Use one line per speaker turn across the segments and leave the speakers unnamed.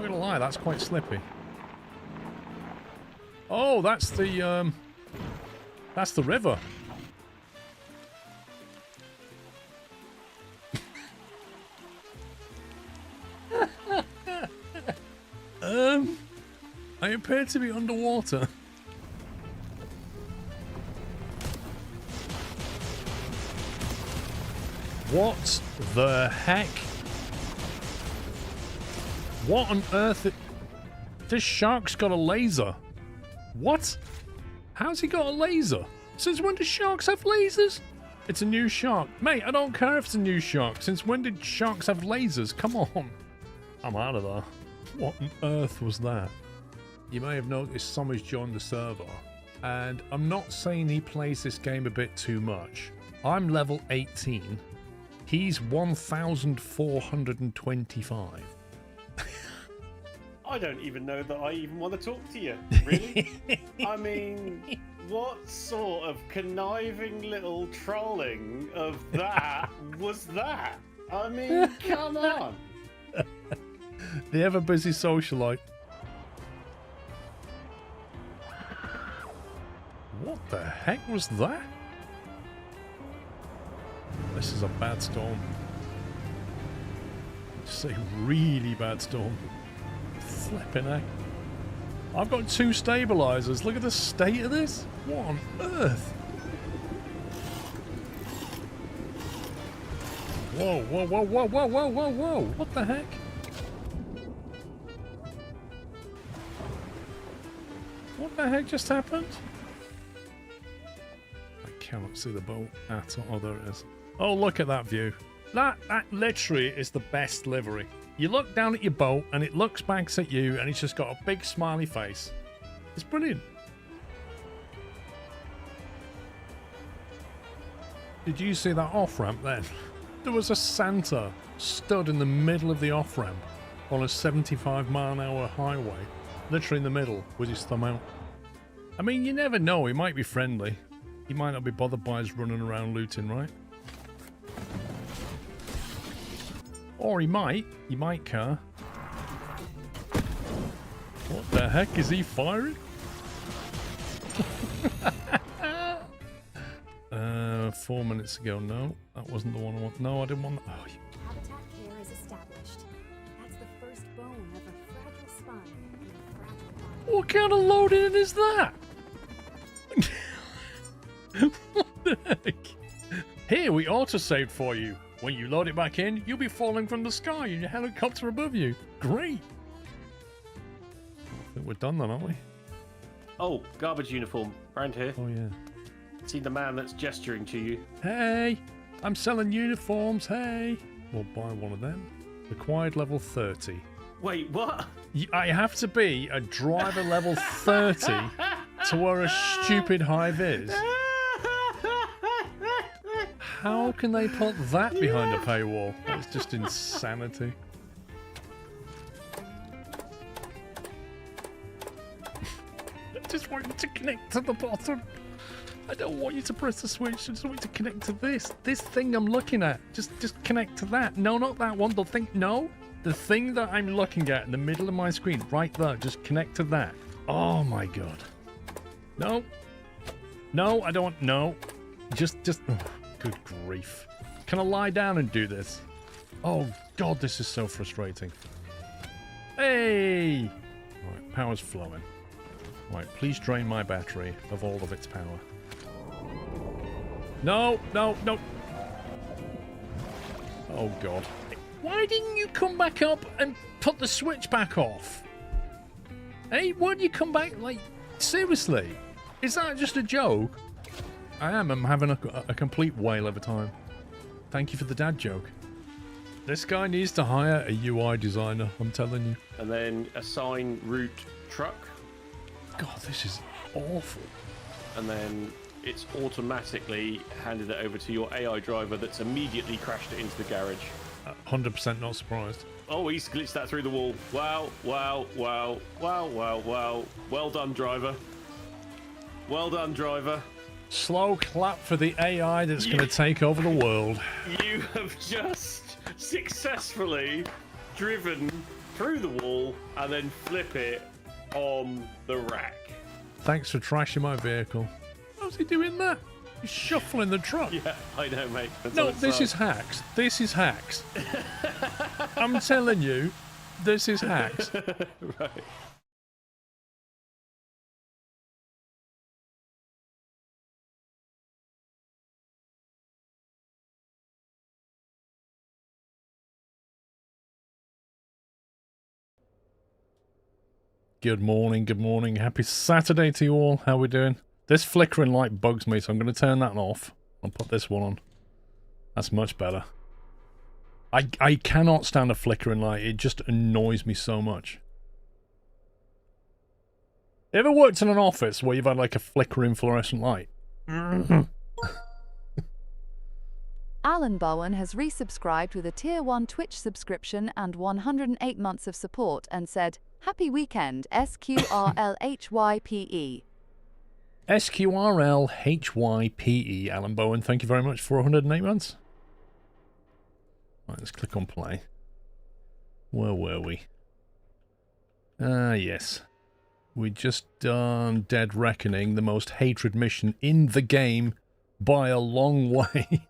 Not gonna lie, that's quite slippy. Oh, that's the river. I appear to be underwater. What the heck? What on earth? This shark's got a laser. What? How's he got a laser? Since when do sharks have lasers? It's a new shark. Mate, I don't care if it's a new shark. Since when did sharks have lasers? Come on. I'm out of there. What on earth was that? You may have noticed Sommer's joined the server. And I'm not saying he plays this game a bit too much. I'm level 18. He's 1,425.
I don't even know that I even want to talk to you, really. I mean, what sort of conniving little trolling of that was that? I mean, come on.
The ever-busy socialite. What the heck was that? This is a bad storm. Just a really bad storm. Flipping heck. I've got 2 stabilizers. Look at the state of this. What on earth? Whoa, whoa, whoa, whoa, whoa, whoa, whoa, whoa. What the heck? What the heck just happened? I cannot see the boat at all. Oh, there it is. Oh, look at that view. That literally is the best livery. You look down at your boat and it looks back at you and it's just got a big smiley face. It's brilliant. Did you see that off-ramp then? There was a Santa stood in the middle of the off-ramp on a 75-mile-an-hour highway. Literally in the middle with his thumb out. I mean, you never know. He might be friendly. He might not be bothered by us running around looting, right? Or he might care. What the heck is he firing? 4 minutes ago. No, that wasn't the one I want. No, I didn't want that. Oh,
Habitat care is established. That's the first bone of a fragile spine in a fragile body.
what kind of loading is that? What the heck? Here, we auto-saved for you. When you load it back in, you'll be falling from the sky in your helicopter above you. Great. I think we're done then, aren't we?
Oh, garbage uniform. Round here.
Oh, yeah.
See the man that's gesturing to you.
Hey, I'm selling uniforms, hey. We'll buy one of them. Required level 30.
Wait, what?
I have to be a driver level 30 to wear a stupid high-vis. How can they put that behind a paywall? That's just insanity. I just want you to connect to the bottom. I don't want you to press the switch. I just want you to connect to this. This thing I'm looking at. Just connect to that. No, not that one. The thing. No. The thing that I'm looking at in the middle of my screen. Right there. Just connect to that. Oh my god. No. No, I don't want... No. Just... Oh, good grief. Can I lie down and do this? Oh god, this is so frustrating. Hey! Right, power's flowing. Right, please drain my battery of all of its power. No, no, no. Oh god. Why didn't you come back up and put the switch back off? Hey, why didn't you come back? Like, seriously? Is that just a joke? I'm having a complete whale of a time. Thank you for the dad joke. This guy needs to hire a UI designer, I'm telling you.
And then assign route truck.
God, this is awful.
And then it's automatically handed it over to your AI driver that's immediately crashed it into the garage.
100% not surprised.
Oh, he's glitched that through the wall. Wow, wow, wow, wow, wow, wow. Well done, driver. Well done, driver.
Slow clap for the AI that's going to take over the world.
You have just successfully driven through the wall and then flip it on the rack.
Thanks for trashing my vehicle. How's he doing that? He's shuffling the truck.
Yeah, I know, mate. That's
No,
what it's
this
like.
is hacks. This is hacks. I'm telling you, this is hacks.
Right.
Good morning, good morning. Happy Saturday to you all. How we doing? This flickering light bugs me, so I'm going to turn that off. I'll put this one on. That's much better. I cannot stand a flickering light. It just annoys me so much. You ever worked in an office where you've had like a flickering fluorescent light?
Alan Bowen has resubscribed with a Tier 1 Twitch subscription and 108 months of support and said, Happy weekend, SQRLHYPE.
SQRLHYPE, Alan Bowen. Thank you very much for 108 months. Right, let's click on play. Where were we? Ah, yes. We just done Dead Reckoning, the most hated mission in the game by a long way.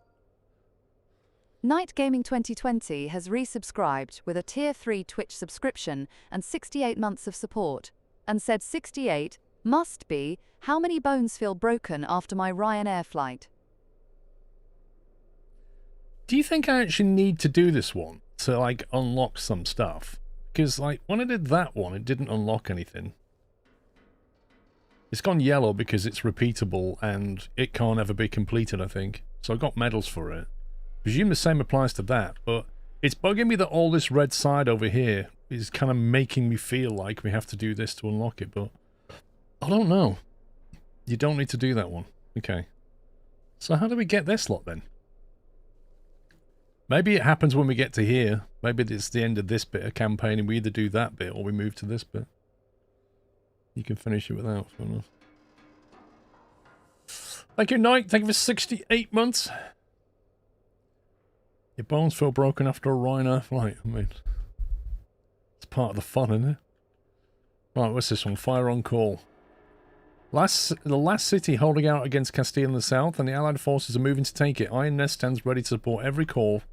Night Gaming 2020 has resubscribed with a Tier 3 Twitch subscription and 68 months of support, and said 68 must be how many bones feel broken after my Ryanair flight.
Do you think I actually need to do this one to, like, unlock some stuff? Because, like, when I did that one, it didn't unlock anything. It's gone yellow because it's repeatable and it can't ever be completed, I think. So I got medals for it. Presume the same applies to that, but it's bugging me that all this red side over here is kind of making me feel like we have to do this to unlock it, but I don't know. You don't need to do that one. Okay. So how do we get this lot then? Maybe it happens when we get to here. Maybe it's the end of this bit of campaign and we either do that bit or we move to this bit. You can finish it without. Fair enough. Thank you, Knight. Thank you for 68 months. Your bones feel broken after a Ryanair flight. I mean, it's part of the fun, isn't it? Right, what's this one? Fire on call. The last city holding out against Castile in the south, and the Allied forces are moving to take it. Iron Nest stands ready to support every call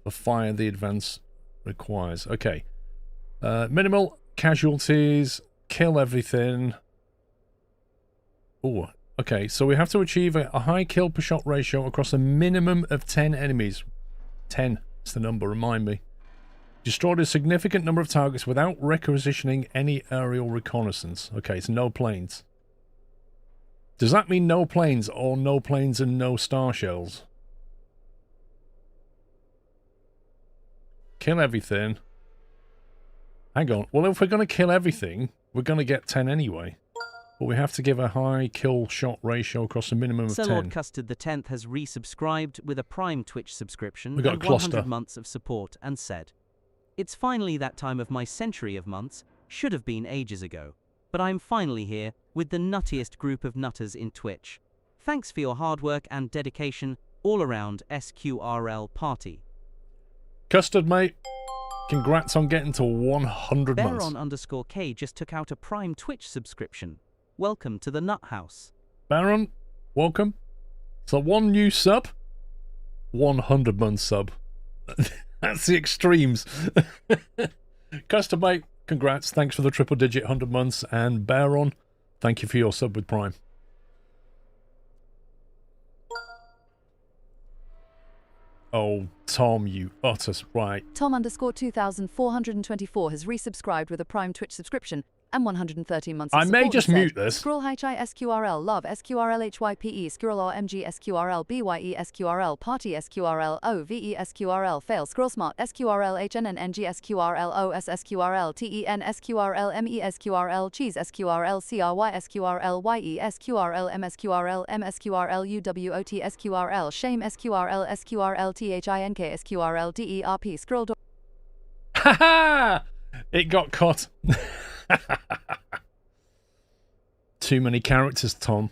for fire the advance requires. Okay. Minimal casualties. Kill everything. Oh, okay. So we have to achieve a high kill per shot ratio across a minimum of 10 enemies. 10 is the number, remind me. Destroyed a significant number of targets without requisitioning any aerial reconnaissance. Okay, it's no planes. Does that mean no planes or no planes and no star shells? Kill everything. Hang on. Well, if we're going to kill everything, we're going to get 10 anyway. But we have to give a high kill shot ratio across a minimum of
Sir
10.
Lord Custard the 10th has resubscribed with a Prime Twitch subscription
We got
and
a cluster.
100 months of support and said, It's finally that time of my century of months, should have been ages ago. But I'm finally here with the nuttiest group of nutters in Twitch. Thanks for your hard work and dedication all around SQRL party.
Custard, mate. Congrats on getting to 100 months.
Baron_K just took out a Prime Twitch subscription. Welcome to the Nut House.
Baron, welcome. So one new sub, 100 month sub. That's the extremes. Custard, mate, congrats. Thanks for the triple digit 100 months. And Baron, thank you for your sub with Prime. Oh, Tom, you utter right.
Tom_2424 has resubscribed with a Prime Twitch subscription and 113 months of
I
support.
may just
and said,
mute this.
Scroll hi SQRL love SQRLHYPE Scroll RMG SQRL BYE SQRL Party SQRL OVE SQRL Fail Scroll Smart SQRL HNNNG SQRL OS SQRL TEN SQRL ME SQRL Cheese SQRL CRY SQRL YE SQRL MSQRL MSQRL UWOT SQRL Shame SQRL SQRL THINK SQRL DERP Scroll door.
Ha! It got caught. Too many characters, Tom.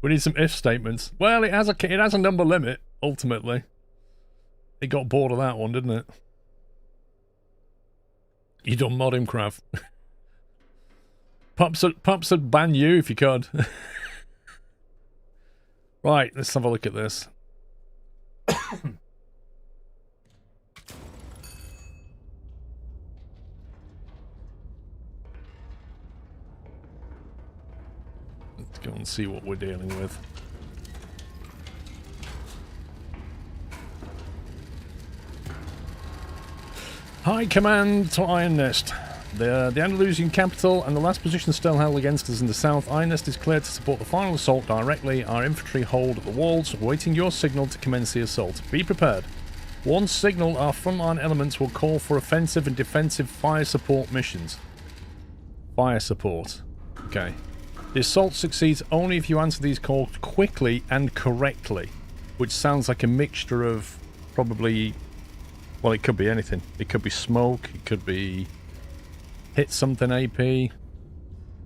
We need some if statements. Well, it has a number limit ultimately. It got bored of that one, didn't it? You done mod him, Krav. Pups would ban you if you could. Right, let's have a look at this. Let's go and see what we're dealing with. High command to Iron Nest. The Andalusian capital and the last position still held against us in the south. Iron Nest is cleared to support the final assault directly. Our infantry hold at the walls, awaiting your signal to commence the assault. Be prepared. Once signaled, our frontline elements will call for offensive and defensive fire support missions. Fire support. Okay. The assault succeeds only if you answer these calls quickly and correctly, which sounds like a mixture of probably... Well, it could be anything. It could be smoke, it could be... Hit something AP.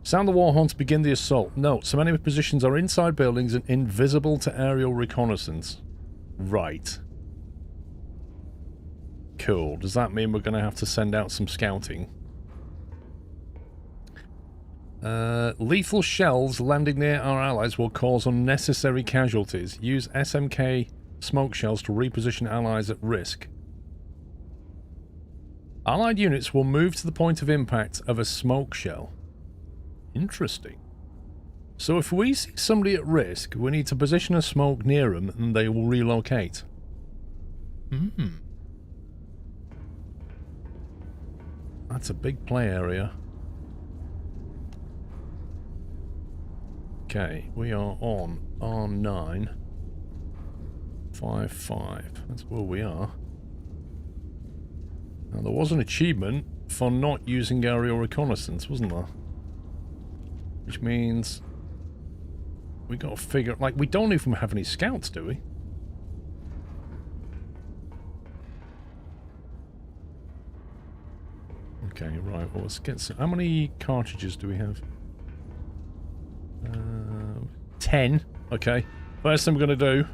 Sound the war horn to begin the assault. Note, some enemy positions are inside buildings and invisible to aerial reconnaissance. Right. Cool. Does that mean we're going to have to send out some scouting? Lethal shells landing near our allies will cause unnecessary casualties. Use SMK smoke shells to reposition allies at risk. Allied units will move to the point of impact of a smoke shell. Interesting. So if we see somebody at risk, we need to position a smoke near them and they will relocate. That's a big play area. Okay, we are on R9. 5-5. That's where we are. Now, there was an achievement for not using aerial reconnaissance, wasn't there? Which means we got to figure... Like, we don't even have any scouts, do we? Okay, right. Well, let's get some... How many cartridges do we have? 10. Okay. First thing we're going to do...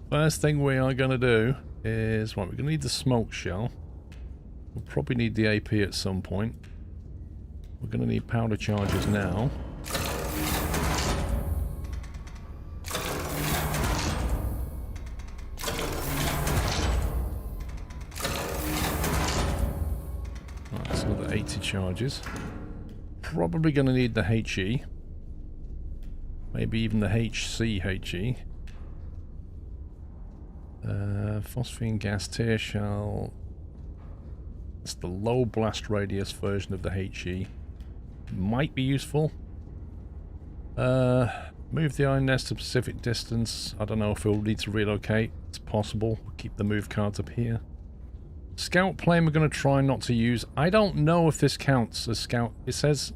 First thing we are going to do is... Right, we're going to need the smoke shell. We'll probably need the AP at some point. We're going to need powder charges now. Right, so the 80 charges. Probably going to need the HE. Maybe even the HCHE. Phosphine gas tear shell. It's the low blast radius version of the HE. Might be useful. Move the iron nest to specific distance. I don't know if we'll need to relocate. It's possible. We'll keep the move cards up here. Scout plane we're going to try not to use. I don't know if this counts as scout. It says...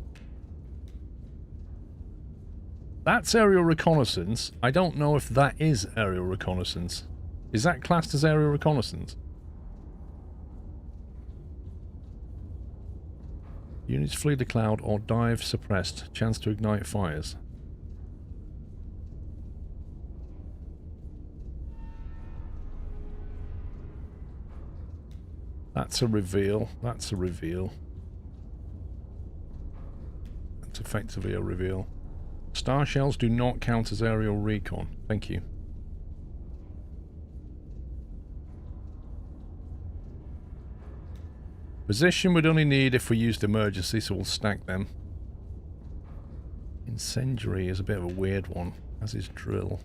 That's aerial reconnaissance. I don't know if that is aerial reconnaissance. Is that classed as aerial reconnaissance? Units flee the cloud or dive suppressed. Chance to ignite fires. That's a reveal. That's a reveal. That's effectively a reveal. Star shells do not count as aerial recon. Thank you. Position we'd only need if we used emergency, so we'll stack them. Incendiary is a bit of a weird one, as is drill.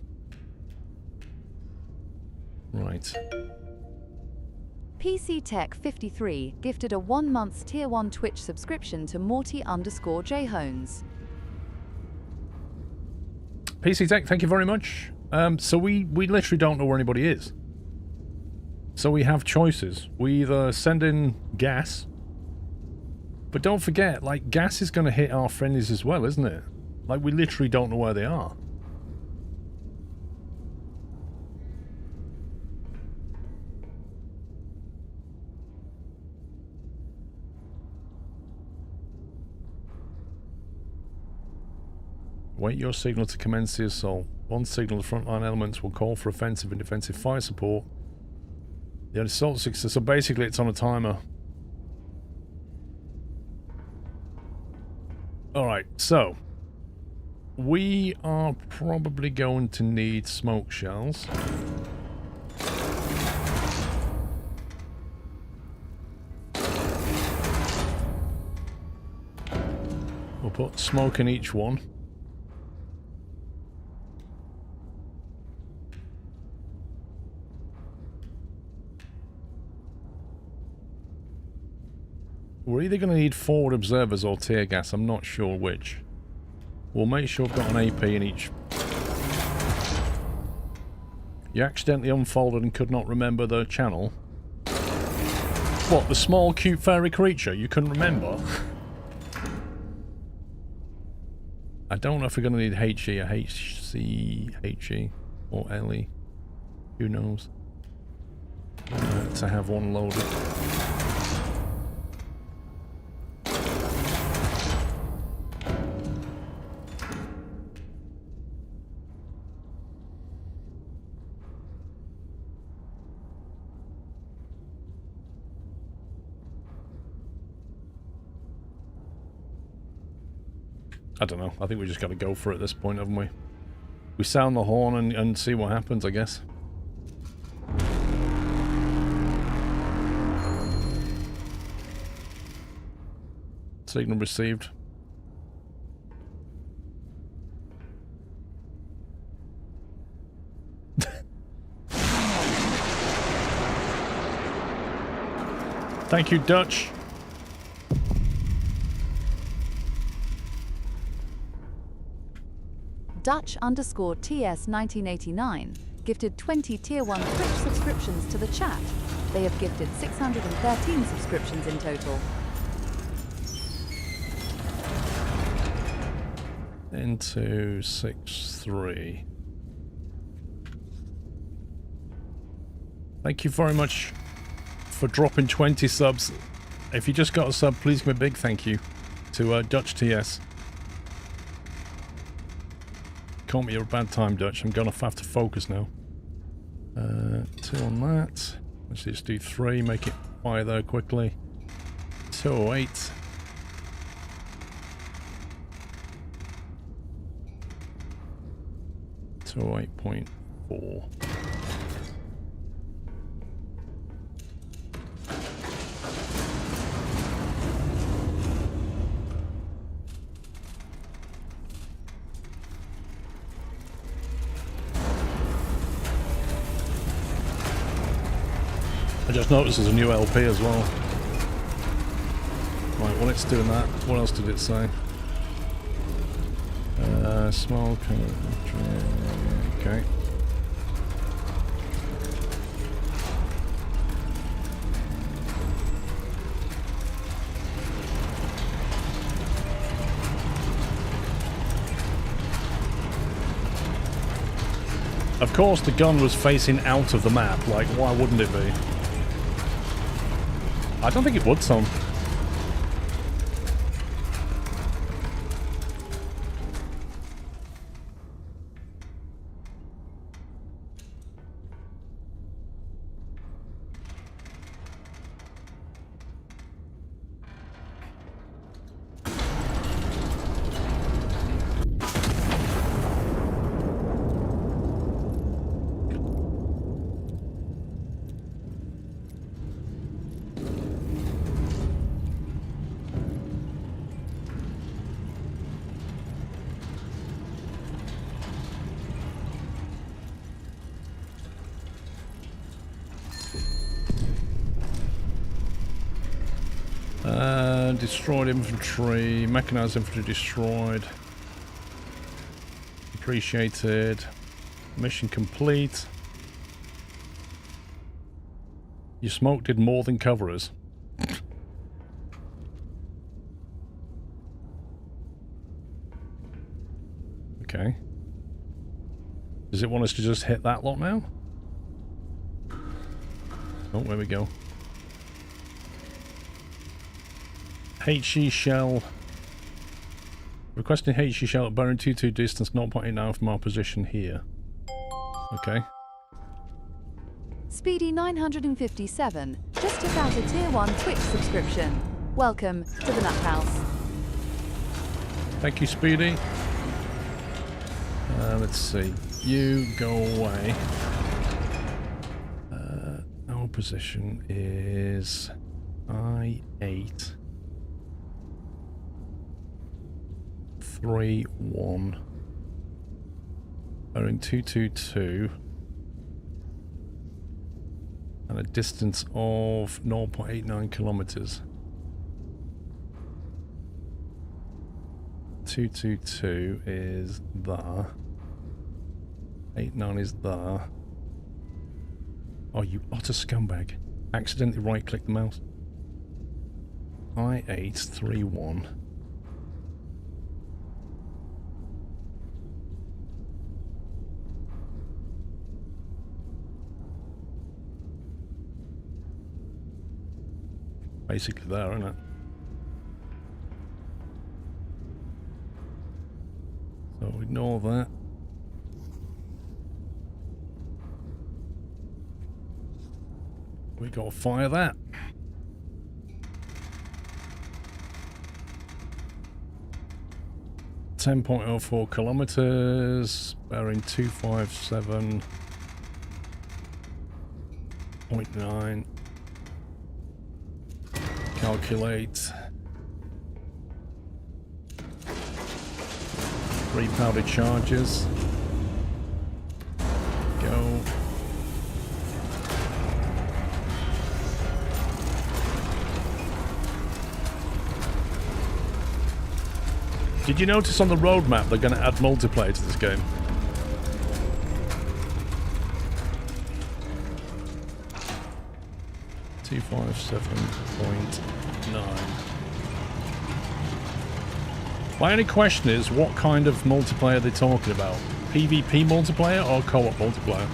Right.
PC Tech 53 gifted a 1 month's Tier 1 Twitch subscription to Morty_Jhones.
PC Tech, thank you very much. So we literally don't know where anybody is. So we have choices. We either send in gas, but don't forget, like, gas is going to hit our friendlies as well, isn't it? Like, we literally don't know where they are. Wait your signal to commence the assault. One signal, the frontline elements will call for offensive and defensive fire support. The assault 6, so basically it's on a timer. Alright, so we are probably going to need smoke shells. We'll put smoke in each one. We're either going to need forward observers or tear gas, I'm not sure which. We'll make sure I've got an AP in each. You accidentally unfolded and could not remember the channel? What, the small cute fairy creature you couldn't remember? I don't know if we're going to need HE or HC, HE or LE. Who knows? To have one loaded. I don't know. I think we just got to go for it at this point, haven't we? We sound the horn and see what happens, I guess. Signal received. Thank you, Dutch.
Dutch_TS1989 gifted 20 Tier 1 Twitch subscriptions to the chat. They have gifted 613 subscriptions in total.
Into 6-3. Thank you very much for dropping 20 subs. If you just got a sub, please give me a big thank you to Dutch TS. Caught me at a bad time, Dutch. I'm gonna have to focus now. 2 on that. Let's just do 3, make it fire there quickly. 208. So 8.4. I just noticed there's a new LP as well. Right, while it's doing that, what else did it say? Small... Okay. Of course the gun was facing out of the map, like why wouldn't it be? I don't think it would, son. Destroyed infantry, mechanized infantry destroyed. Appreciated. Mission complete. Your smoke did more than cover us. Okay. Does it want us to just hit that lot now? Oh, there we go. HE shell. Requesting HE shell at Baron 22 distance 0.8 now from our position here. Okay.
Speedy957 just took out a Tier 1 Twitch subscription. Welcome to the Nut House.
Thank you, Speedy. Let's see. You go away. Our position is I8 3-1. Bearing 222. And a distance of 0.89 kilometers. 222 is there. 89 is there. Oh, you utter scumbag. Accidentally right-click the mouse. I831. Basically there, isn't it? So ignore that. We gotta fire that. .04 kilometers, bearing 257.9. Calculate. 3 powder charges. Go. Did you notice on the roadmap they're going to add multiplayer to this game? .9. My only question is, what kind of multiplayer are they talking about? PvP multiplayer or co-op multiplayer?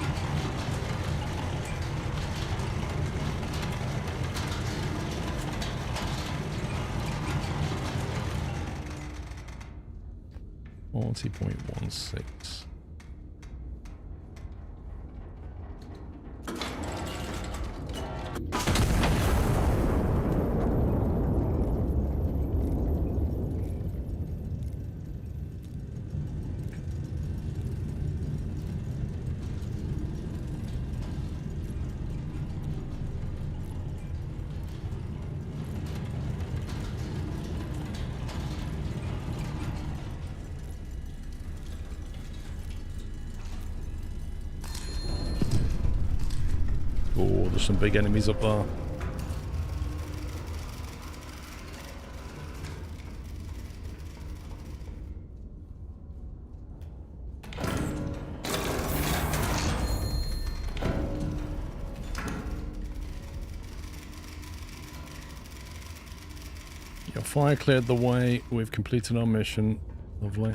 .16. Oh, there's some big enemies up there. Your fire cleared the way. We've completed our mission. Lovely.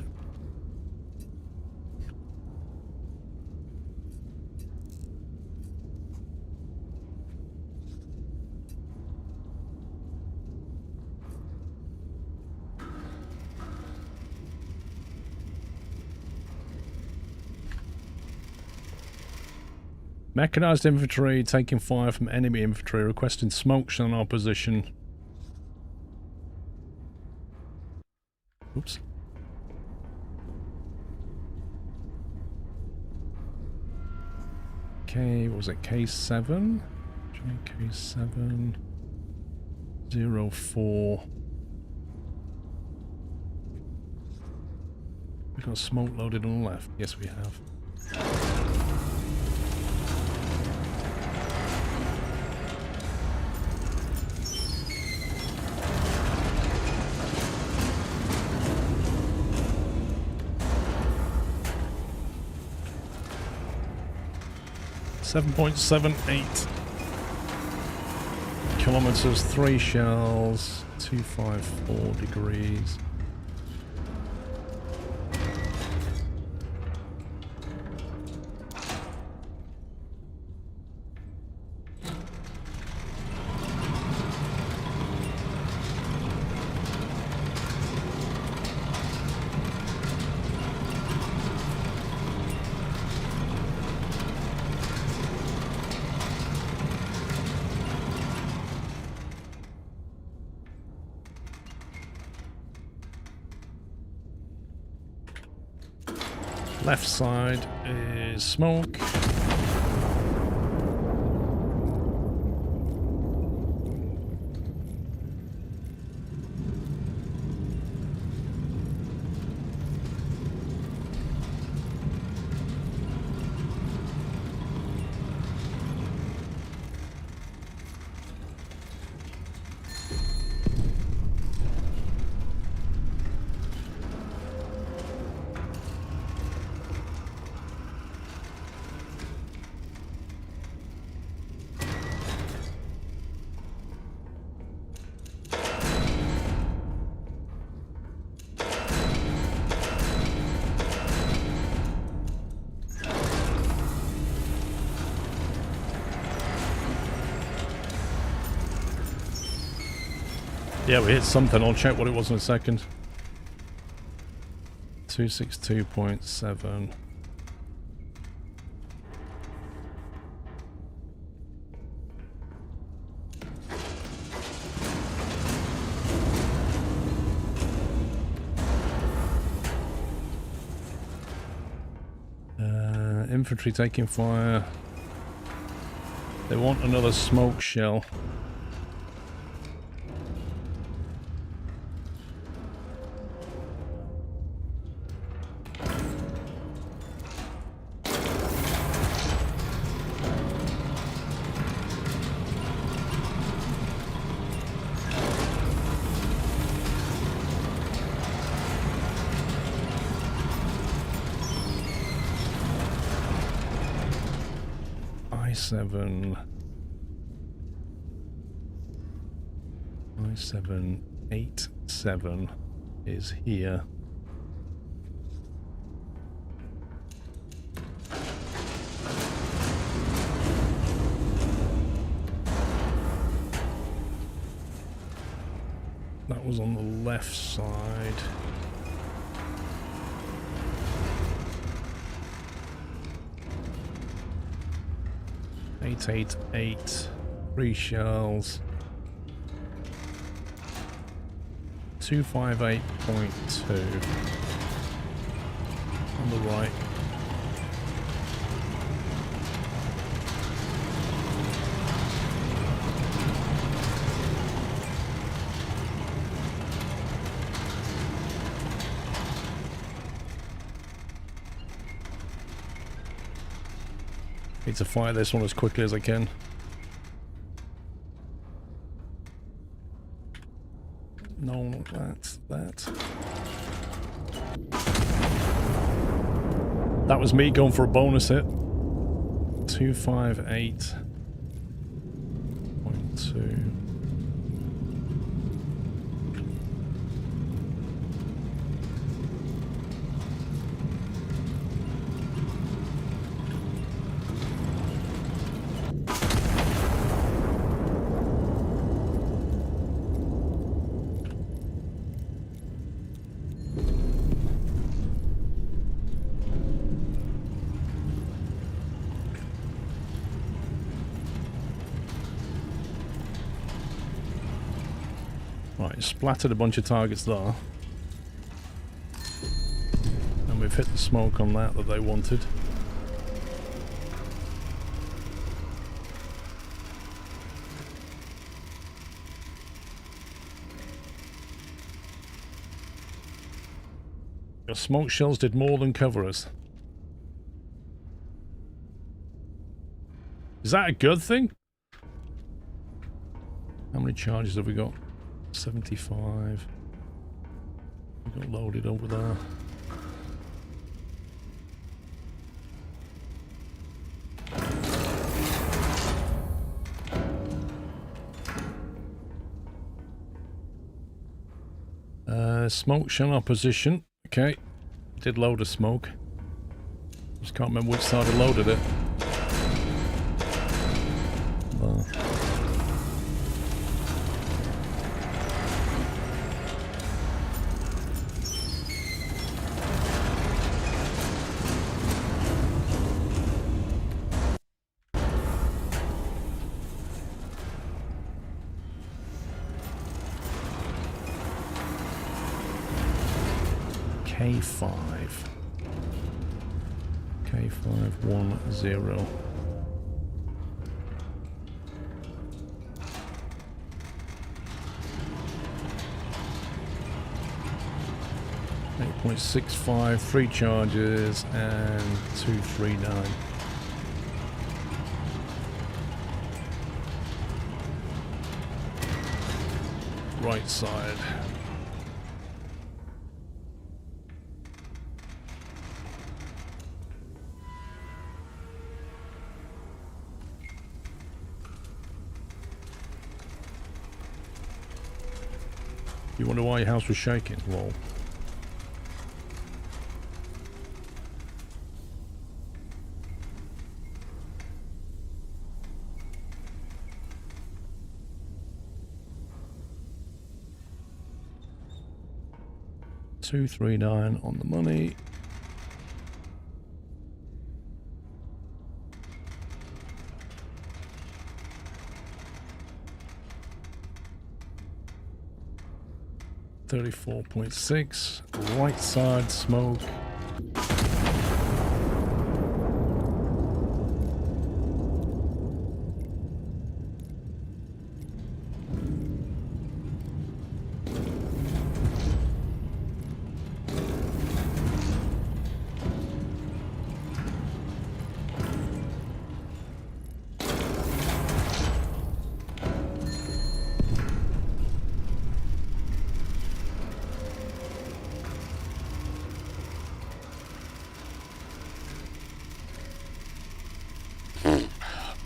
Mechanized infantry taking fire from enemy infantry, requesting smokes on our position. Oops. K, what was it? K7? JK7 04. We got smoke loaded on the left. Yes, we have. 7.78 kilometers, 3 shells, 254 degrees. Left side is smoke. Yeah, we hit something. I'll check what it was in a second. 262.7. Infantry taking fire. They want another smoke shell. I787 is here. That was on the left side. .888, 3 shells. 258.2 on the right. Need to fire this one as quickly as I can. No, not that. That was me going for a bonus hit. 258.2. Right, splattered a bunch of targets there. And we've hit the smoke on that they wanted. Your smoke shells did more than cover us. Is that a good thing? How many charges have we got? 75. We got loaded over there. Smoke shell opposition. Okay. Did load a smoke. Just can't remember which side I loaded it. There. K5. 3510. .65, 3 charges, and 239. Right side. You wonder why your house was shaking? Lol. $239 on the money. $34.6. Right side smoke.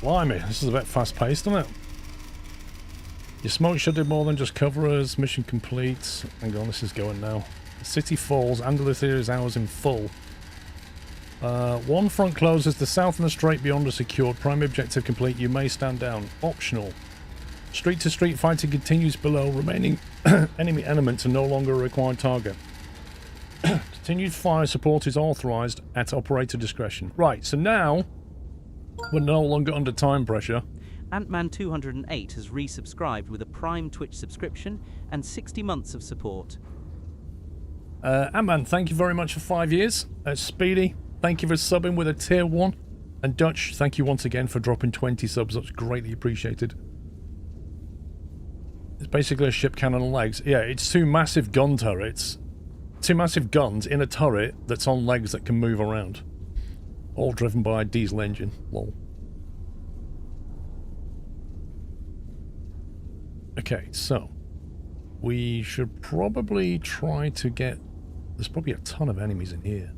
Blimey, this is a bit fast-paced, isn't it? Your smoke should do more than just cover us. Mission complete. Hang on, this is going now. The city falls. Ambulatory is ours in full. One front closes. The south and the straight beyond are secured. Primary objective complete. You may stand down. Optional. Street-to-street fighting continues below. Remaining enemy elements are no longer a required target. Continued fire support is authorized at operator discretion. Right, so now we're no longer under time pressure.
Ant-Man208 has resubscribed with a Prime Twitch subscription and 60 months of support.
Ant-Man, thank you very much for 5 years. Speedy, thank you for subbing with a tier 1. And Dutch, thank you once again for dropping 20 subs. That's greatly appreciated. It's basically a ship cannon on legs. Yeah, it's 2 massive gun turrets. 2 massive guns in a turret that's on legs that can move around. All driven by a diesel engine. Lol. Okay, so we should probably try to get... There's probably a ton of enemies in here.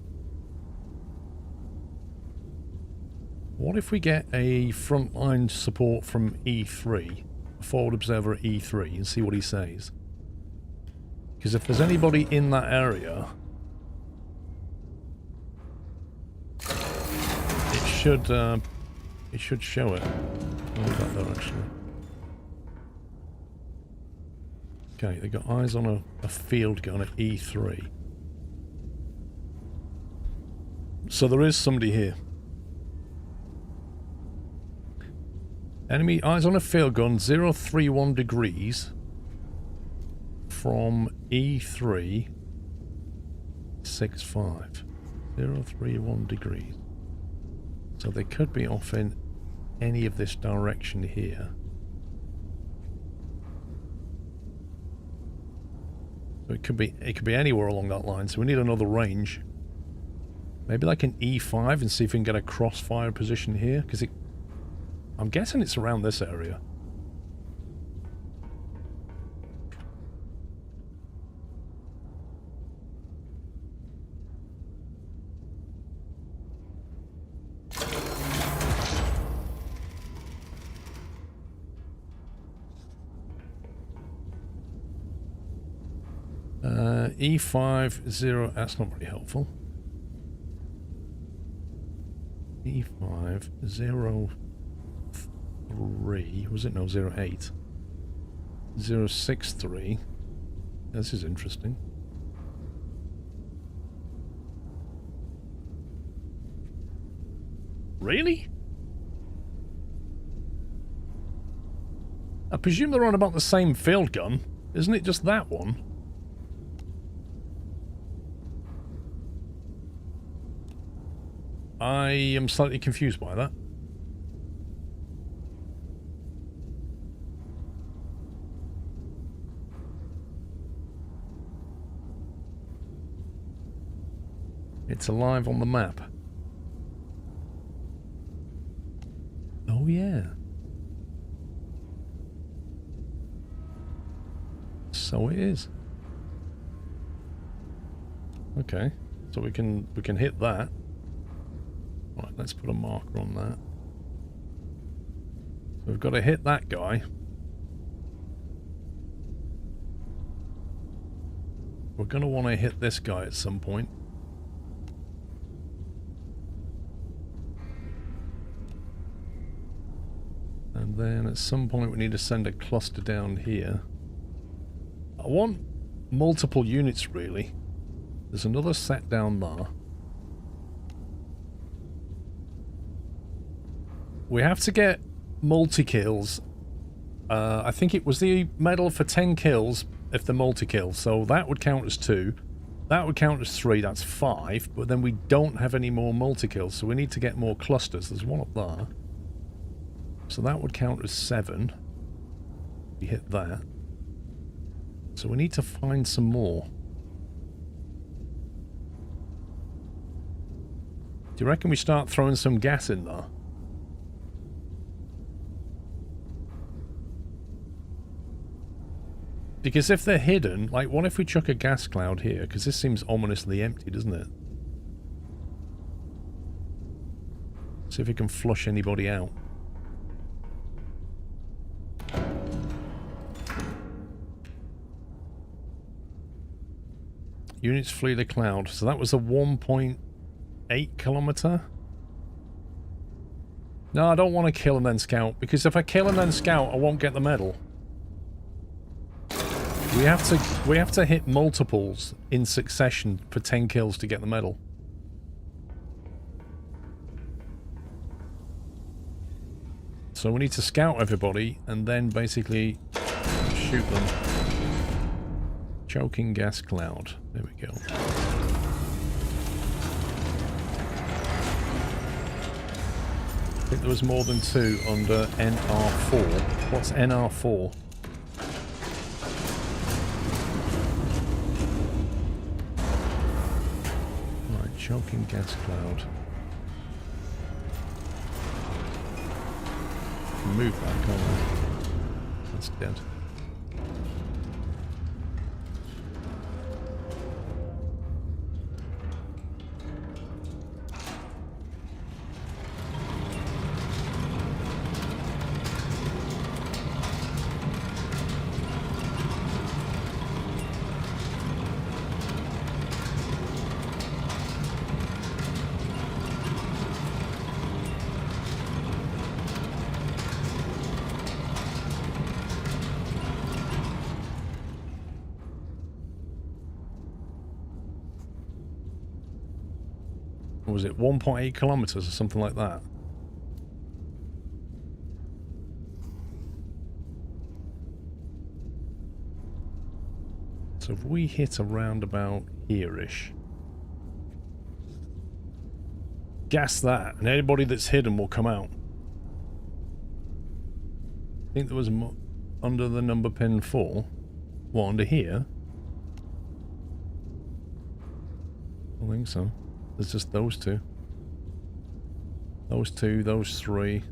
What if we get a frontline support from E3, a forward observer at E3, and see what he says? Because if there's anybody in that area, it should show it. What is that there, actually? Okay, they got eyes on a field gun at E3. So there is somebody here. Enemy eyes on a field gun, 031 degrees from E3 65. 031 degrees. So they could be off in any of this direction here. So it could be anywhere along that line. So we need another range. Maybe like an E5 and see if we can get a crossfire position here, because I'm guessing it's around this area. E5, 0, that's not very helpful. E5, 0, 3, was it? No, 0, 8. 0, 6, 3. This is interesting. Really? I presume they're on about the same field gun. Isn't it just that one? I am slightly confused by that. It's alive on the map. Oh yeah. So it is. Okay. So we can hit that. Right, let's put a marker on that. So we've got to hit that guy. We're going to want to hit this guy at some point. And then at some point we need to send a cluster down here. I want multiple units really. There's another set down there. We have to get multi-kills. I think it was the medal for 10 kills if the multi-kills. So that would count as 2. That would count as 3. That's 5. But then we don't have any more multi-kills. So we need to get more clusters. There's one up there. So that would count as 7. We hit that. So we need to find some more. Do you reckon we start throwing some gas in there? Because if they're hidden, like what if we chuck a gas cloud here? Because this seems ominously empty, doesn't it? See if we can flush anybody out. Units flee the cloud. So that was a 1.8 kilometer. No, I don't want to kill and then scout. Because if I kill and then scout, I won't get the medal. We have to hit multiples in succession for 10 kills to get the medal. So we need to scout everybody and then basically shoot them. Choking gas cloud. There we go. I think there was more than 2 under NR4. What's NR4? Right, choking gas cloud. Move that, can't I? That's dead. What was it, 1.8 kilometers or something like that? So if we hit around about here-ish, gas that, and anybody that's hidden will come out. I think there was under the number pin 4. Well, under here? I think so. There's just those 2. Those 2, those 3.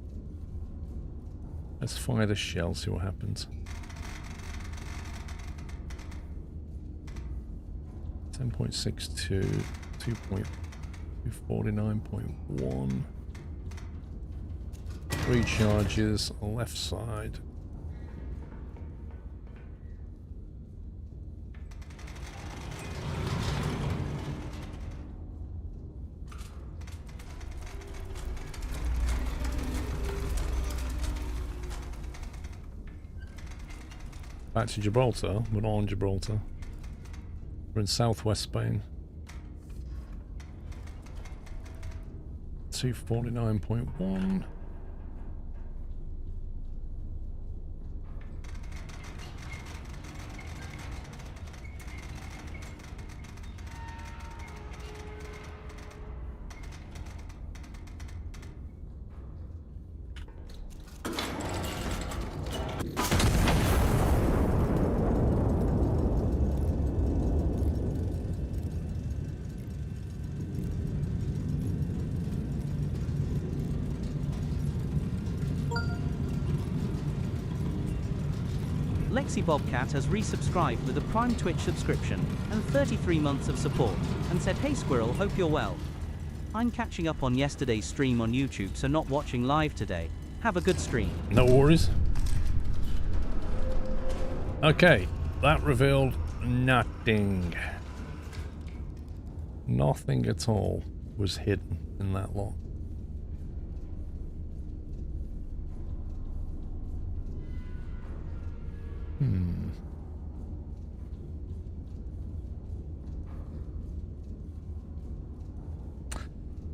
Let's fire the shell, see what happens. 10.62, 2.49.1. 3 charges, left side. Back to Gibraltar. We're not on Gibraltar. We're in southwest Spain. 249.1.
Sexy Bobcat has resubscribed with a Prime Twitch subscription and 33 months of support, and said, "Hey Squirrel, hope you're well. I'm catching up on yesterday's stream on YouTube, so not watching live today. Have a good stream."
No worries. Okay, that revealed nothing. Nothing at all was hidden in that lot.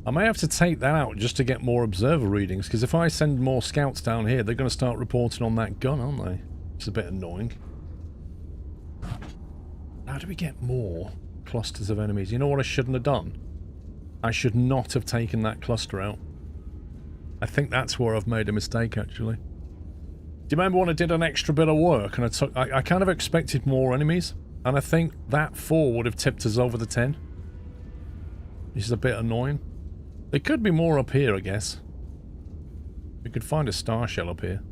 I may have to take that out just to get more observer readings, because if I send more scouts down here, they're going to start reporting on that gun, aren't they? It's a bit annoying. How do we get more clusters of enemies? You know what I shouldn't have done? I should not have taken that cluster out. I think that's where I've made a mistake, actually. Do you remember when I did an extra bit of work and I kind of expected more enemies? And I think that 4 would have tipped us over the 10. Which is a bit annoying. There could be more up here, I guess. We could find a star shell up here.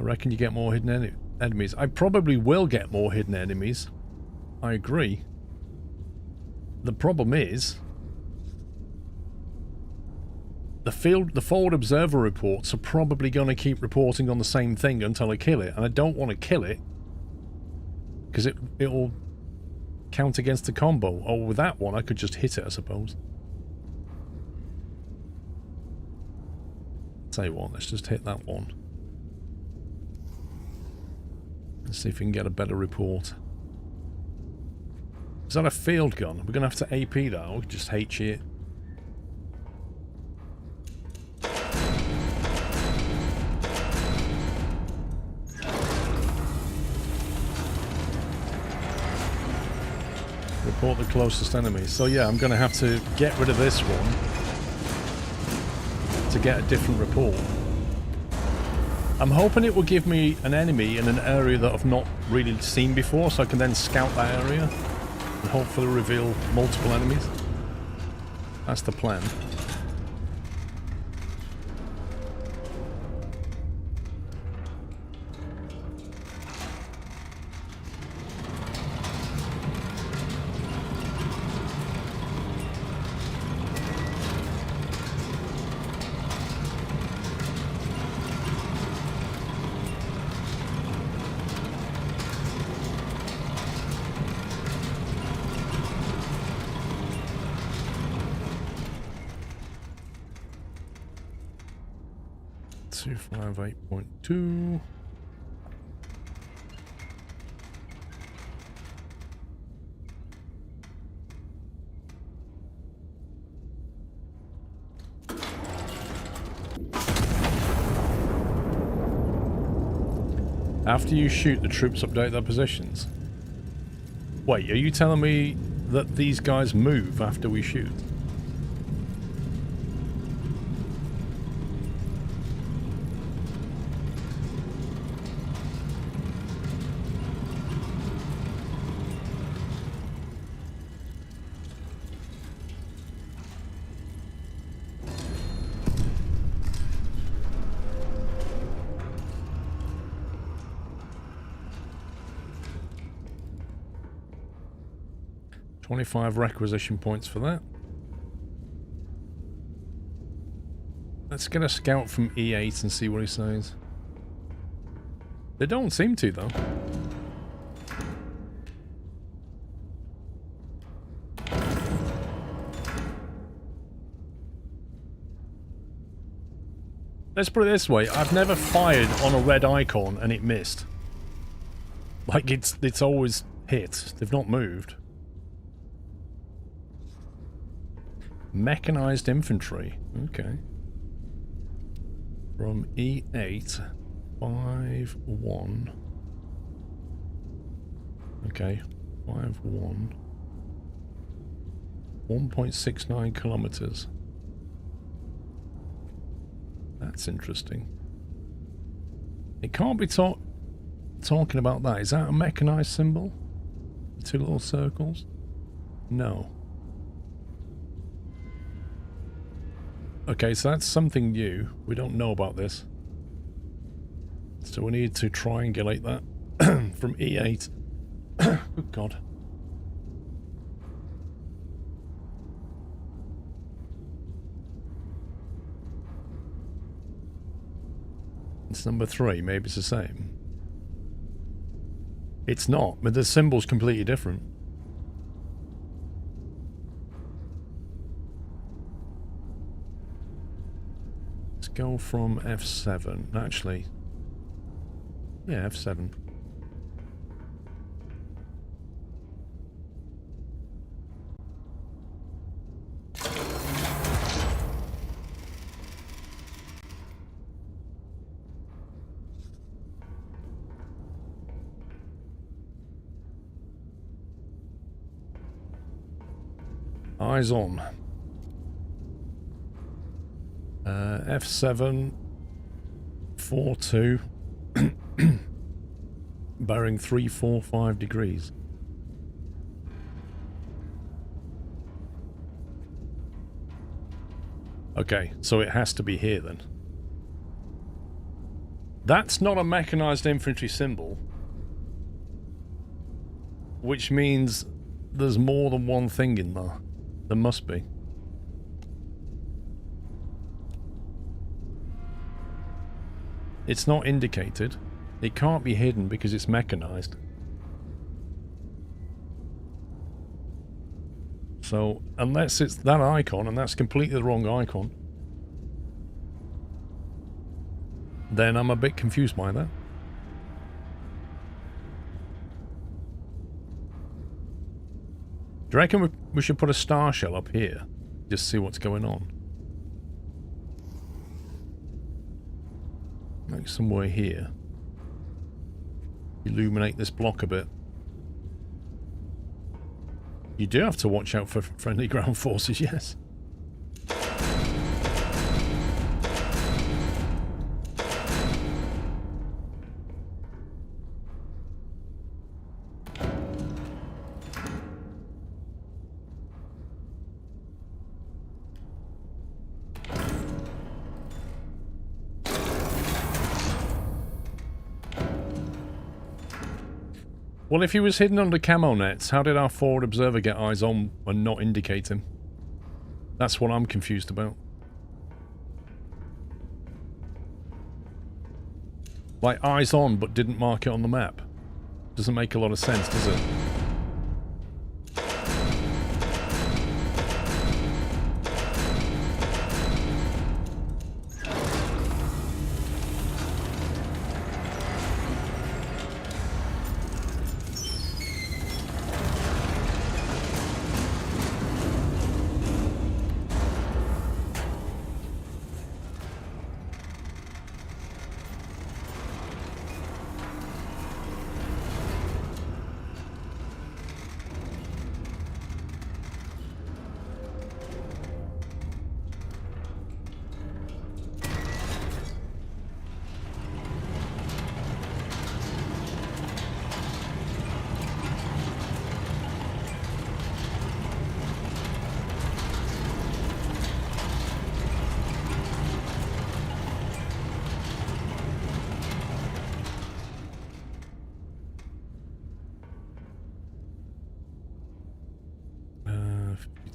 I reckon you get more hidden enemies. I probably will get more hidden enemies. I agree. The problem is, the forward observer reports are probably going to keep reporting on the same thing until I kill it, and I don't want to kill it because it'll count against the combo. Or with that one, I could just hit it, I suppose. Tell you what, let's just hit that one. Let's see if we can get a better report. Is that a field gun? We're going to have to AP that, or just HE it. Report the closest enemy. So yeah, I'm going to have to get rid of this one to get a different report. I'm hoping it will give me an enemy in an area that I've not really seen before, so I can then scout that area and hopefully reveal multiple enemies. That's the plan. Five 8.2. After you shoot, the troops update their positions. Wait, are you telling me that these guys move after we shoot? $25 requisition points for that. Let's get a scout from E8 and see what he says. They don't seem to, though. Let's put it this way, I've never fired on a red icon and it missed. Like, it's always hit. They've not moved. Mechanized infantry. Okay. From E8, 5-1. Okay, 5-1. 1.69 kilometers. That's interesting. It can't be talking about that. Is that a mechanized symbol? The 2 little circles? No. Okay, so that's something new. We don't know about this. So we need to triangulate that from E8. Good God. It's number 3. Maybe it's the same. It's not, but the symbol's completely different. Let's go from F7. Actually, yeah, F7. Eyes on. F7 42 bearing 345 degrees. Okay, so it has to be here then. That's not a mechanized infantry symbol, which means there's more than one thing in there. There must be. It's not indicated. It can't be hidden because it's mechanized. So, unless it's that icon, and that's completely the wrong icon, then I'm a bit confused by that. Do you reckon we should put a star shell up here? Just see what's going on. Like somewhere here. Illuminate this block a bit. You do have to watch out for friendly ground forces, yes. Well, if he was hidden under camo nets, how did our forward observer get eyes on and not indicate him? That's what I'm confused about. Like, eyes on, but didn't mark it on the map. Doesn't make a lot of sense, does it?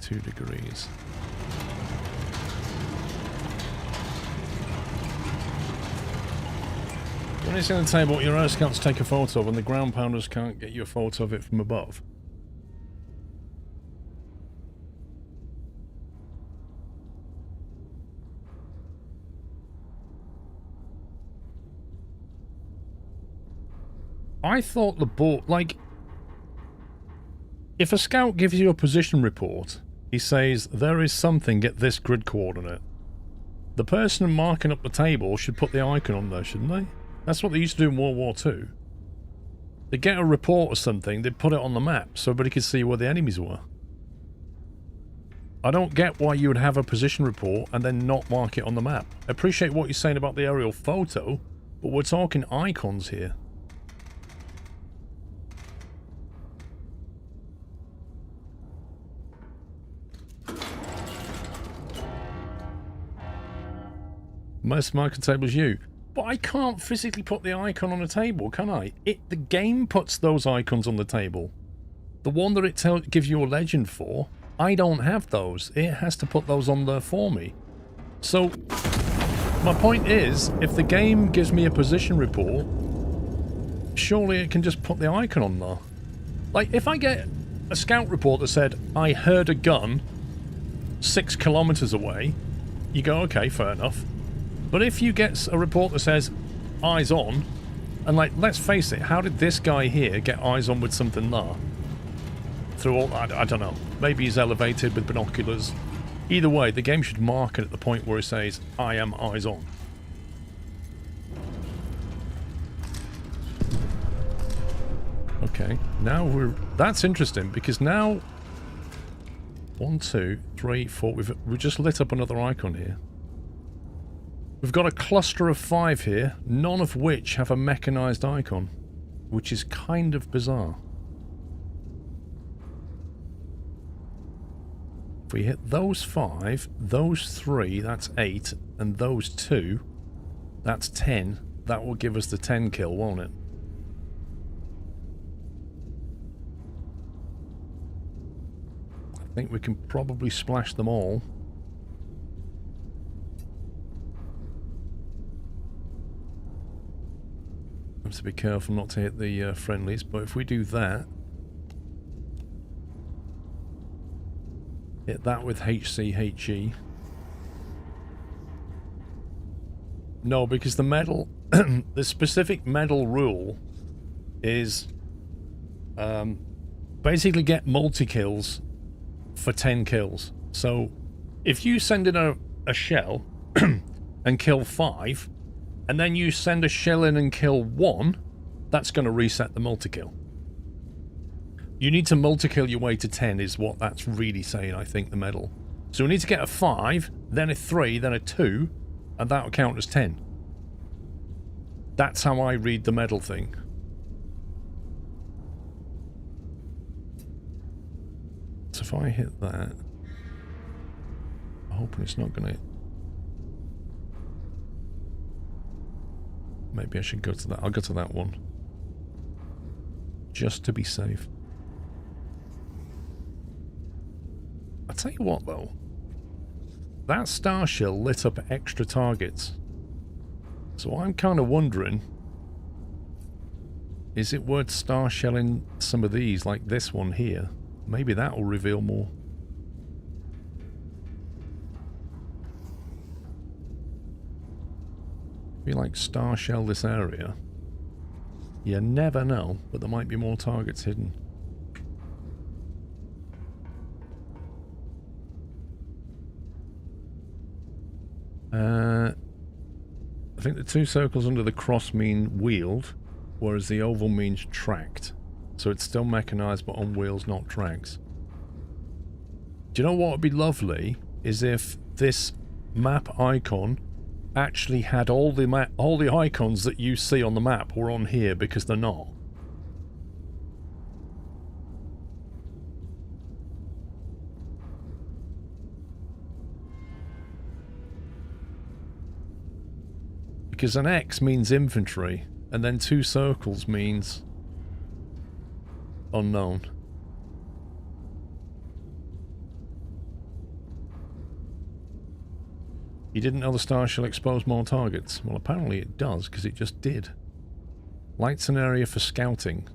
Degrees. When it's in the table, your air scouts take a photo of, and the ground pounders can't get you a photo of it from above. I thought the board, like, if a scout gives you a position report, he says, there is something at this grid coordinate. The person marking up the table should put the icon on there, shouldn't they? That's what they used to do in World War II. They get a report or something, they'd put it on the map so everybody could see where the enemies were. I don't get why you would have a position report and then not mark it on the map. I appreciate what you're saying about the aerial photo, but we're talking icons here. Most market tables you. But I can't physically put the icon on a table, can I? The game puts those icons on the table. The one that it gives you a legend for, I don't have those. It has to put those on there for me. So, my point is, if the game gives me a position report, surely it can just put the icon on there. Like, if I get a scout report that said, I heard a gun 6 kilometers away, you go, okay, fair enough. But if you get a report that says, eyes on, and like, let's face it, how did this guy here get eyes on with something there? Through all, I don't know. Maybe he's elevated with binoculars. Either way, the game should mark it at the point where it says, I am eyes on. Okay, now that's interesting, because now 1, 2, 3, 4, we've just lit up another icon here. We've got a cluster of 5 here, none of which have a mechanized icon, which is kind of bizarre. If we hit those 5, those 3, that's 8, and those 2, that's 10. That will give us the 10 kill, won't it? I think we can probably splash them all. Have to be careful not to hit the friendlies, but if we do that, hit that with HCHE. No, because the medal, the specific medal rule is basically get multi-kills for 10 kills. So if you send in a shell and kill 5, and then you send a shell in and kill 1, that's going to reset the multi-kill. You need to multi-kill your way to 10 is what that's really saying, I think, the medal. So we need to get a 5, then a 3, then a 2, and that will count as 10. That's how I read the medal thing. So if I hit that, I'm hoping it's not going to... Maybe I should go to that. I'll go to that one. Just to be safe. I'll tell you what, though. That star shell lit up extra targets. So I'm kind of wondering, is it worth star shelling some of these, like this one here? Maybe that will reveal more. If you like star shell this area, you never know, but there might be more targets hidden. I think the 2 circles under the cross mean wheeled, whereas the oval means tracked. So it's still mechanized, but on wheels, not tracks. Do you know what would be lovely? Is if this map icon actually had all the icons that you see on the map were on here, because they're not. Because an X means infantry, and then 2 circles means unknown. You didn't know the star shall expose more targets? Well, apparently it does, because it just did. Lights an area for scouting.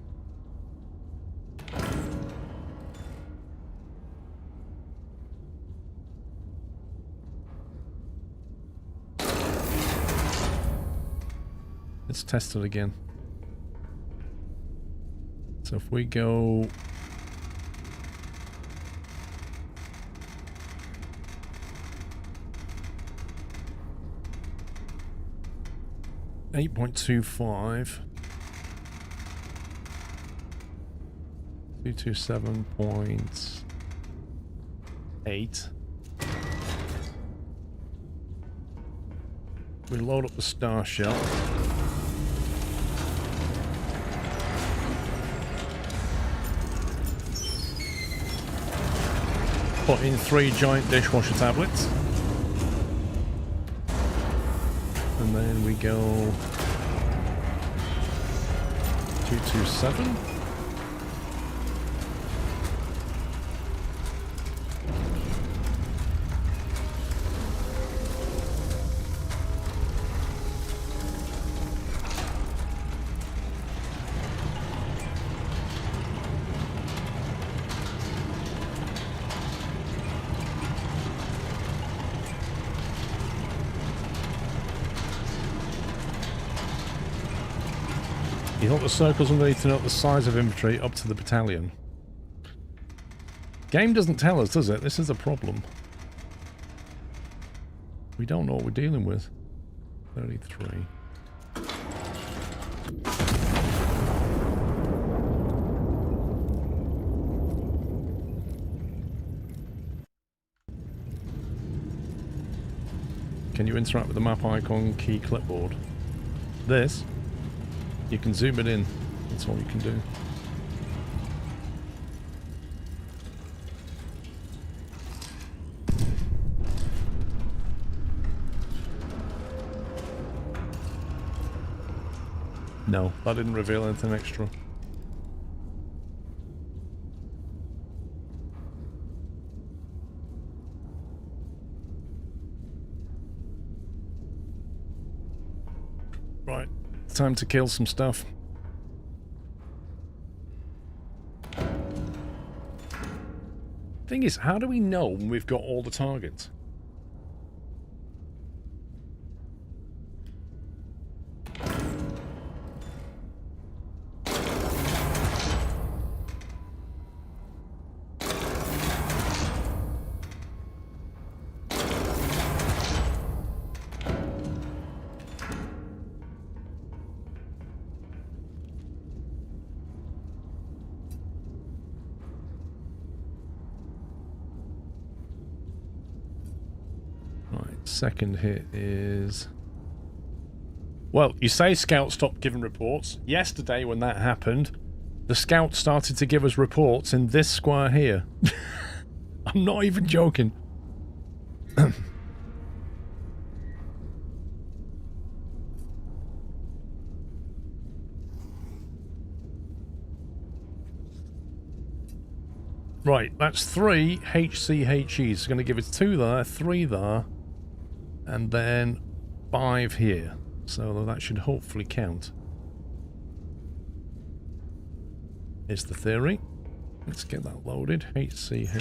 Let's test it again. So if we go... .25 227.8. We load up the star shell. Put in 3 giant dishwasher tablets. And then we go 227. You thought the circles underneath to note the size of infantry up to the battalion. Game doesn't tell us, does it? This is a problem. We don't know what we're dealing with. 33. Can you interact with the map icon key clipboard? This? You can zoom it in. That's all you can do. No, that didn't reveal anything extra. Right. Time to kill some stuff. Thing is, how do we know when we've got all the targets? Second hit is... Well, you say scouts stopped giving reports. Yesterday, when that happened, the scouts started to give us reports in this square here. I'm not even joking. Right, that's 3 HCHEs. It's going to give us 2 there, 3 there. And then 5 here. So that should hopefully count. Is the theory. Let's get that loaded. HCHE.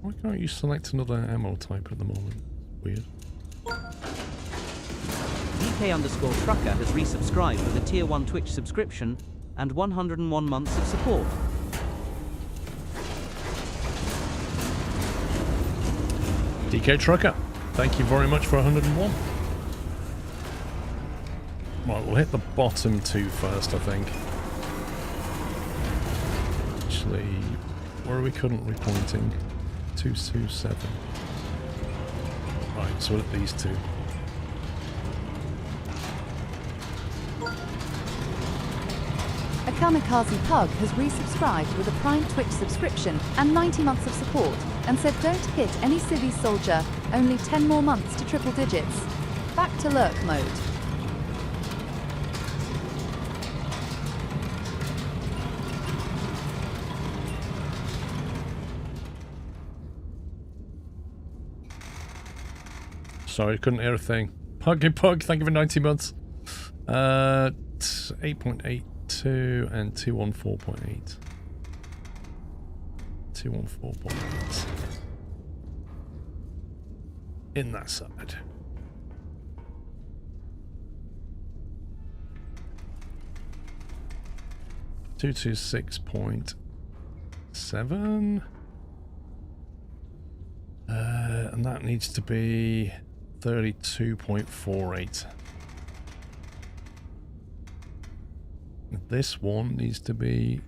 Why can't you select another ammo type at the moment? Weird.
DK_Trucker has resubscribed with a Tier 1 Twitch subscription and 101 months of support.
DK Trucker, thank you very much for 101. Right, we'll hit the bottom 2 first, I think. Actually, where are we currently pointing? 227. Right, so we'll hit these 2.
A Kamikaze Pug has resubscribed with a Prime Twitch subscription and 90 months of support, and said don't hit any civvy soldier, only 10 more months to triple digits. Back to lurk mode.
Sorry, couldn't hear a thing. Puggy Pug, thank you for 90 months. 8.82 and 214.8. 214.8. In that side. $226.7. And that needs to be 32.48. This one needs to be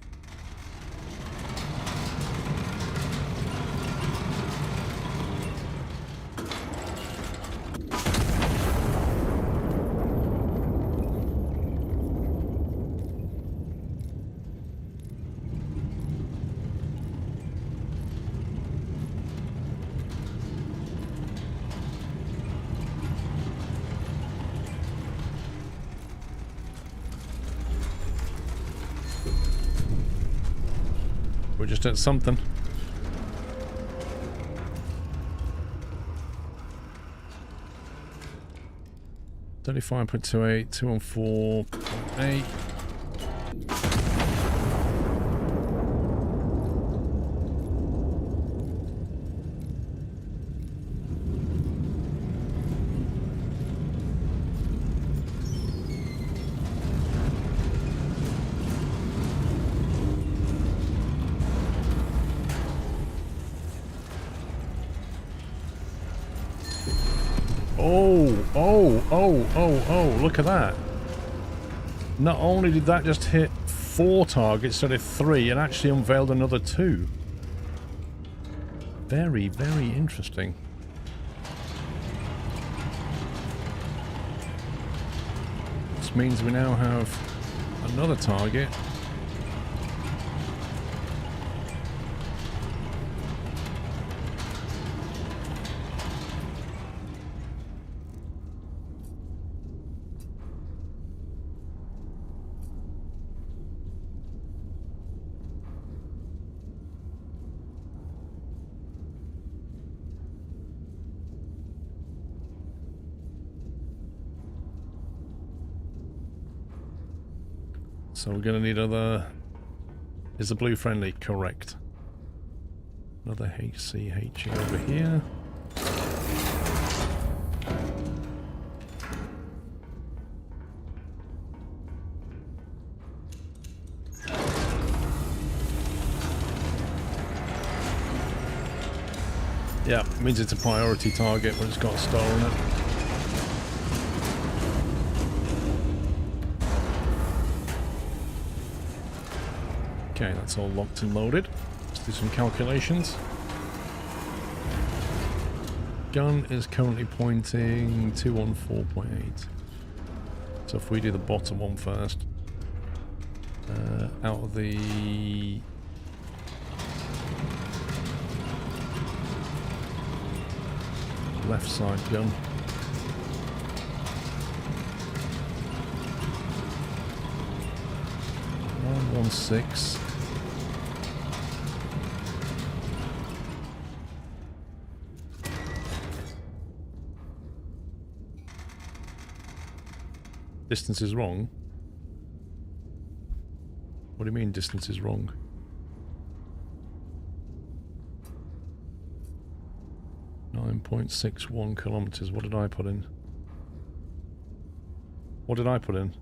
just hit something. $35.28, 214.8. Oh, look at that. Not only did that just hit 4 targets instead of 3, it actually unveiled another 2. Very, very interesting. This means we now have another target. So we're going to need other... Is the blue friendly? Correct. Another HCHE over here. Yeah, means it's a priority target when it's got a star on it. Okay, that's all locked and loaded. Let's do some calculations. Gun is currently pointing 214.8. So if we do the bottom one first, out of the left side gun. One 6. Distance is wrong. What do you mean distance is wrong? .61 kilometers. What did I put in? What did I put in?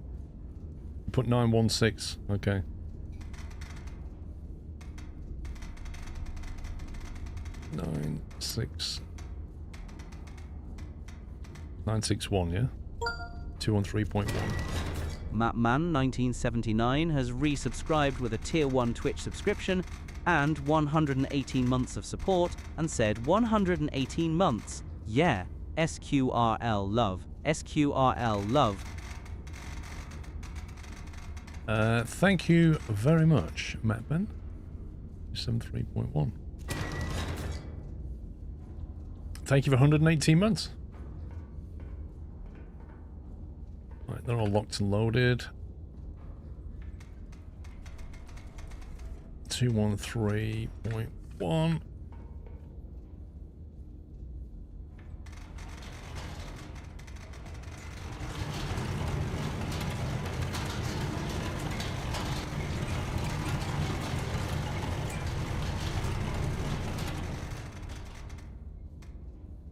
You put 916. Okay. Nine six 961, yeah? 213.1.
Mapman1979 has resubscribed with a Tier 1 Twitch subscription and 118 months of support and said 118 months. Yeah, SQRL love. SQRL love.
Thank you very much, Mapman. 73.1. Thank you for 118 months. Right, they're all locked and loaded. 213.1.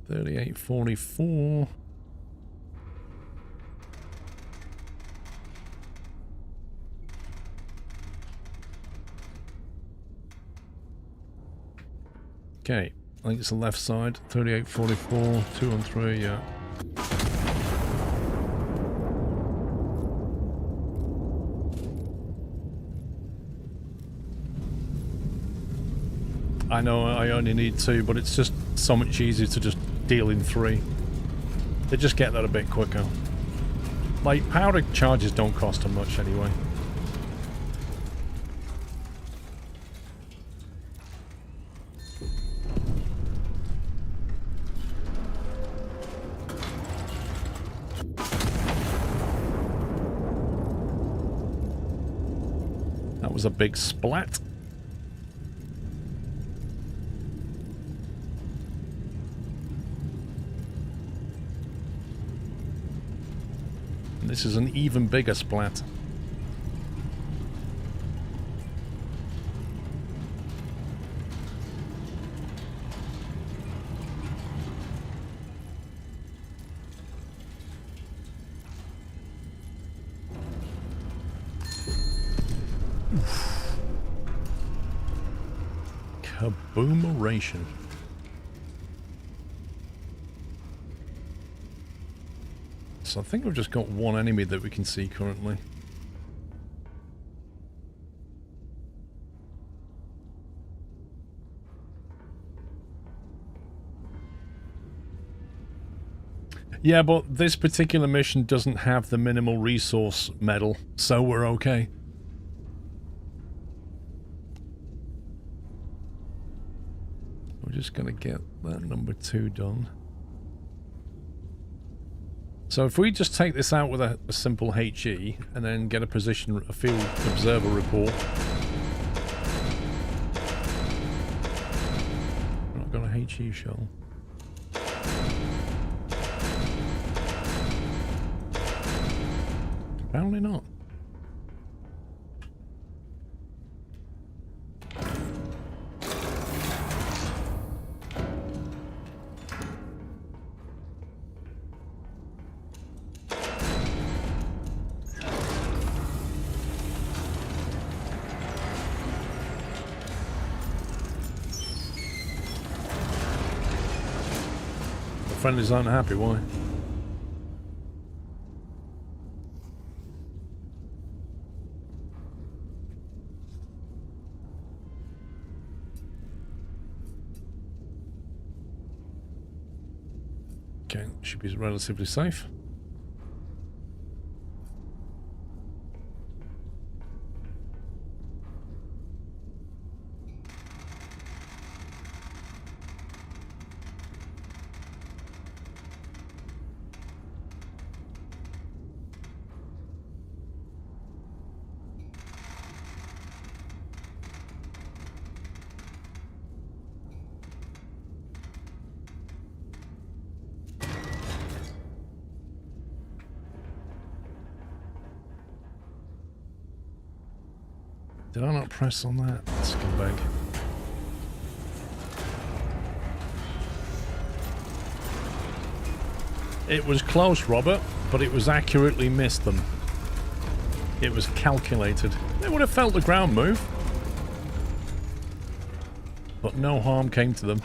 $38.44. Okay, I think it's the left side. 38.44, 2 on 3, yeah. I know I only need 2, but it's just so much easier to just deal in 3. They just get that a bit quicker. Like, powder charges don't cost them much anyway. That was a big splat. This is an even bigger splat. Kaboomeration. So I think we've just got one enemy that we can see currently. Yeah, but this particular mission doesn't have the minimal resource medal, so we're okay. We're just gonna get that number 2 done. So if we just take this out with a simple HE and then get a field observer report. I've not got a HE shell. Apparently not. Friendlies aren't happy, why? Okay, should be relatively safe. Did I not press on that? Scumbag. It was close, Robert, but it was accurately missed them. It was calculated. They would have felt the ground move. But no harm came to them.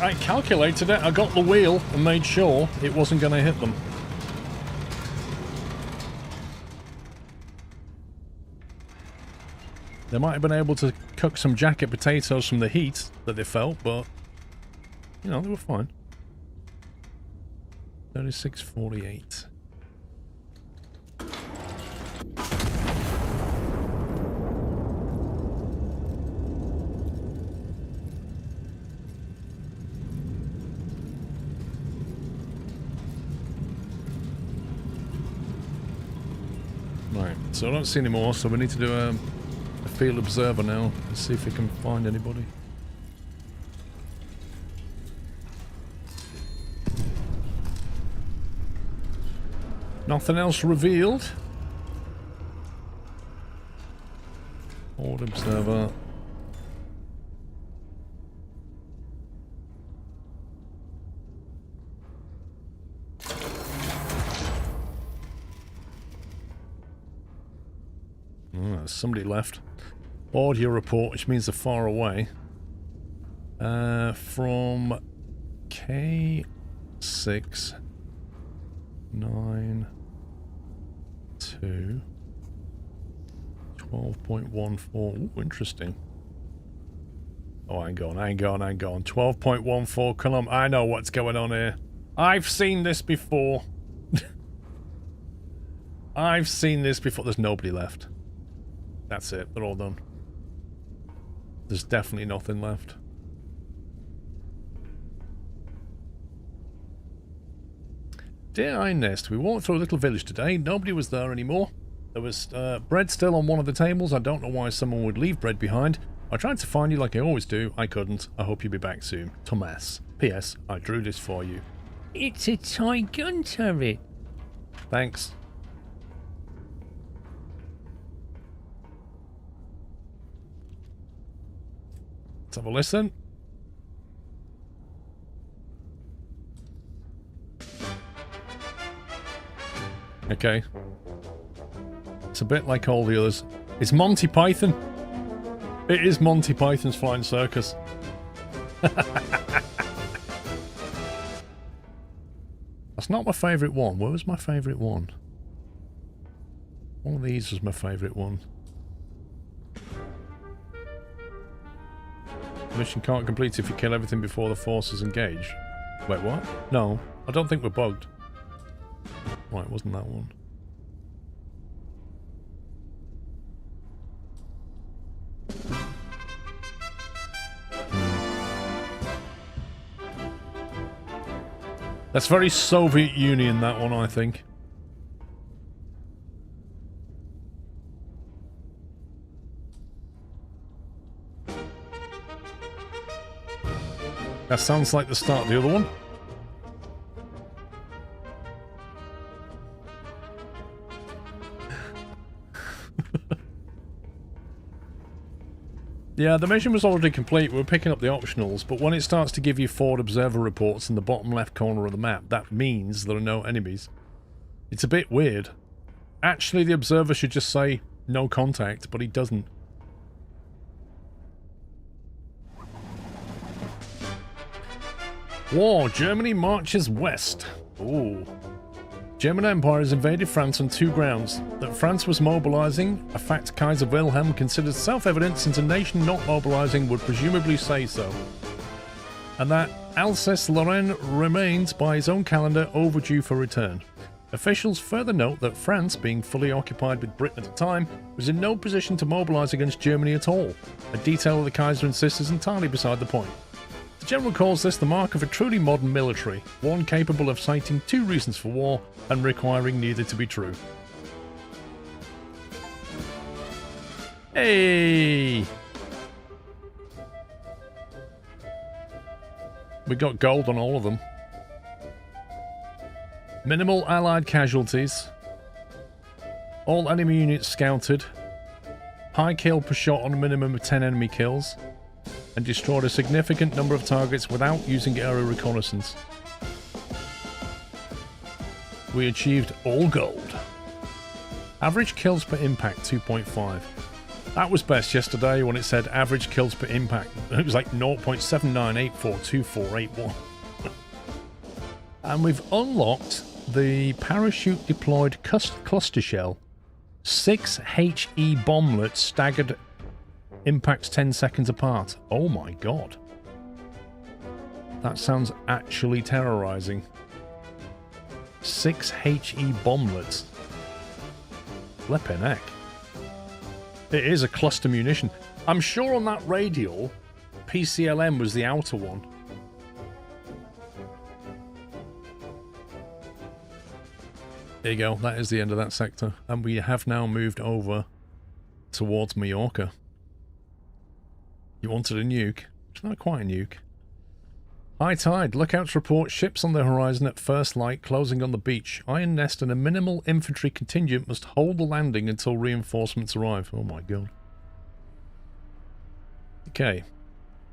I calculated it, I got the wheel and made sure it wasn't going to hit them. They might have been able to cook some jacket potatoes from the heat that they felt, but, you know, they were fine. 3648. Right, so I don't see any more, so we need to do a field observer now and see if we can find anybody. Nothing else revealed. Field observer. Somebody left. Audio report, which means they're far away. From K6 9 2 12.14. Ooh, interesting. Oh, hang on. 12.14. Come on, I know what's going on here. I've seen this before. I've seen this before. There's nobody left. That's it. They're all done. There's definitely nothing left. Dear Nest, we walked through a little village today. Nobody was there anymore. There was bread still on one of the tables. I don't know why someone would leave bread behind. I tried to find you like I always do. I couldn't. I hope you'll be back soon. Thomas. P.S. I drew this for you. It's a toy gun turret. Thanks. Let's have a listen. Okay. It's a bit like all the others. It's Monty Python. It is Monty Python's Flying Circus. That's not my favourite one. Where was my favourite one? One of these was my favourite one. Mission can't complete if you kill everything before the forces engage. Wait, what? No, I don't think we're bugged. Right, it wasn't that one. That's very Soviet Union, that one, I think. That sounds like the start of the other one. Yeah, the mission was already complete. We were picking up the optionals, but when it starts to give you forward observer reports in the bottom left corner of the map, that means there are no enemies. It's a bit weird. Actually, the observer should just say no contact, but he doesn't. War. Germany marches west. Ooh. German Empire has invaded France on two grounds. That France was mobilizing, a fact Kaiser Wilhelm considered self-evident since a nation not mobilizing would presumably say so. And that Alsace-Lorraine remains, by his own calendar, overdue for return. Officials further note that France, being fully occupied with Britain at the time, was in no position to mobilize against Germany at all. A detail the Kaiser insists is entirely beside the point. The General calls this the mark of a truly modern military, one capable of citing two reasons for war and requiring neither to be true. Hey! We got gold on all of them. Minimal allied casualties. All enemy units scouted. High kill per shot on a minimum of 10 enemy kills. And destroyed a significant number of targets without using aerial reconnaissance. We achieved all gold. Average kills per impact 2.5. That was best yesterday when it said average kills per impact. It was like 0.79842481. And we've unlocked the parachute deployed cluster shell. 6 HE bomblets staggered impacts 10 seconds apart. Oh my god. That sounds actually terrorizing. 6 HE bomblets. Flippin' heck. It is a cluster munition. I'm sure on that radial, PCLM was the outer one. There you go. That is the end of that sector. And we have now moved over towards Mallorca. You wanted a nuke. It's not quite a nuke. High tide. Lookouts report ships on the horizon at first light closing on the beach. Iron Nest and a minimal infantry contingent must hold the landing until reinforcements arrive. Oh my god. Okay.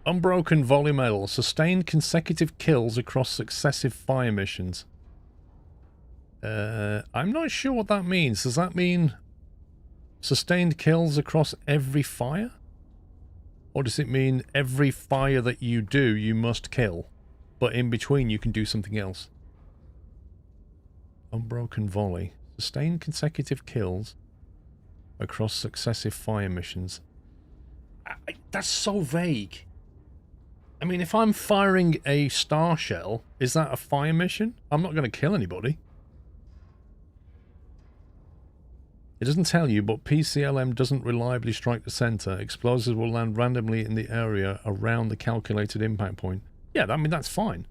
Unbroken volley medal. Sustained consecutive kills across successive fire missions. I'm not sure what that means. Does that mean sustained kills across every fire? Or does it mean every fire that you do, you must kill? But in between, you can do something else. Unbroken volley. Sustained consecutive kills across successive fire missions. That's so vague. I mean, if I'm firing a star shell, is that a fire mission? I'm not going to kill anybody. It doesn't tell you, but PCLM doesn't reliably strike the center. Explosives will land randomly in the area around the calculated impact point. Yeah, I mean, that's fine.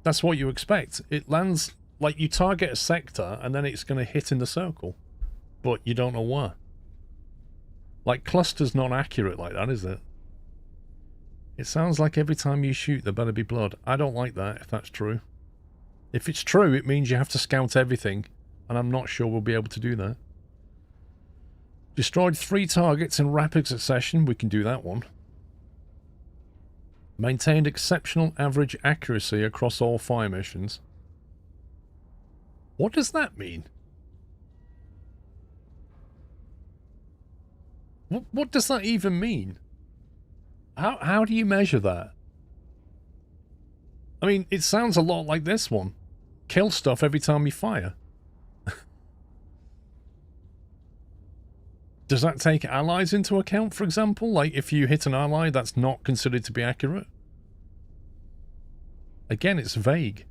That's what you expect. It lands, like, you target a sector, and then it's going to hit in the circle. but you don't know where. Like, cluster's not accurate like that, is it? It sounds like every time you shoot there better be blood. I don't like that, if that's true. If it's true, it means you have to scout everything, and I'm not sure we'll be able to do that. Destroyed 3 targets in rapid succession. We can do that one. Maintained exceptional average accuracy across all fire missions. What does that mean? What does that even mean? How do you measure that? I mean, it sounds a lot like this one. Kill stuff every time you fire. Does that take allies into account, for example? Like, if you hit an ally, that's not considered to be accurate? Again, it's vague.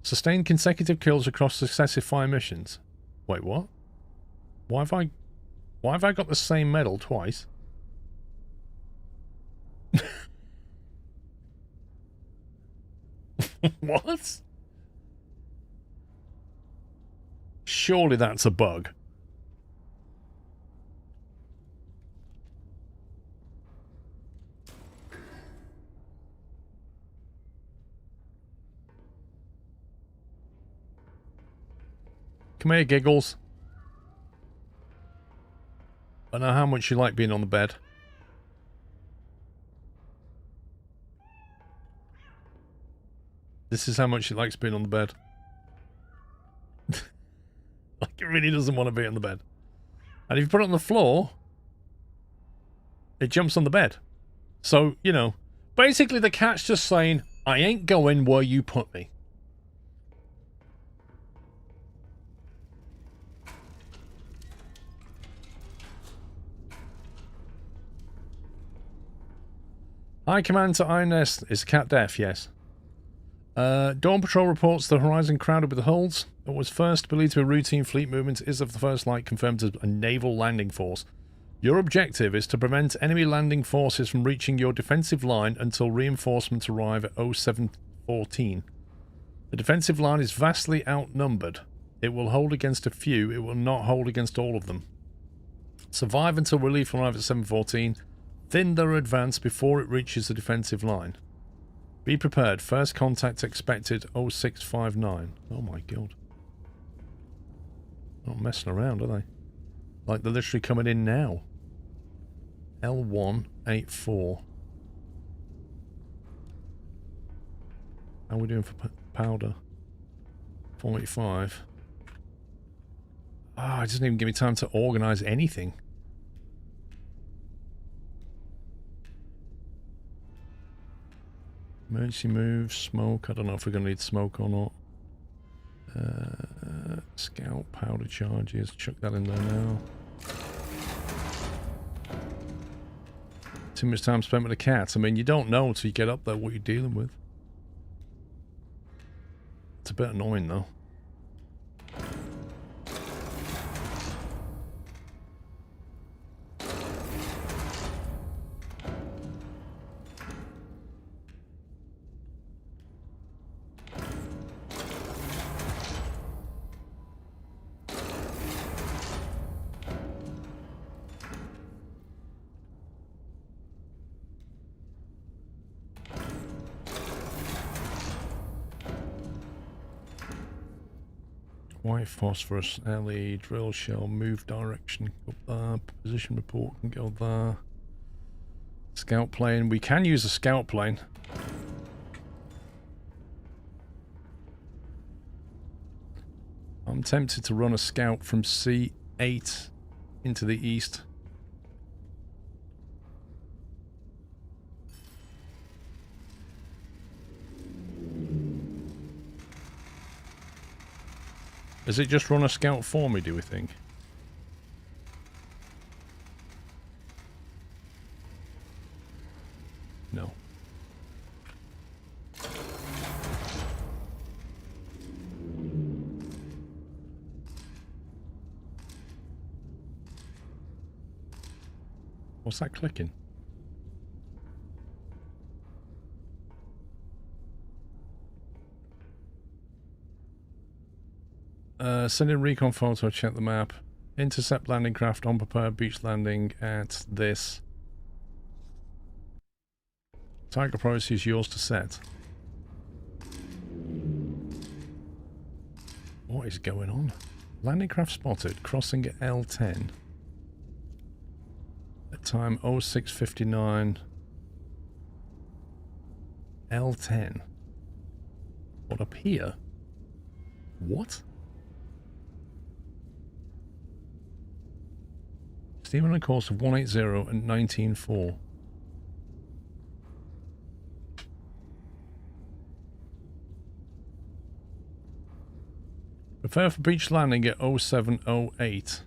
Sustained consecutive kills across successive fire missions. Wait, what? Why have I got the same medal twice? What? Surely that's a bug. Come here, Giggles. I know how much you like being on the bed. This is how much he likes being on the bed. Like, it really doesn't want to be on the bed. And if you put it on the floor, it jumps on the bed. So, you know, basically the cat's just saying, I ain't going where you put me. High command to Iron Nest. Is cat deaf? Yes. Dawn Patrol reports the horizon crowded with hulls. What was first believed to be a routine fleet movement is of the first light confirmed as a naval landing force. Your objective is to prevent enemy landing forces from reaching your defensive line until reinforcements arrive at 0714. The defensive line is vastly outnumbered. It will hold against a few, it will not hold against all of them. Survive until relief arrives at 714. Thin their advance before it reaches the defensive line. Be prepared. First contact expected 0659. Oh my god. Not messing around, are they? Like they're literally coming in now. L184. How are we doing for powder? 45. Ah, it doesn't even give me time to organise anything. Emergency move, smoke. I don't know if we're going to need smoke or not. Scout, powder charges. Chuck that in there now. Too much time spent with the cat. I mean, you don't know until you get up there what you're dealing with. It's a bit annoying, though. White phosphorus, LE, drill shell, move direction, go there, position report can go there. Scout plane, we can use a scout plane. I'm tempted to run a scout from C8 into the east. Does it just run a scout for me, do we think? No. What's that clicking? Send in recon photo, check the map. Intercept landing craft on prepared beach landing at this. Tiger priority is yours to set. What is going on? Landing craft spotted, crossing at L10. At time 06:59. L10. What, up here? What? Steaming on a course of 180 and 19.4. Prepare for beach landing at 07:08.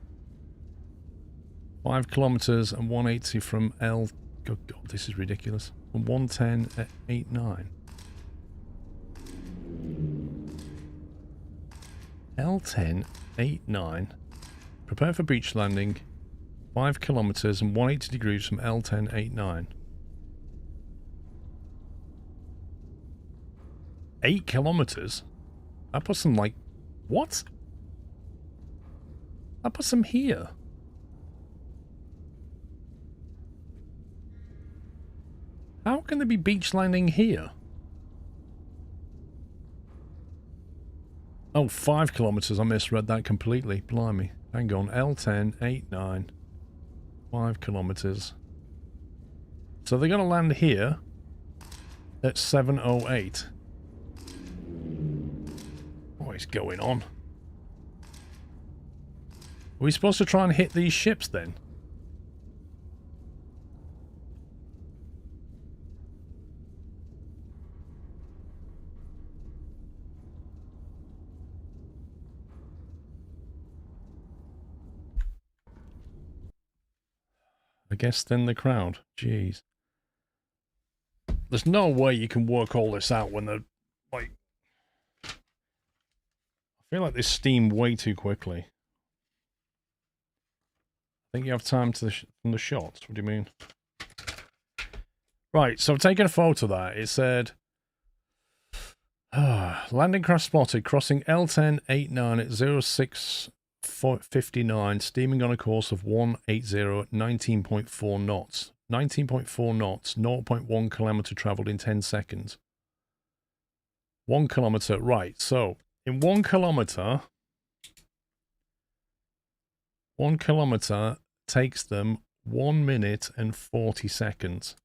5 kilometers and 180 from L. God, this is ridiculous. From 110 at 89. L10 89. Prepare for beach landing. 5 kilometers and 180 degrees from L10 89. 8 kilometers? That puts them like... What? That puts them here. How can there be beach landing here? Oh, 5 kilometers. I misread that completely. Blimey. Hang on. L10, 89. 5 kilometers. So they're going to land here at 7:08. What is going on? Are we supposed to try and hit these ships then? I guess thin the crowd. Jeez. There's no way you can work all this out when they're, like... I feel like they steam way too quickly. I think you have time to from the shots. What do you mean? Right, so I've taken a photo of that. It said... landing craft spotted, crossing L10 89 at 06:59, steaming on a course of 180 at 19.4 knots. 19.4 knots, 0.1 kilometer traveled in 10 seconds. 1 kilometer, right, so in 1 kilometer takes them 1 minute and 40 seconds.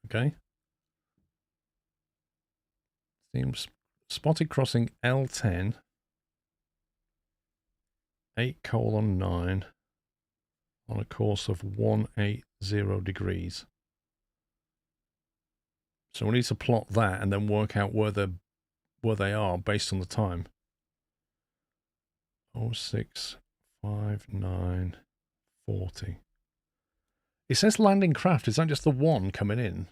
Okay? Seems spotted crossing L10 8:9 on a course of 180 degrees. So we need to plot that and then work out where they are based on the time. 06:59:40. It says landing craft. Is that just the one coming in?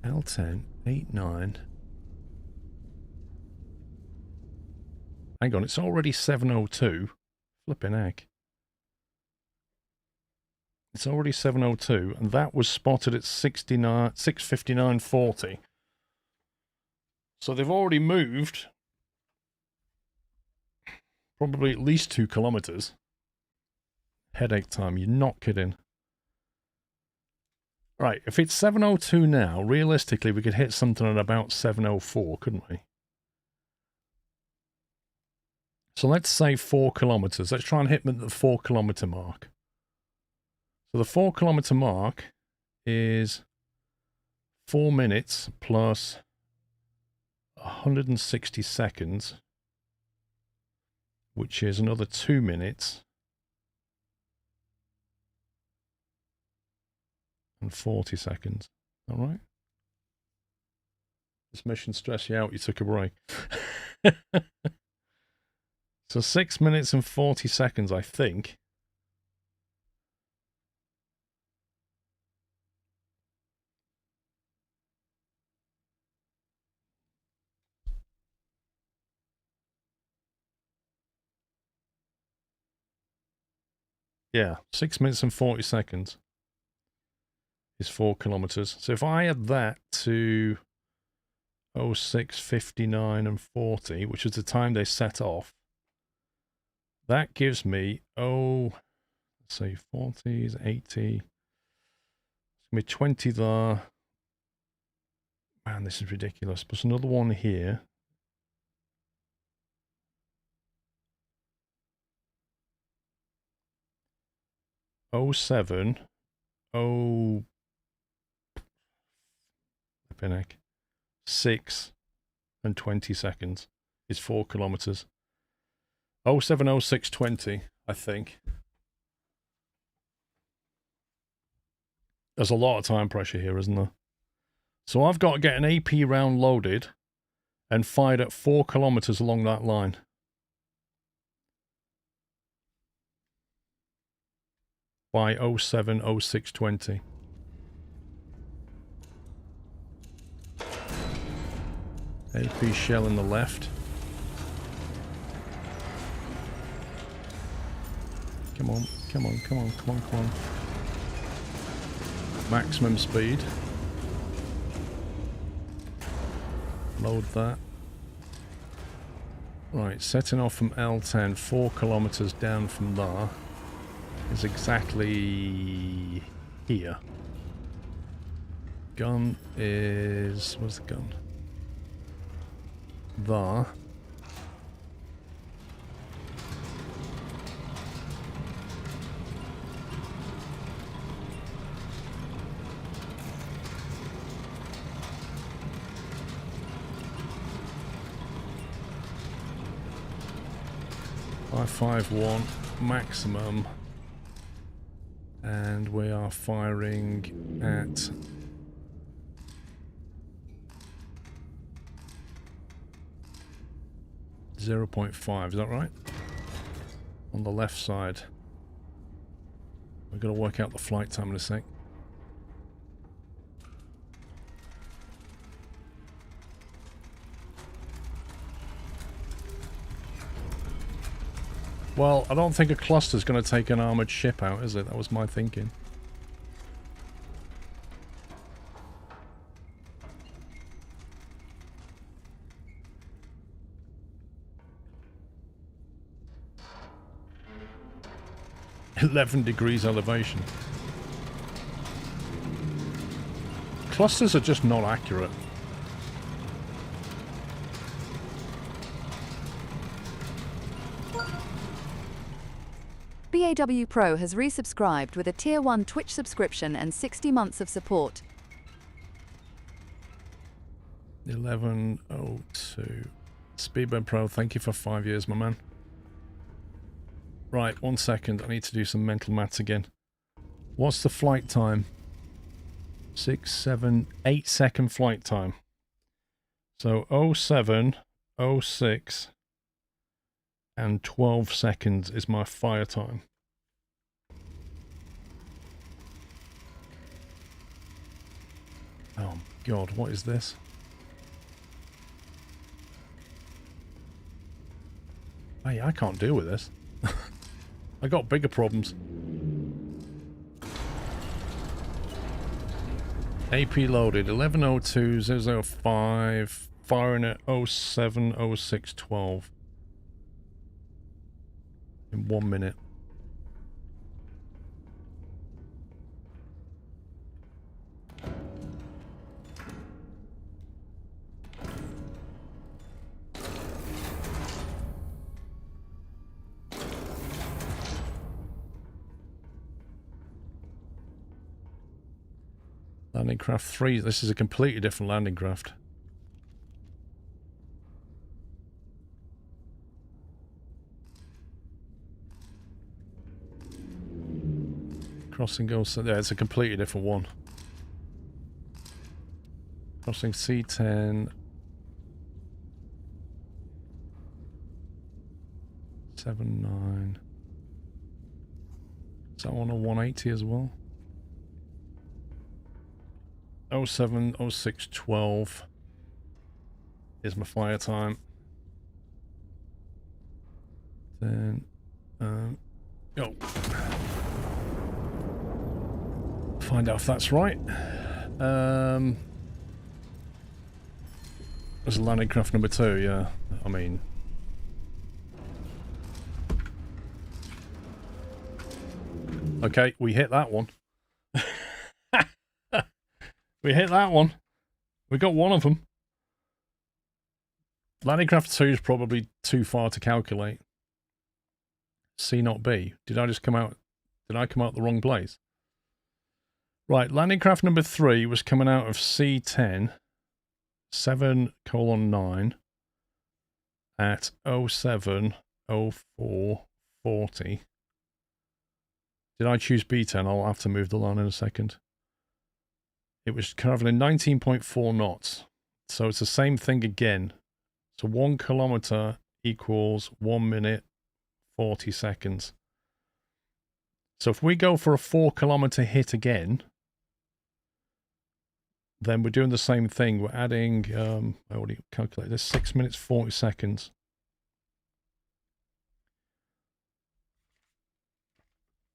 L10 89. Hang on, it's already 7:02. Flipping heck. It's already 7:02, and that was spotted at 6:59:40. So they've already moved probably at least 2 kilometers. Headache time, you're not kidding. Right, if it's 7:02 now, realistically we could hit something at about 7:04, couldn't we? So let's say 4 kilometers. Let's try and hit them at the 4 kilometer mark. So the 4 kilometer mark is 4 minutes plus 160 seconds, which is another 2 minutes and 40 seconds. All right? This mission stressed you out, you took a break. So 6 minutes and 40 seconds, I think. Yeah, 6 minutes and 40 seconds is 4 kilometers. So if I add that to 06:59 and 40, which is the time they set off. That gives me, let's say 40s, 80. It's going to be 20 there. Man, this is ridiculous. Plus another one here. Oh 07, 6 and 20 seconds is 4 kilometers. 07:06:20, I think. There's a lot of time pressure here, isn't there? So I've got to get an AP round loaded and fired at 4 kilometers along that line. By 07:06:20. AP shell in the left. Come on, come on, come on, come on, come on. Maximum speed. Load that. Right, setting off from L10, 4 kilometers down from there is exactly here. Gun is... where's the gun? There. .551 maximum, and we are firing at .5, is that right? On the left side. We're going to work out the flight time in a sec. Well, I don't think a cluster's going to take an armoured ship out, is it? That was my thinking. .11 degrees elevation. Clusters are just not accurate.
BAW Pro has resubscribed with a Tier 1 Twitch subscription and 60 months of support.
11:02. Speedbird Pro, thank you for 5 years, my man. Right, 1 second. I need to do some mental maths again. What's the flight time? 6, 7, 8 second flight time. So 07, 06, and 12 seconds is my fire time. Oh God, what is this? Hey, I can't deal with this. I got bigger problems. AP loaded, 11:02, 005, firing at 07, 06, 12. In 1 minute. Landing craft 3. This is a completely different landing craft. Crossing goes... yeah, it's a completely different one. Crossing C10. 79. Is that one a 180 as well? 07, 06, 12 is my fire time. Then, go. Find out if that's right. There's landing craft number 2, yeah. I mean... Okay, we hit that one. We hit that one. We got one of them. Landing craft 2 is probably too far to calculate. C not B. Did I just come out... Did I come out the wrong place? Right, landing craft number 3 was coming out of C10, 7:9 at 07:04:40. Did I choose B10? I'll have to move the line in a second. It was traveling 19.4 knots. So it's the same thing again. So 1 kilometer equals 1 minute 40 seconds. So if we go for a 4 kilometer hit again, then we're doing the same thing. We're adding, I already calculated this, 6 minutes 40 seconds.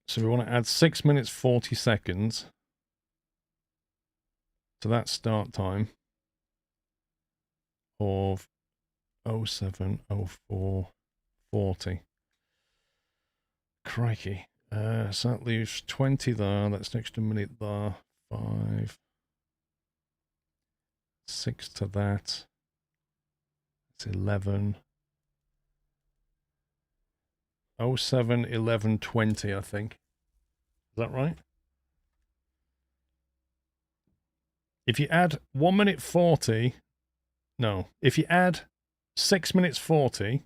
So we want to add 6 minutes 40 seconds to that start time of 07:04:40. Crikey. So that leaves 20 there. That's an extra minute there. 5. 6 to that. It's 11. 07:11:20, I think. Is that right? If you add 1 minute 40, no, if you add 6 minutes 40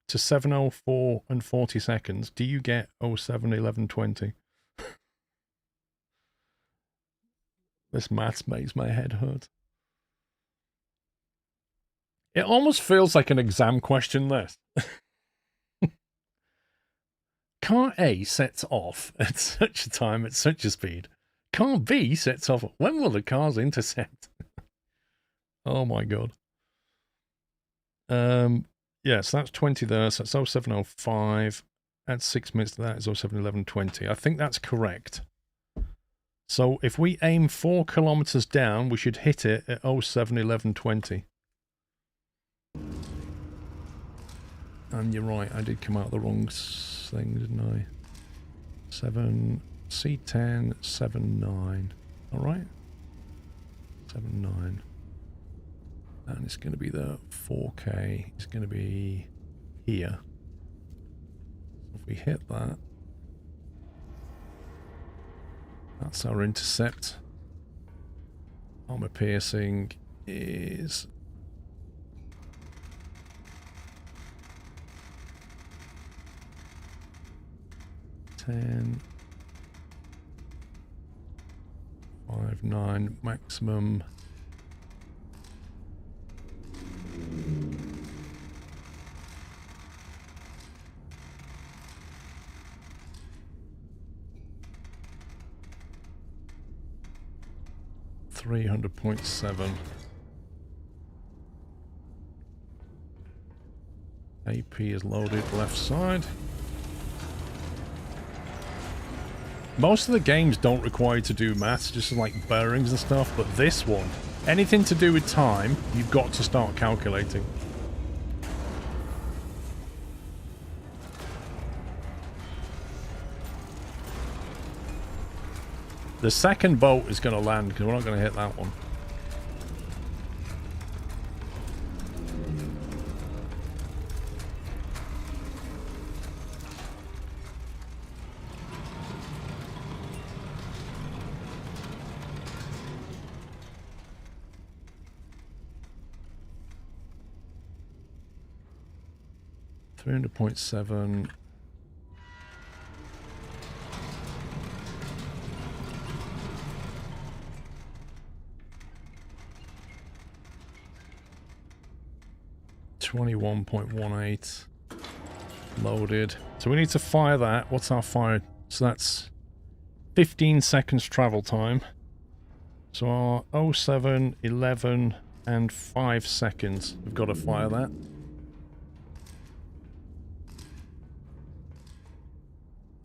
to 7:04 and 40 seconds, do you get 07:11:20? This maths makes my head hurt. It almost feels like an exam question list. Car A sets off at such a time at such a speed. Car B sets off. When will the cars intersect? Oh my god. Yeah, so that's 20 there. So that's 07:05. Add 6 minutes to that is 07:11:20. I think that's correct. So if we aim 4 kilometers down, we should hit it at 07:11:20. And you're right, I did come out the wrong thing, didn't I? 7, C10, 7:9. Alright? 7:9. And it's going to be the 4K. It's going to be here. If we hit that, that's our intercept. Armor piercing is... $10, 5.9 maximum. $300.7. AP is loaded left side. Most of the games don't require you to do maths, just like bearings and stuff, but this one, anything to do with time, you've got to start calculating. The second boat is going to land, because we're not going to hit that one. $300.7. $21.18 loaded. So we need to fire that. What's our fire? So that's 15 seconds travel time. So our 07, 11, and 5 seconds. We've got to fire that.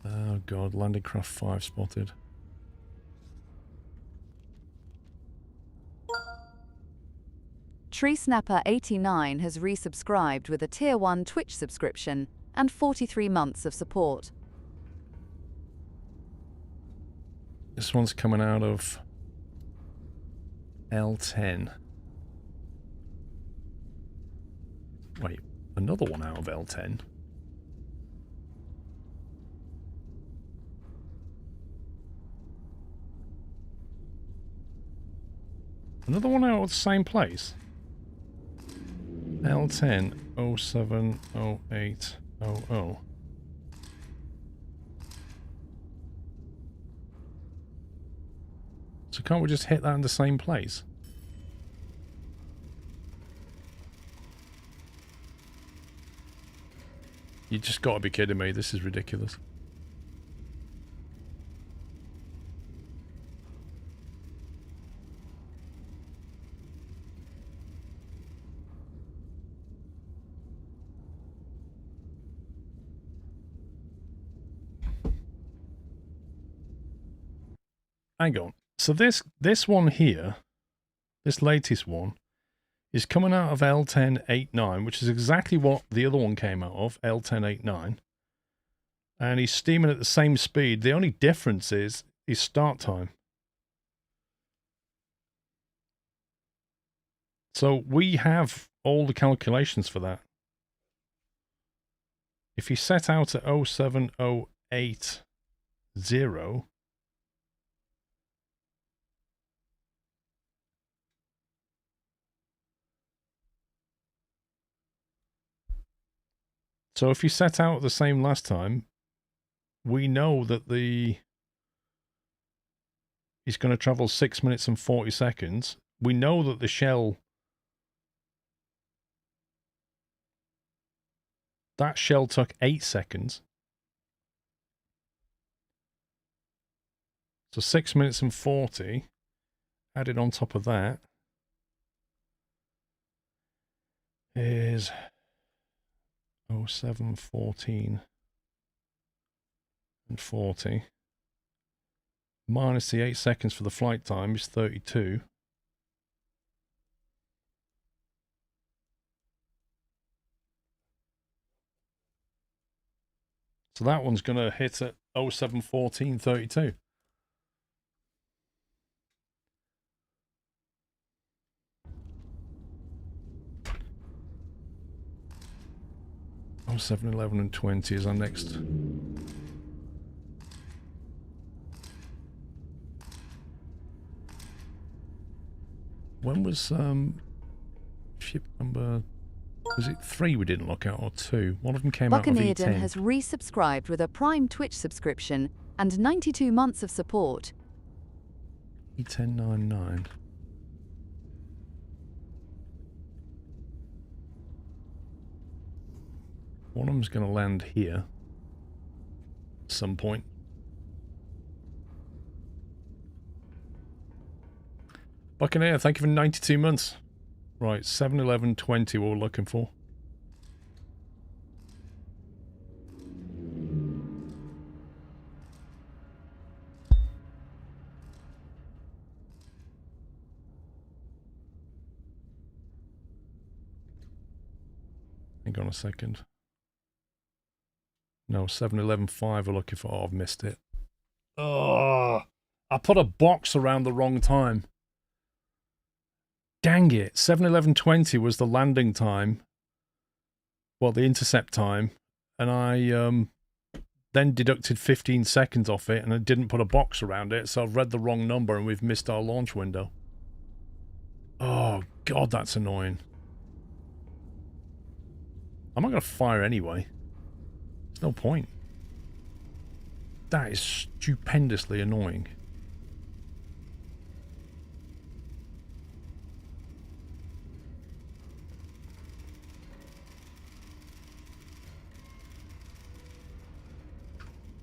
Oh god, landing craft 5 spotted.
TreeSnapper89 has resubscribed with a Tier 1 Twitch subscription and 43 months of support.
This one's coming out of L10. Wait, another one out of L10? Another one out of the same place? L10 07 08 00. So can't we just hit that in the same place? You just gotta be kidding me, this is ridiculous. Hang on. So this one here, this latest one, is coming out of L1089, which is exactly what the other one came out of, L1089. And he's steaming at the same speed. The only difference is his start time. So we have all the calculations for that. If he set out at 07080, so if you set out the same last time, we know that he's going to travel 6 minutes and 40 seconds. We know that the shell, that shell took 8 seconds. So 6 minutes and 40 added on top of that is 07, 14 and 40 minus the 8 seconds for the flight time is 32. So that one's going to hit at 07, 14, 32. Oh, 7, 11 and 20 is our next. When was ship number, was it 3 we didn't look at or 2? One of them came out of
Buccaneerden
E10.
has resubscribed with a Prime Twitch subscription and 92 months of support.
E1099. One of them's going to land here at some point. Buccaneer, thank you for 92 months. Right, 7, 11, 20 what we're looking for. Hang on a second. No, 7, 11, 5 we're looking for. Oh, I've missed it. Oh, I put a box around the wrong time. Dang it. 7, 11, 20 was the landing time. Well, the intercept time. And I then deducted 15 seconds off it and I didn't put a box around it. So I've read the wrong number and we've missed our launch window. Oh, God, that's annoying. I'm not going to fire anyway. There's no point. That is stupendously annoying.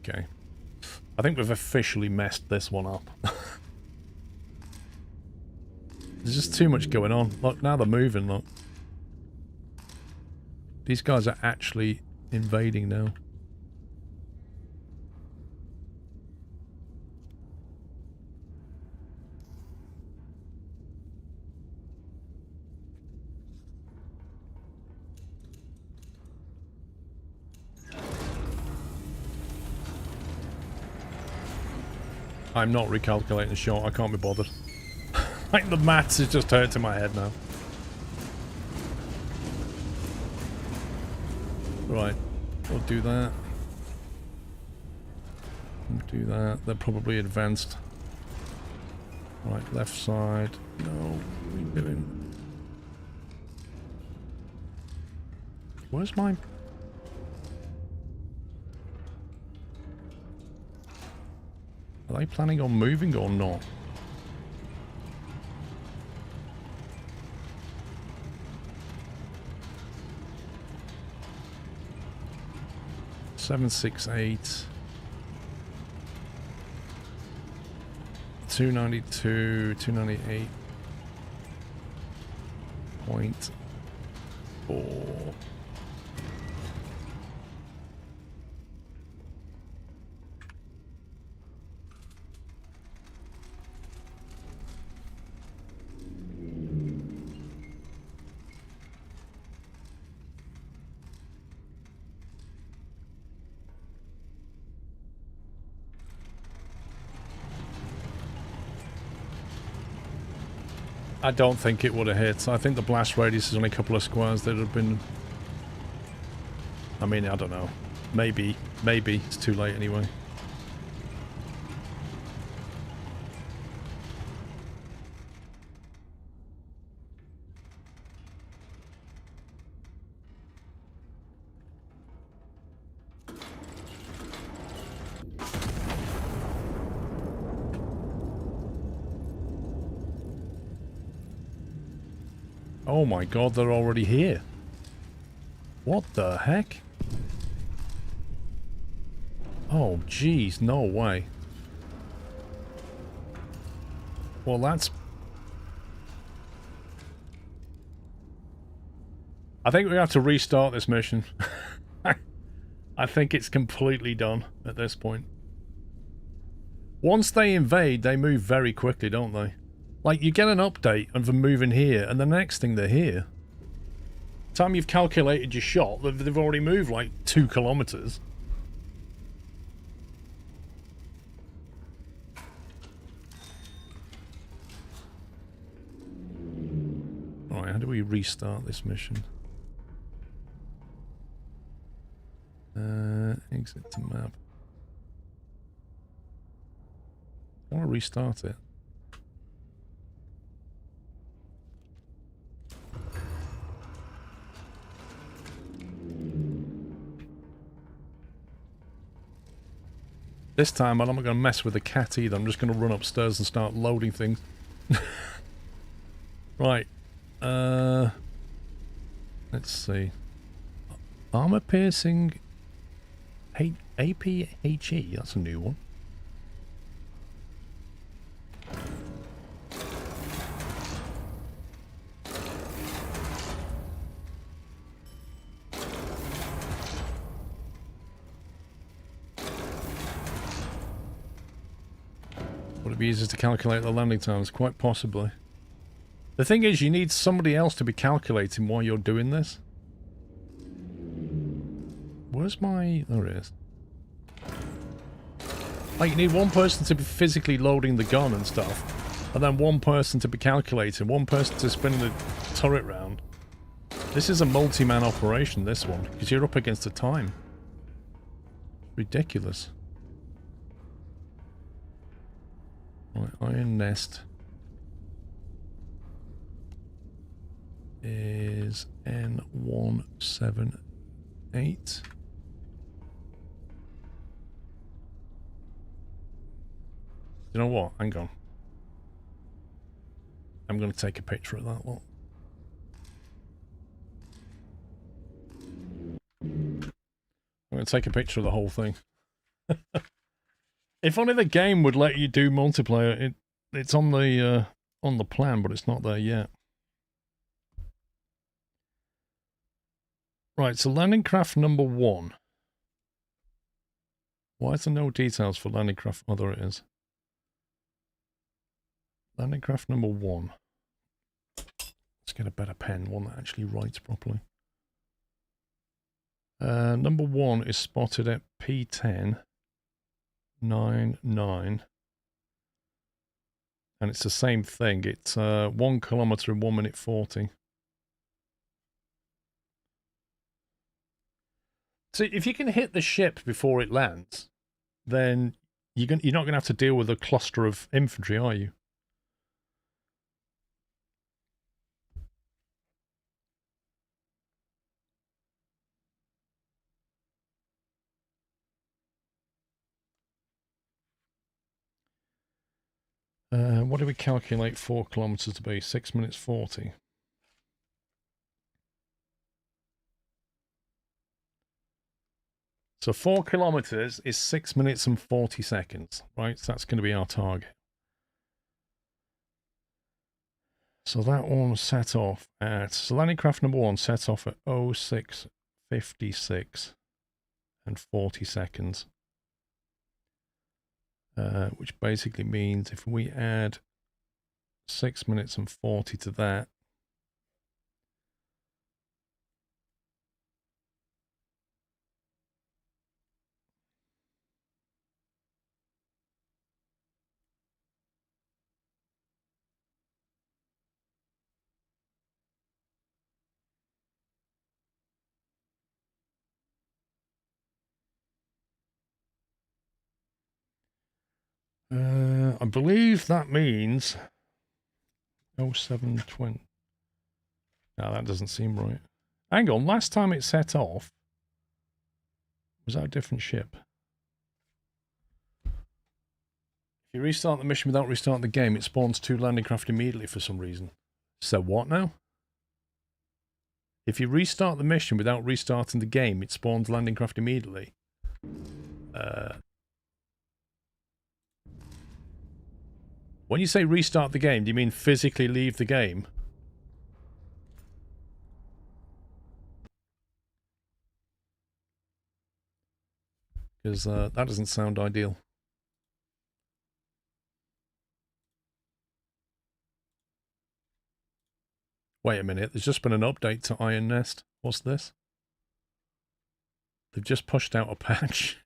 Okay. I think we've officially messed this one up. There's just too much going on. Look, now they're moving, look. These guys are actually invading now. I'm not recalculating the shot. I can't be bothered. Like, the maths is just hurting my head now. Right. We'll do that. We'll do that. They're probably advanced. Right, left side. No, what are we doing? Where's my... Are they planning on moving or not? Seven, 6, 8. 292, 298. 0.4. I don't think it would have hit. I think the blast radius is only a couple of squares that have been... I mean, I don't know. Maybe. Maybe. It's too late anyway. Oh my god, they're already here. What the heck? Oh jeez, no way. Well, that's... I think we have to restart this mission. I think it's completely done at this point. Once they invade, they move very quickly, don't they? Like, you get an update of them moving here, and the next thing they're here. Time you've calculated your shot, they've already moved like 2 kilometers. Alright, how do we restart this mission? Exit to map. I want to restart it. This time I'm not going to mess with the cat either. I'm just going to run upstairs and start loading things. Right. Let's see. Armor piercing APHE. That's a new one. Would it be easier to calculate the landing times? Quite possibly. The thing is, you need somebody else to be calculating while you're doing this. Where's my... There it is. Like, you need one person to be physically loading the gun and stuff, and then one person to be calculating, one person to spin the turret round. This is a multi-man operation, this one, because you're up against the time. Ridiculous. Right, Iron Nest is N178. You know what? Hang on. I'm going to take a picture of that lot. I'm going to take a picture of the whole thing. If only the game would let you do multiplayer. It's on the plan, but it's not there yet. Right, so landing craft number 1. Why is there no details for landing craft? Oh, there it is. Landing craft number 1. Let's get a better pen, one that actually writes properly. Number 1 is spotted at P10. 99. And it's the same thing. It's 1 kilometer in 1 minute 40. So if you can hit the ship before it lands, then you're not going to have to deal with a cluster of infantry, are you? What do we calculate 4 kilometers to be? 6 minutes 40. So 4 kilometers is 6 minutes and 40 seconds, right? So that's going to be our target. So that one set off at, so landing craft number 1 set off at 06:56 and 40 seconds. Which basically means if we add 6 minutes and 40 to that, I believe that means 0720. No, that doesn't seem right. Hang on, last time it set off, was that a different ship? If you restart the mission without restarting the game, it spawns 2 landing craft immediately for some reason. So what now? If you restart the mission without restarting the game, it spawns landing craft immediately. When you say restart the game, do you mean physically leave the game? Because that doesn't sound ideal. Wait a minute, there's just been an update to Iron Nest. What's this? They've just pushed out a patch.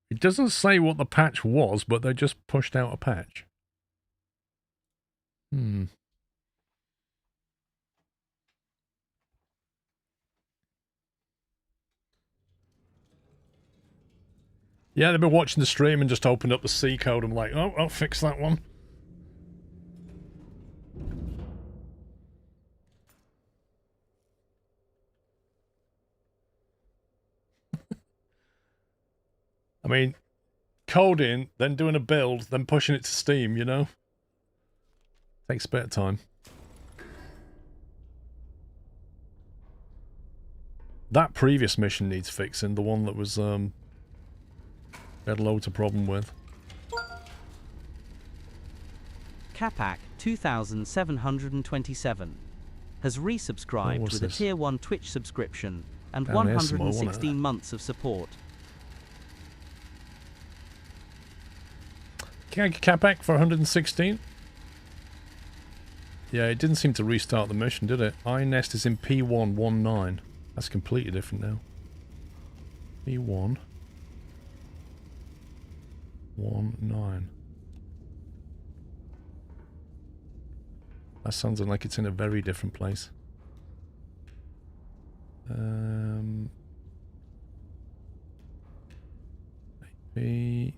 It doesn't say what the patch was, but they just pushed out a patch. Yeah, they've been watching the stream and just opened up the C code. I'm like, oh, I'll fix that one. I mean, coding, then doing a build, then pushing it to Steam, you know? Takes a bit of time. That previous mission needs fixing, the one that was, we had loads of problem with.
Capac 2727 has resubscribed with a
this?
tier 1 Twitch subscription and
Down there somewhere, wasn't it?
116 months of support.
Can I get Capac for 116? Yeah, it didn't seem to restart the mission, did it? Iron Nest is in P119. That's completely different now. P119. That sounds like it's in a very different place. Maybe...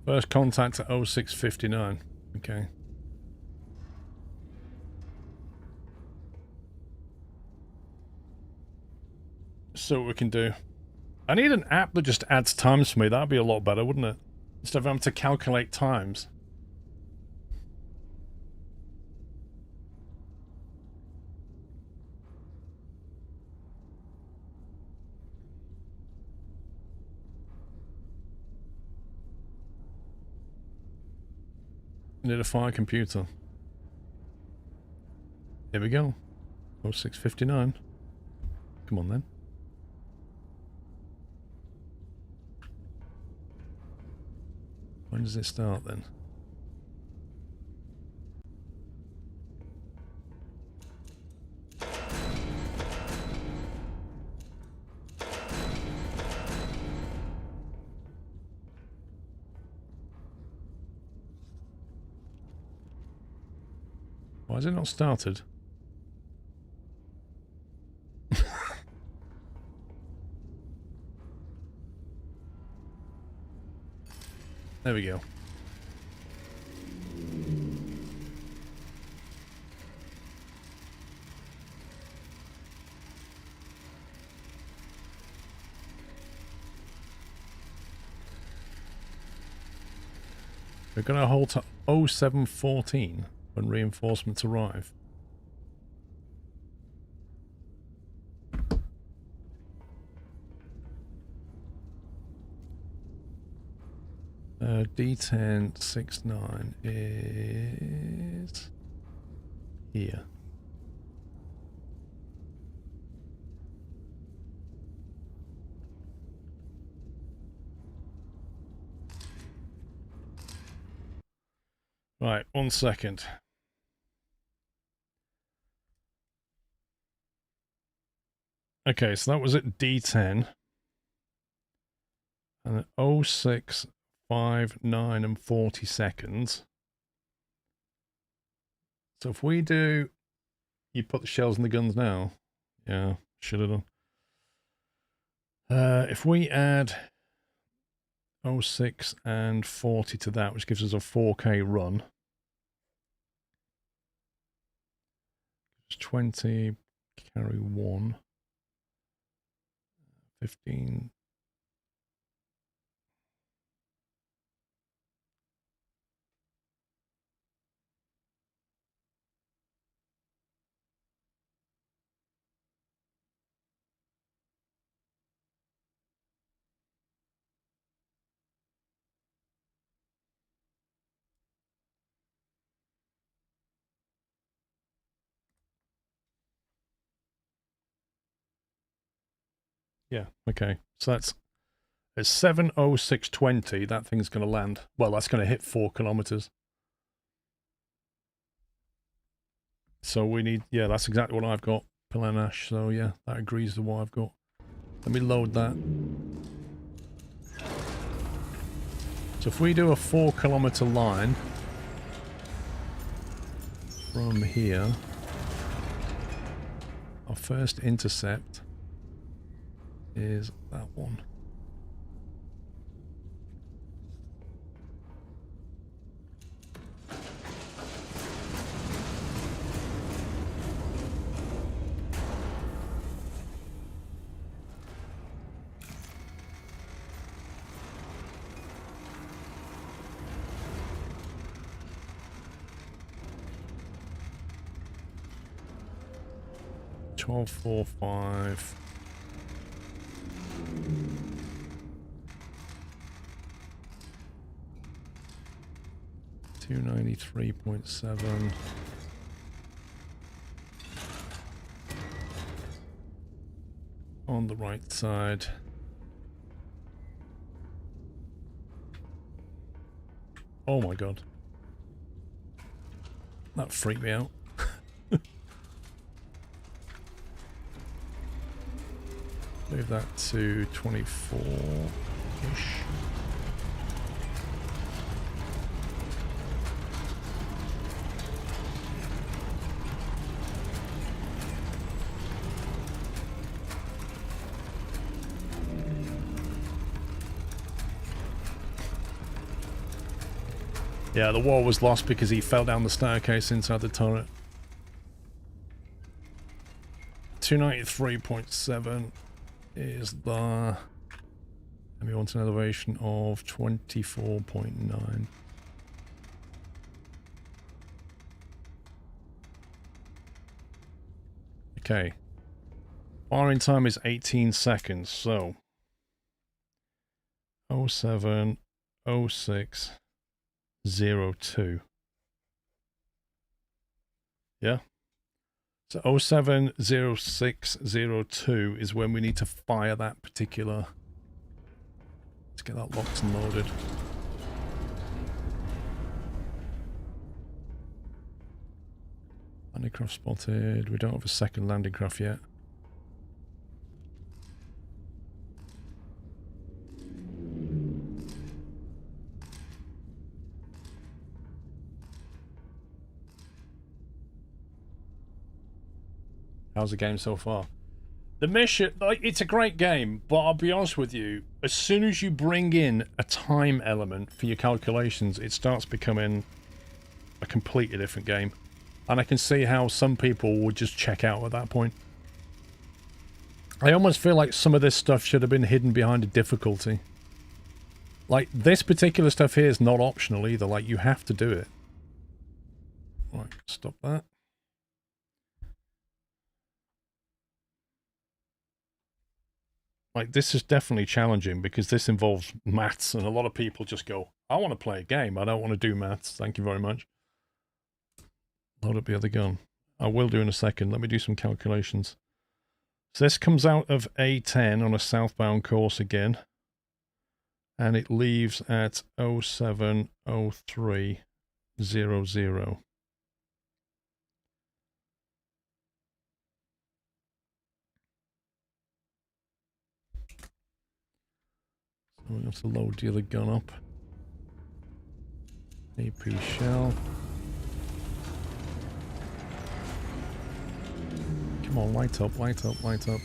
First contact at 0659. Okay. see what we can do. I need an app that just adds times for me. That'd be a lot better, wouldn't it? Instead of having to calculate times. Need a fire computer. Here we go. 0659. Come on then. When does it start then? Why has it not started? There we go. We're going to hold to 0714 when reinforcements arrive. D1069 is here. Right, 1 second. Okay, so that was at D10. And at 06, 5, 9 and 40 seconds. So if we do... You put the shells in the guns now? Yeah, should have done. If we add 06 and 40 to that, which gives us a 4K run. It's 20, carry 1. 15... Yeah, okay. So that's at 7:06:20, that thing's going to land. Well, that's going to hit 4 kilometers. So we need, yeah, that's exactly what I've got, Pilanash. So yeah, that agrees with what I've got. Let me load that. So if we do a 4 kilometer line from here, our first intercept is that one. Twelve, 4, 5. $293.7. On the right side. Oh my god. That freaked me out. Move that to 24-ish. Yeah, the war was lost because he fell down the staircase inside the turret. 293.7. is the... And we want an elevation of 24.9. Okay. Firing time is 18 seconds, so... 07, 06, 02. Yeah? So 070602 is when we need to fire that particular... Let's get that locked and loaded. Landing craft spotted. We don't have a second landing craft yet. How's the game so far? The mission, like, it's a great game, but I'll be honest with you, as soon as you bring in a time element for your calculations, it starts becoming a completely different game. And I can see how some people would just check out at that point. I almost feel like some of this stuff should have been hidden behind a difficulty. Like, this particular stuff here is not optional either, like, you have to do it. Right, stop that. Like, this is definitely challenging because this involves maths, and a lot of people just go, I want to play a game, I don't want to do maths, thank you very much. Load up the other gun. I will do in a second, let me do some calculations. So this comes out of A10 on a southbound course again, and it leaves at 070300. So we have to load the other gun up. AP shell. Come on, light up, light up, light up.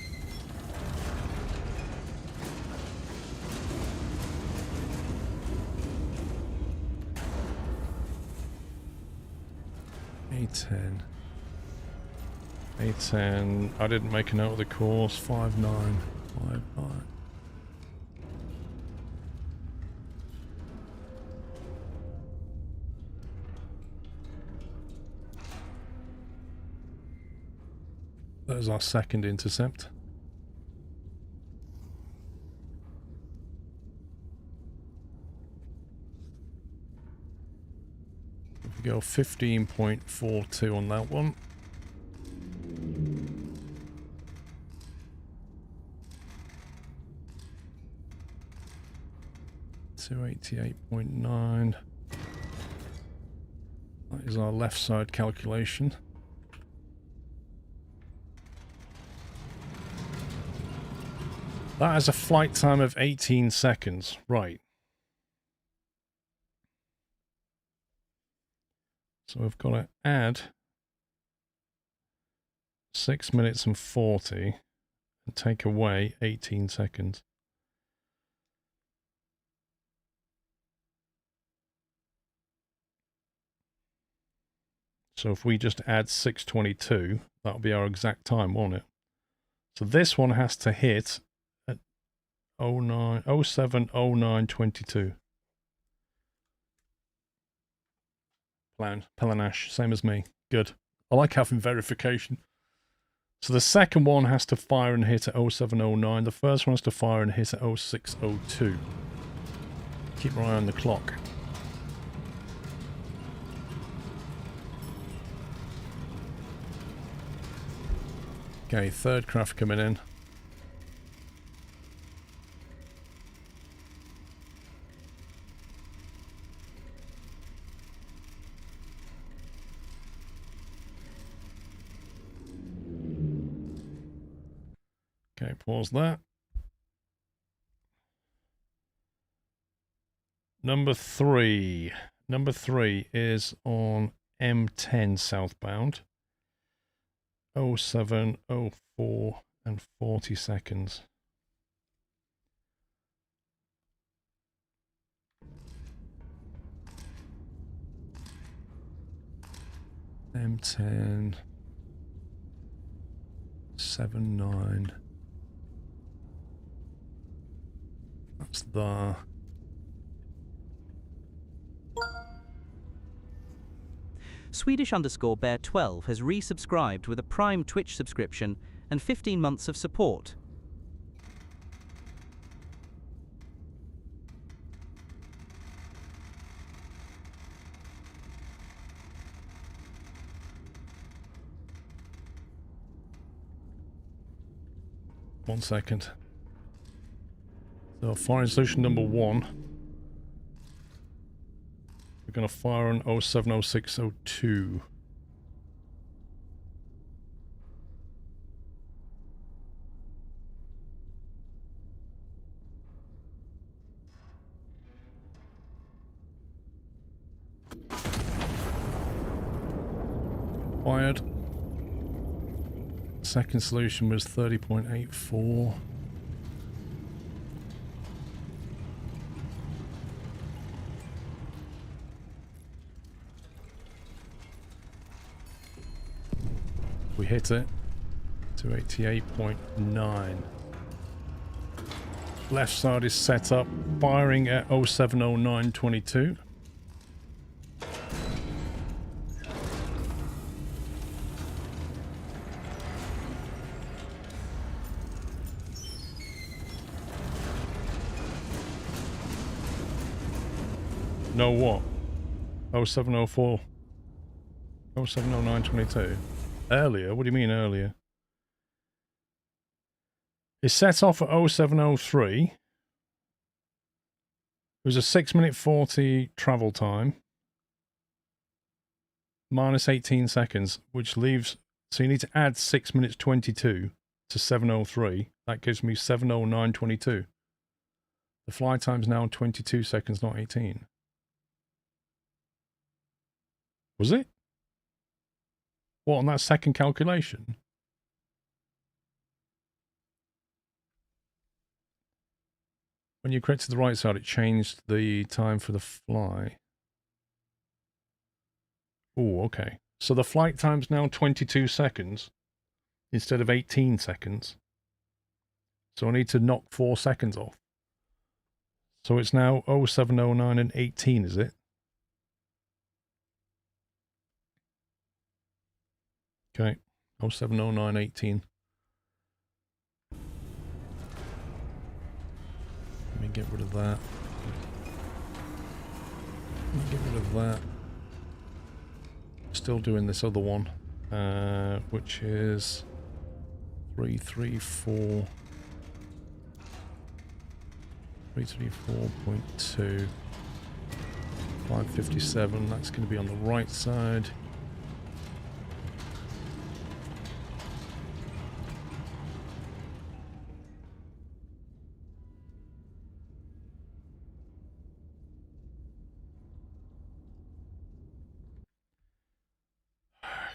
A10. A10. I didn't make a note of the course. 5959. There's our second intercept. If we go 15.42 on that one. $288.9. That is our left side calculation. That has a flight time of 18 seconds. Right. So we've got to add 6 minutes and 40 and take away 18 seconds. So if we just add 6:22, that'll be our exact time, won't it? So this one has to hit at 07:09:22. Pelanash, same as me. Good. I like having verification. So the second one has to fire and hit at 07:09. The first one has to fire and hit at 06:02. Keep your eye on the clock. Okay, third craft coming in. Okay, pause that. Number three. Number 3 is on M10 southbound. 07, 04, and 40 seconds. M10 79 That's the...
Swedish_bear12 has resubscribed with a Prime Twitch subscription and 15 months of support.
One second. So firing solution number 1. We're going to fire on 070602. Fired. Second solution was 30.84. We hit it to 88.9. Left side is set up, firing at 070922. No what? 0704. 070922. Earlier? What do you mean earlier? It's set off at 0703. It was a 6-minute 40 travel time. Minus 18 seconds, which leaves... So you need to add 6 minutes 22 to 703. That gives me 709.22. The flight time's now 22 seconds, not 18. Was it? What, on that second calculation? When you correct to the right side, it changed the time for the fly. Oh, okay. So the flight time's now 22 seconds instead of 18 seconds. So I need to knock 4 seconds off. So it's now 0709 and 18, is it? Okay, 070918. Let me get rid of that. Let me get rid of that. Still doing this other one, which is 334. 334.2. 557. That's going to be on the right side.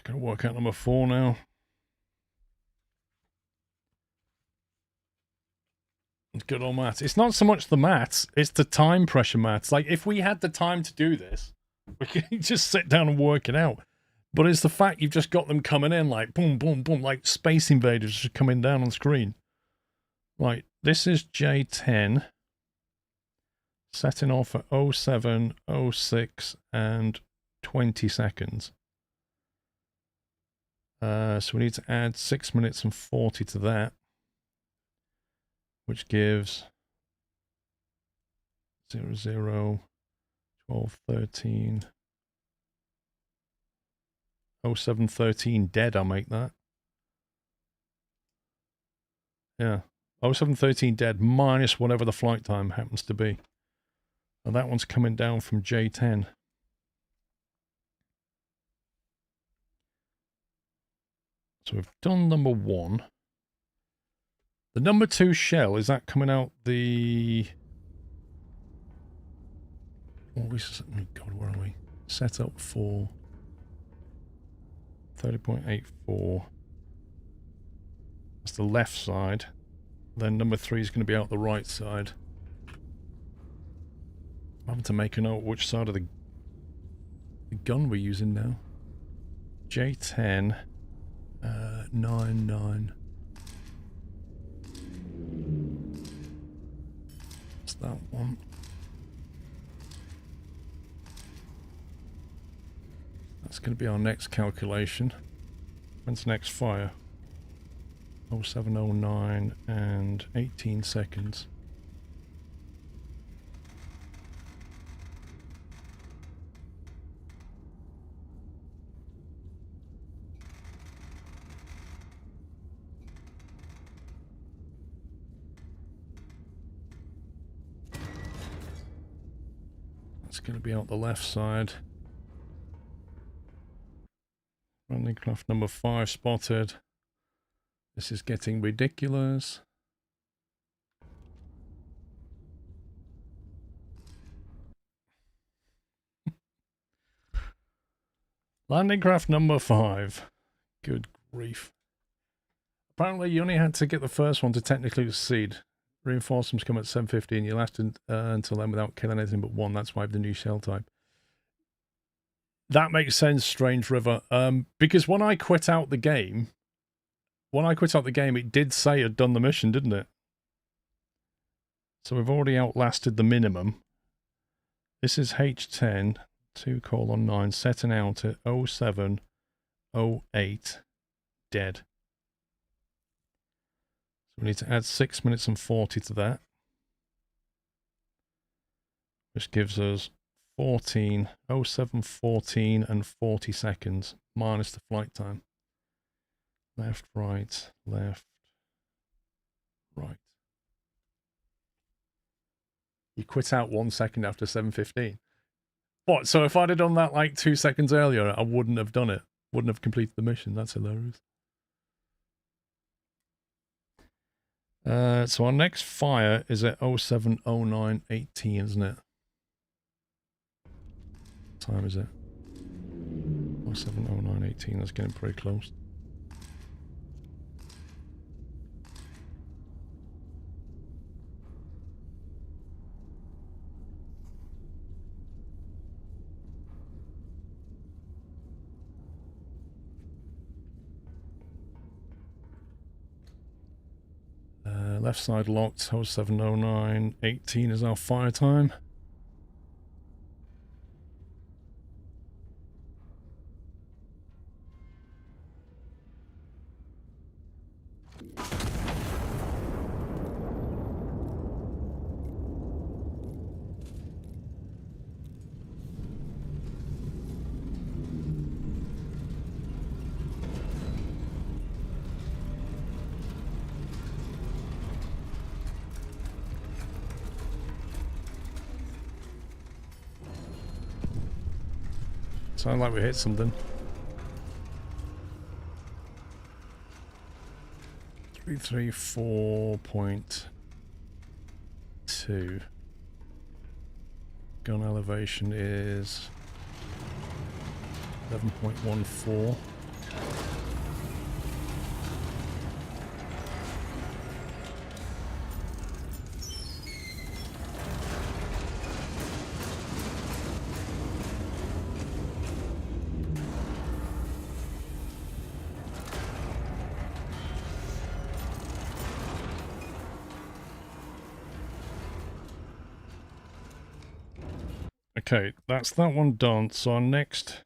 Gonna work out number 4 now. Good old maths. It's not so much the maths, it's the time pressure maths. Like, if we had the time to do this, we could just sit down and work it out. But it's the fact you've just got them coming in like boom, boom, boom, like Space Invaders just coming down on screen. Right, this is J10. Setting off at 07, 06, and 20 seconds. So we need to add 6 minutes and 40 to that, which gives 00, 12, 13, 07, 13 dead. I'll make that. Yeah, 07, 13 dead minus whatever the flight time happens to be. And that one's coming down from J10. So we've done number 1. The number 2 shell, is that coming out the... Oh God, where are we? Set up for 30.84. That's the left side. Then number 3 is going to be out the right side. I'm having to make a note which side of the gun we're using now. J10... 9. It's that one. That's going to be our next calculation. When's next fire? 0709 and 18 seconds. That's going to be out the left side. Landing craft number 5 spotted. This is getting ridiculous. Landing craft number 5. Good grief. Apparently you only had to get the first one to technically succeed. Reinforcements come at 7:50 and you lasted until then without killing anything but one. That's why I have the new shell type. That makes sense, Strange River. Because when I quit out the game, it did say I'd done the mission, didn't it? So we've already outlasted the minimum. This is H10, 2:9, setting out at 07:08, dead. So we need to add 6 minutes and 40 to that. Which gives us 07:14 and 40 seconds, minus the flight time. Left, right, left, right. You quit out 1 second after 7:15. What? So if I'd have done that like 2 seconds earlier, I wouldn't have done it. Wouldn't have completed the mission. That's hilarious. So our next fire is at 07:09:18, isn't it? What time is it? 07:09:18. That's getting pretty close. Left side locked, 07:09:18 is our fire time. Sound like we hit something. 334.2. Gun elevation is 11.14. Okay, that's that one done. So our next...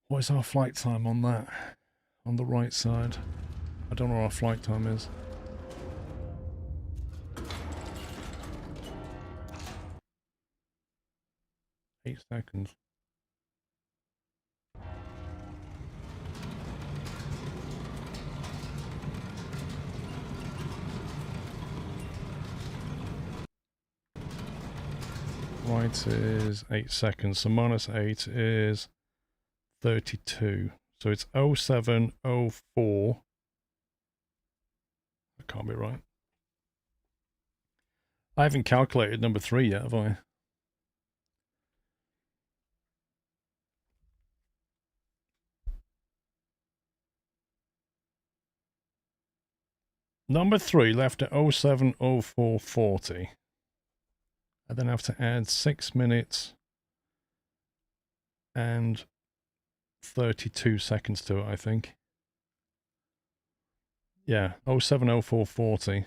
What is our flight time on that? On the right side. I don't know what our flight time is. Eight seconds. Right is 8 seconds, so minus 8 is 32. So it's 07:04. That can't be right. I haven't calculated number 3 yet, have I? Number 3 left at 07:04:40. I then have to add 6 minutes and 32 seconds to it, I think. Yeah, 07:04:40.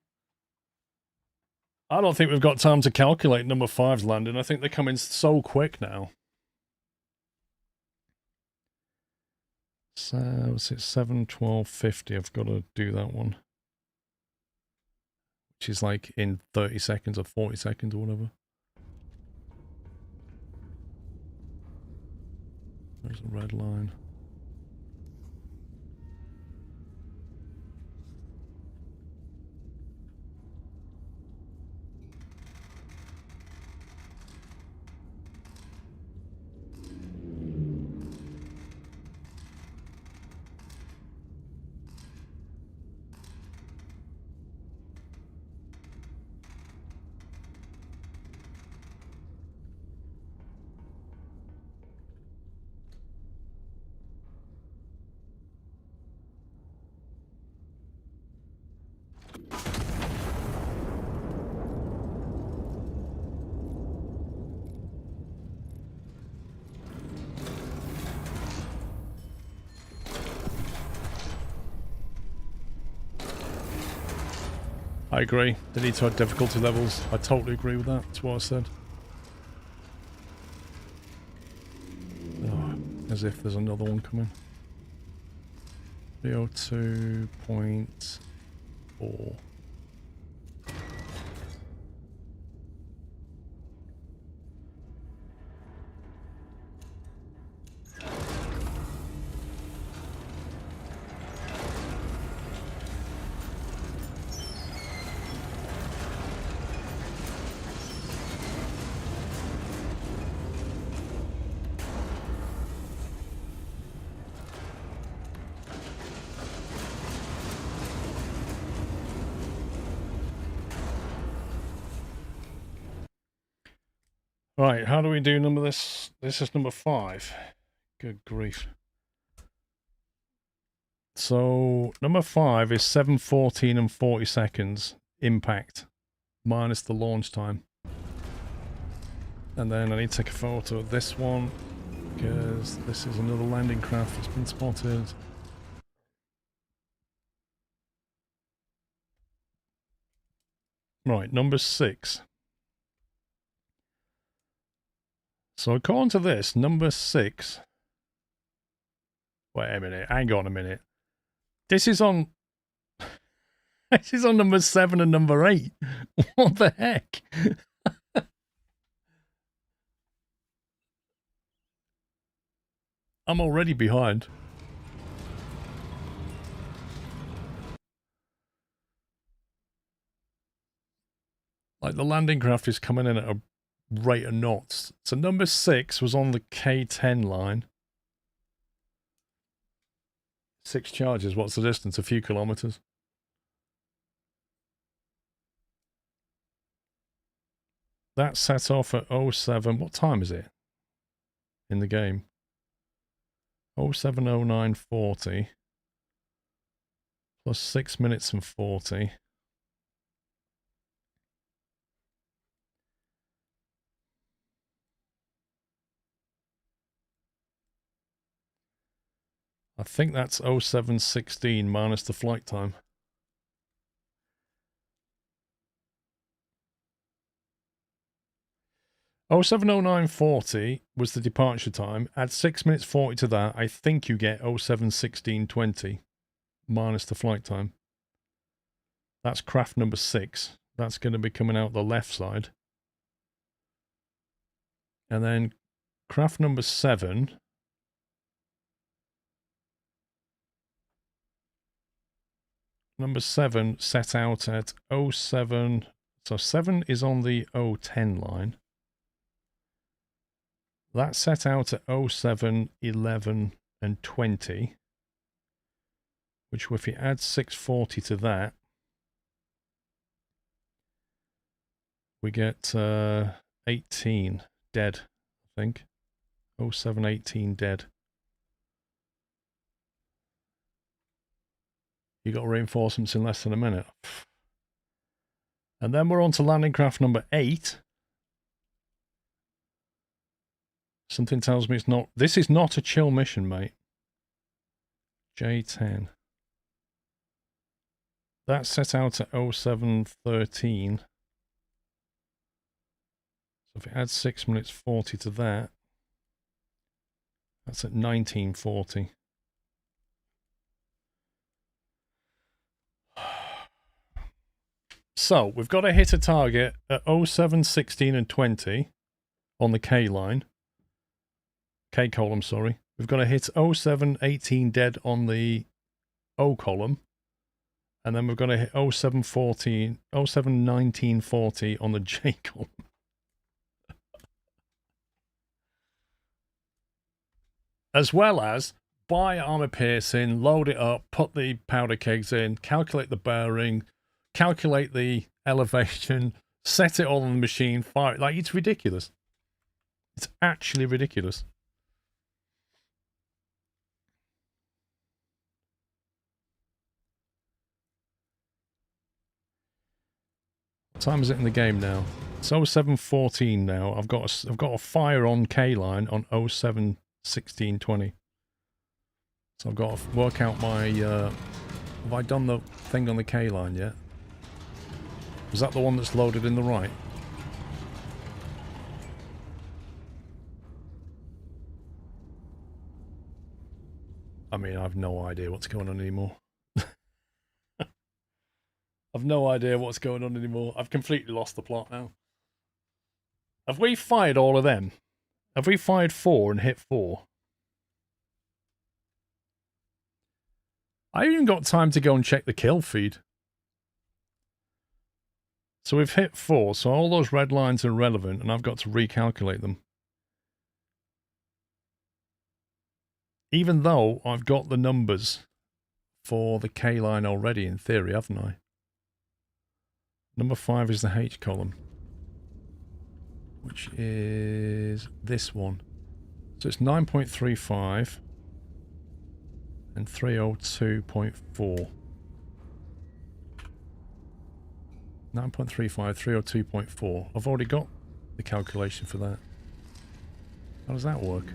I don't think we've got time to calculate number 5's landing. I think they're coming so quick now. So, what's it? 7, 12, 50. I've got to do that one. Which is like in 30 seconds or 40 seconds or whatever. There's a red line. I agree. They need to add difficulty levels. I totally agree with that. That's what I said. Oh, as if there's another one coming. 302.4. Right, how do we do number this? This is number 5. Good grief. So, number 5 is 7:14 and 40 seconds impact, minus the launch time. And then I need to take a photo of this one, because this is another landing craft that's been spotted. Right, number 6. So according to this, number 6... Wait a minute, hang on a minute. This is on... This is on number 7 and number 8. What the heck? I'm already behind. Like, the landing craft is coming in at a rate of knots. So number 6 was on the K10 line. 6 charges. What's the distance? A few kilometers. That set off at 07. What time is it in the game? 07:09:40 plus 6 minutes and 40. I think that's 07:16 minus the flight time. Oh, 07:09:40 was the departure time. Add 6 minutes 40 to that. I think you get 07:16:20 minus the flight time. That's craft number 6. That's going to be coming out the left side. And then craft number 7. Number 7 set out at 07. So 7 is on the 010 line. That set out at 07, 11, and 20. Which, if you add 640 to that, we get 18 dead, I think. 07, 18 dead. You got reinforcements in less than a minute. And then we're on to landing craft number 8. Something tells me it's not... This is not a chill mission, mate. J10. That set out at 07:13. So if it adds 6 minutes 40 to that, that's at 1940. So we've got to hit a target at 07, 16 and 20 on the K line. K column, sorry. We've got to hit 07, 18 dead on the O column. And then we've got to hit 07, 14, 07, 19, 40 on the J column. As well as buy armor piercing, load it up, put the powder kegs in, calculate the bearing, calculate the elevation, set it all on the machine, fire it. Like, it's ridiculous. It's actually ridiculous. What time is it in the game now? It's 07:14 now. I've got a fire on K line on 07:16:20. So I've got to work out my have I done the thing on the K line yet? Is that the one that's loaded in the right? I mean, I've no idea what's going on anymore. I've no idea what's going on anymore. I've completely lost the plot now. Have we fired all of them? Have we fired 4 and hit 4? I haven't even got time to go and check the kill feed. So we've hit 4, so all those red lines are relevant, and I've got to recalculate them. Even though I've got the numbers for the K line already, in theory, haven't I? Number 5 is the H column, which is this one. So it's 9.35 and 302.4. 9.35, 302.4. I've already got the calculation for that. How does that work?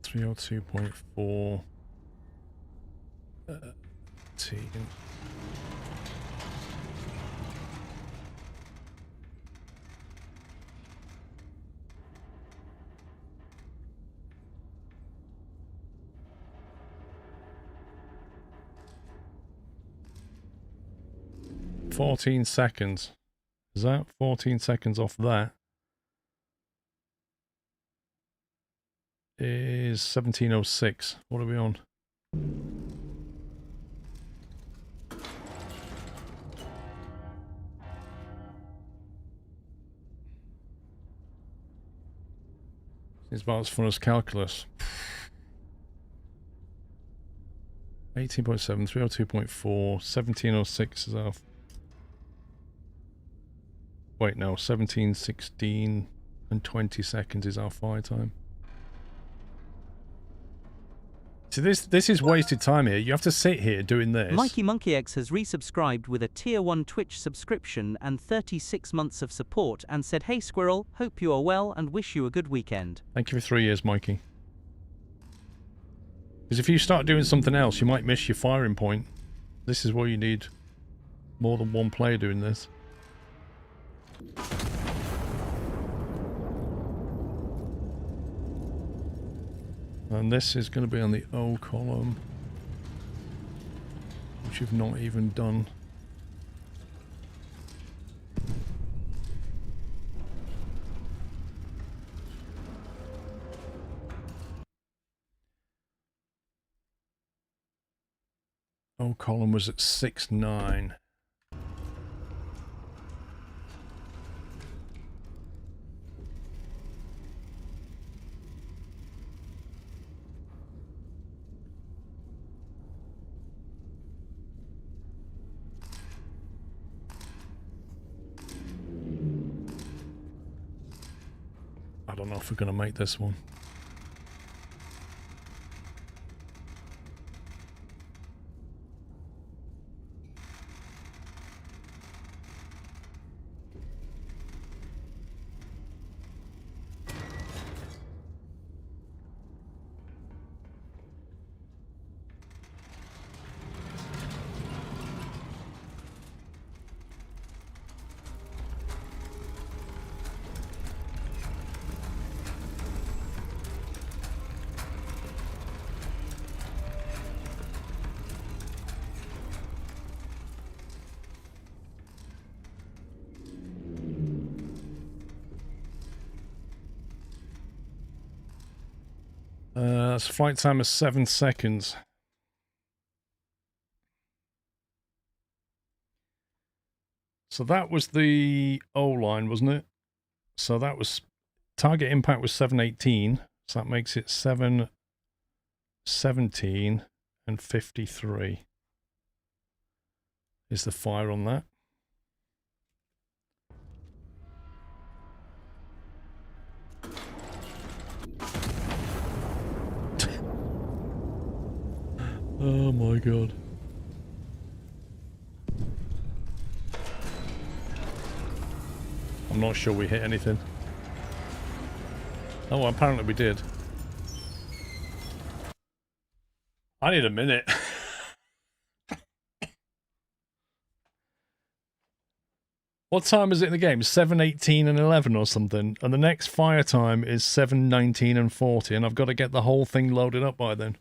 Three oh 2.4 T. 14 seconds. Is that 14 seconds off that? Is 1706. What are we on? It's about as fun as calculus. 18.7, 302.4, 1706 is our... Wait, no, 17, 16 and 20 seconds is our fire time. So this is wasted time here. You have to sit here doing this.
Mikey Monkey X has resubscribed with a tier 1 Twitch subscription and 36 months of support and said, "Hey Squirrel, hope you are well and wish you a good weekend."
Thank you for 3 years, Mikey. Because if you start doing something else, you might miss your firing point. This is where you need more than one player doing this. And this is going to be on the O column, which you've not even done. O column was at 6.9. I don't know if we're going to make this one. That's flight time of 7 seconds. So that was the O line, wasn't it? So that was target impact was 718. So that makes it 717 and 53 is the fire on that. Oh my god. I'm not sure we hit anything. Oh, well, apparently we did. I need a minute. What time is it in the game? 7:18 and 11 or something. And the next fire time is 7:19 and 40. And I've got to get the whole thing loaded up by then.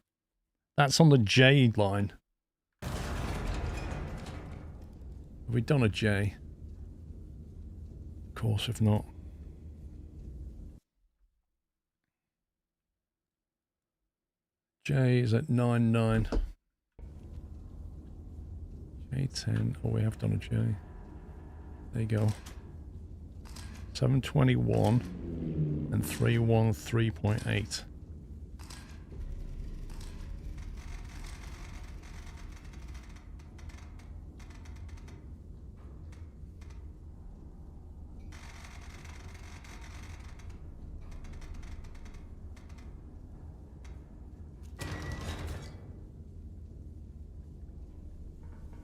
That's on the J line. Have we done a J? Of course, if not. J is at 9:09. J10. Oh, we have done a J. There you go. 7:21 and 313.8.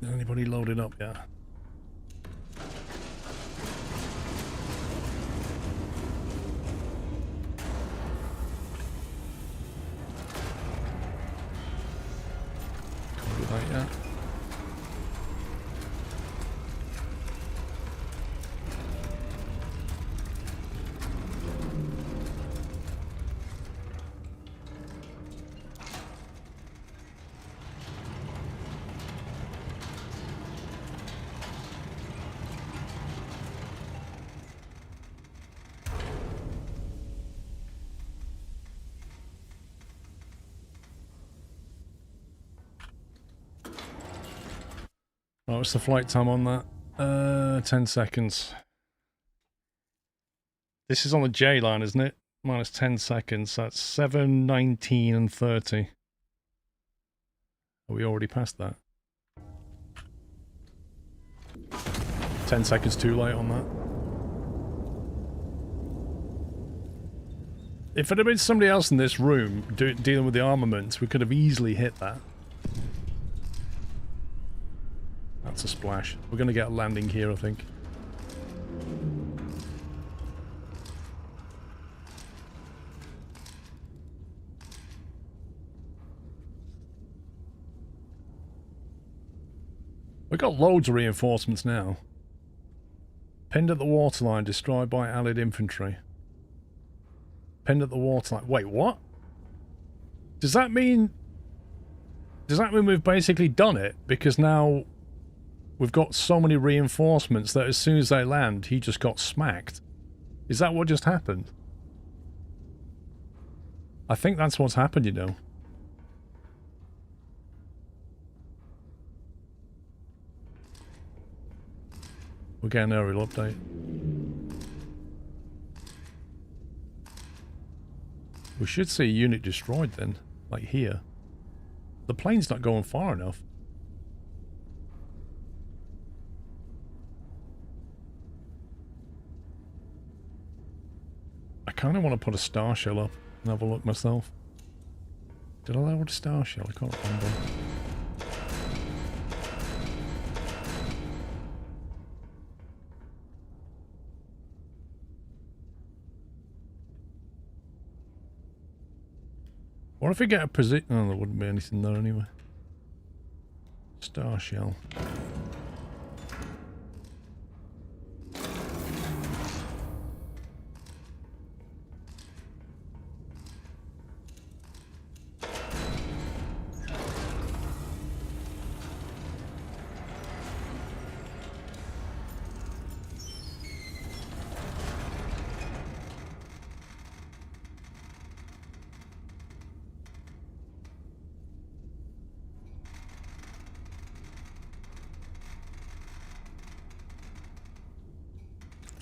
Is anybody loaded up yet? Can't do that yet. Right, what's the flight time on that? 10 seconds. This is on the J line, isn't it? Minus 10 seconds. That's 7:19 and 30. Are we already past that? 10 seconds too late on that. If it had been somebody else in this room dealing with the armaments, we could have easily hit that. That's a splash. We're going to get a landing here, I think. We've got loads of reinforcements now. Pinned at the waterline, destroyed by Allied infantry. Pinned at the waterline. Wait, what? Does that mean we've basically done it? Because now we've got so many reinforcements that as soon as they land, he just got smacked. Is that what just happened? I think that's what's happened, you know. We'll get an aerial update. We should see a unit destroyed then, like here. The plane's not going far enough. I kind of want to put a star shell up and have a look myself. Did I load a star shell? I can't remember. What if we get a position? Oh, there wouldn't be anything there anyway. Star shell.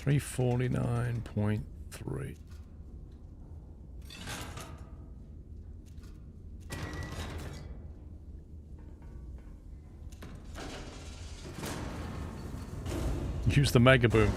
349.3. Use the mega boom.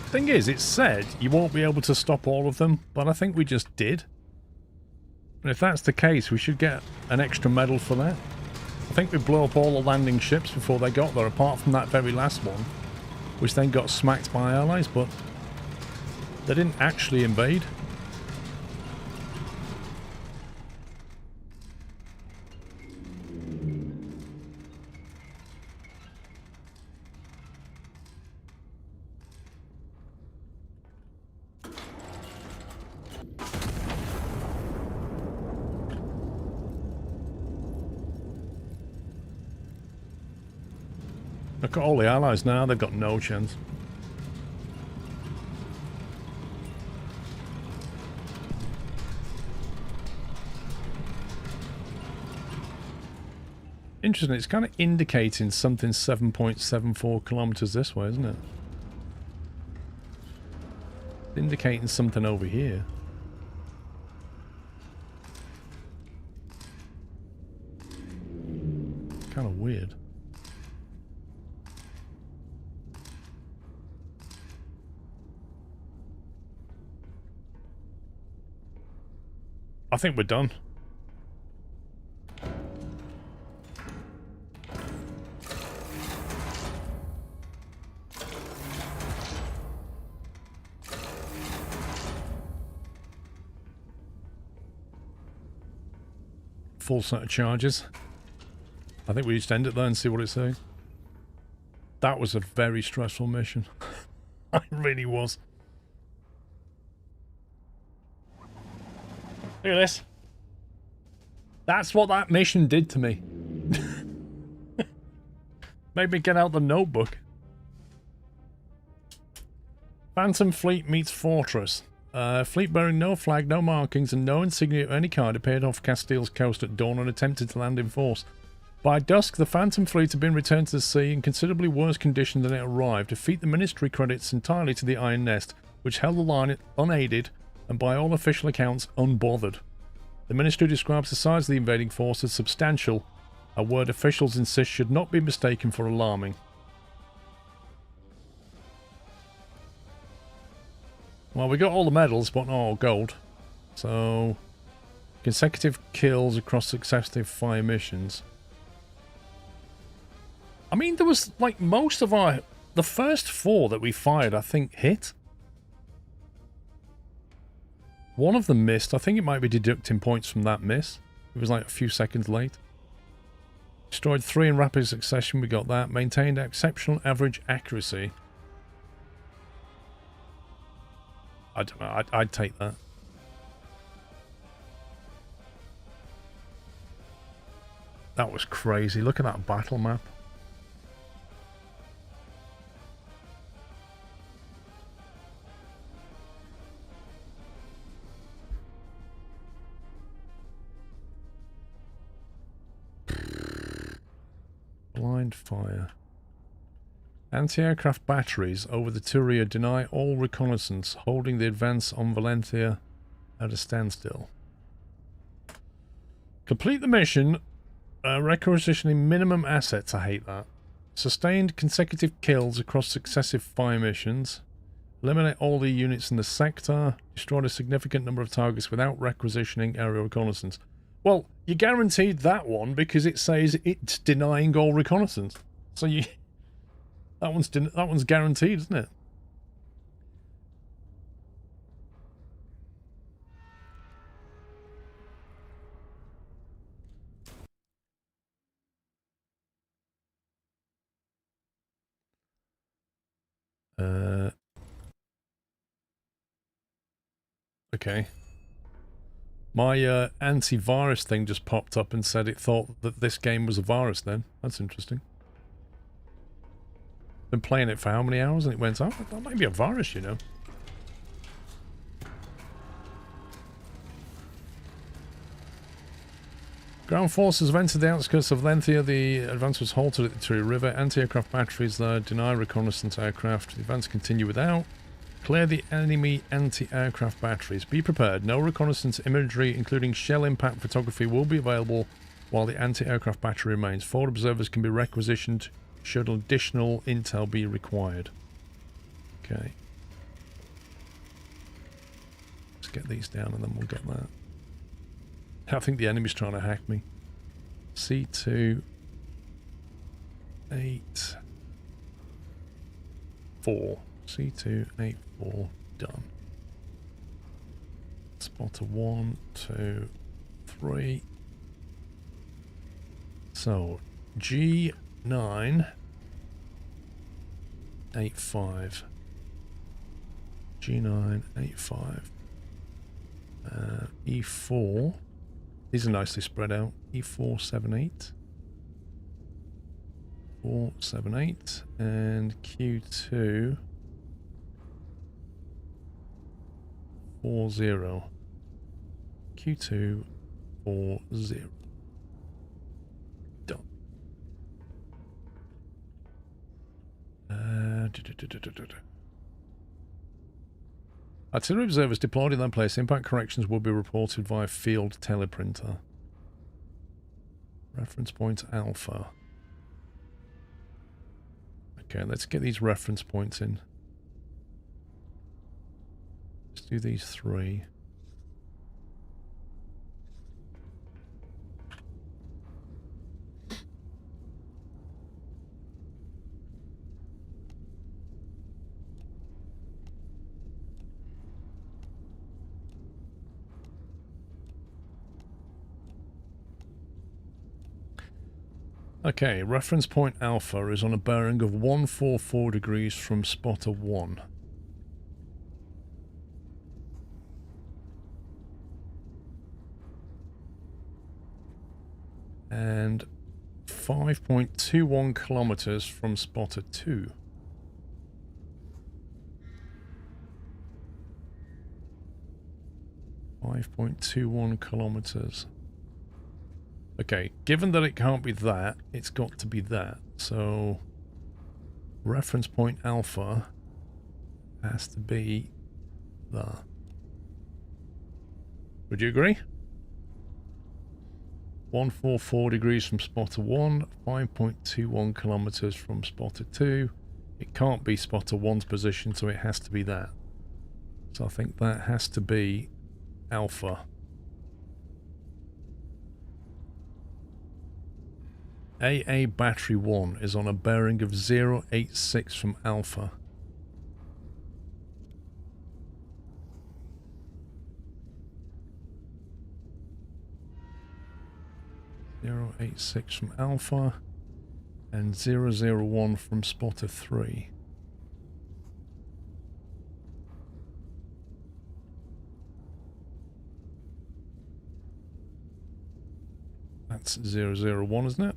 Thing is, it said you won't be able to stop all of them, but I think we just did. And if that's the case, we should get an extra medal for that. I think we blew up all the landing ships before they got there, apart from that very last one, which then got smacked by allies, but they didn't actually invade. Look at all the allies now, they've got no chance. Interesting, it's kind of indicating something 7.74 kilometers this way, isn't it? Indicating something over here. Kind of weird. I think we're done. Full set of charges. I think we just end it there and see what it says. That was a very stressful mission. It really was. Look at this. That's what that mission did to me. Made me get out the notebook. Phantom Fleet meets Fortress. Fleet bearing no flag, no markings, and no insignia of any kind appeared off Castile's coast at dawn and attempted to land in force. By dusk, the Phantom Fleet had been returned to the sea in considerably worse condition than it arrived. Defeat the Ministry credits entirely to the Iron Nest, which held the line unaided and by all official accounts unbothered. The Ministry describes the size of the invading force as substantial, a word officials insist should not be mistaken for alarming. Well, we got all the medals, but not all gold. So, consecutive kills across successive fire missions. I mean, there was, like, most of our... The first 4 that we fired, I think, hit. One of them missed. I think it might be deducting points from that miss. It was, like, a few seconds late. Destroyed 3 in rapid succession, we got that. Maintained exceptional average accuracy. I don't know, I'd take that. That was crazy. Look at that battle map. Blind fire. Anti-aircraft batteries over the Turia deny all reconnaissance, holding the advance on Valentia at a standstill. Complete the mission, requisitioning minimum assets. I hate that. Sustained consecutive kills across successive fire missions. Eliminate all the units in the sector. Destroyed a significant number of targets without requisitioning aerial reconnaissance. Well, you guaranteed that one because it says it's denying all reconnaissance. So you... That one's guaranteed, isn't it? Okay. My antivirus thing just popped up and said it thought that this game was a virus then. That's interesting. Been playing it for how many hours and it went, oh, that might be a virus, you know. Ground forces have entered the outskirts of Lenthea. The advance was halted at the Turi River. Anti-aircraft batteries there. Deny reconnaissance aircraft. The advance continue without. Clear the enemy anti-aircraft batteries. Be prepared. No reconnaissance imagery, including shell impact photography, will be available while the anti-aircraft battery remains. Forward observers can be requisitioned should additional intel be required. Okay. Let's get these down and then we'll get that. I think the enemy's trying to hack me. C2 8 4. C2 8 4 done. Spotter 1 2 3. So G9 85. G9 85. E4. These are nicely spread out. E4 7 8. 4 7 8 and Q2 4 0. Q2 4 0. Done. Artillery observers deployed in that place. Impact corrections will be reported via field teleprinter. Reference point Alpha. Okay, let's get these reference points in. Let's do these 3. Okay, reference point Alpha is on a bearing of 144 degrees from spotter 1. And 5.21 kilometers from spotter 2. .21 kilometers. Okay, given that it can't be that, it's got to be that. So, reference point Alpha has to be that. Would you agree? 144 degrees from spotter 1, 5.21 kilometers from spotter 2. It can't be spotter 1's position, so it has to be that. So I think that has to be Alpha. AA battery 1 is on a bearing of 086 from Alpha. .086 from Alpha and 001 from spotter 3. That's 001, isn't it?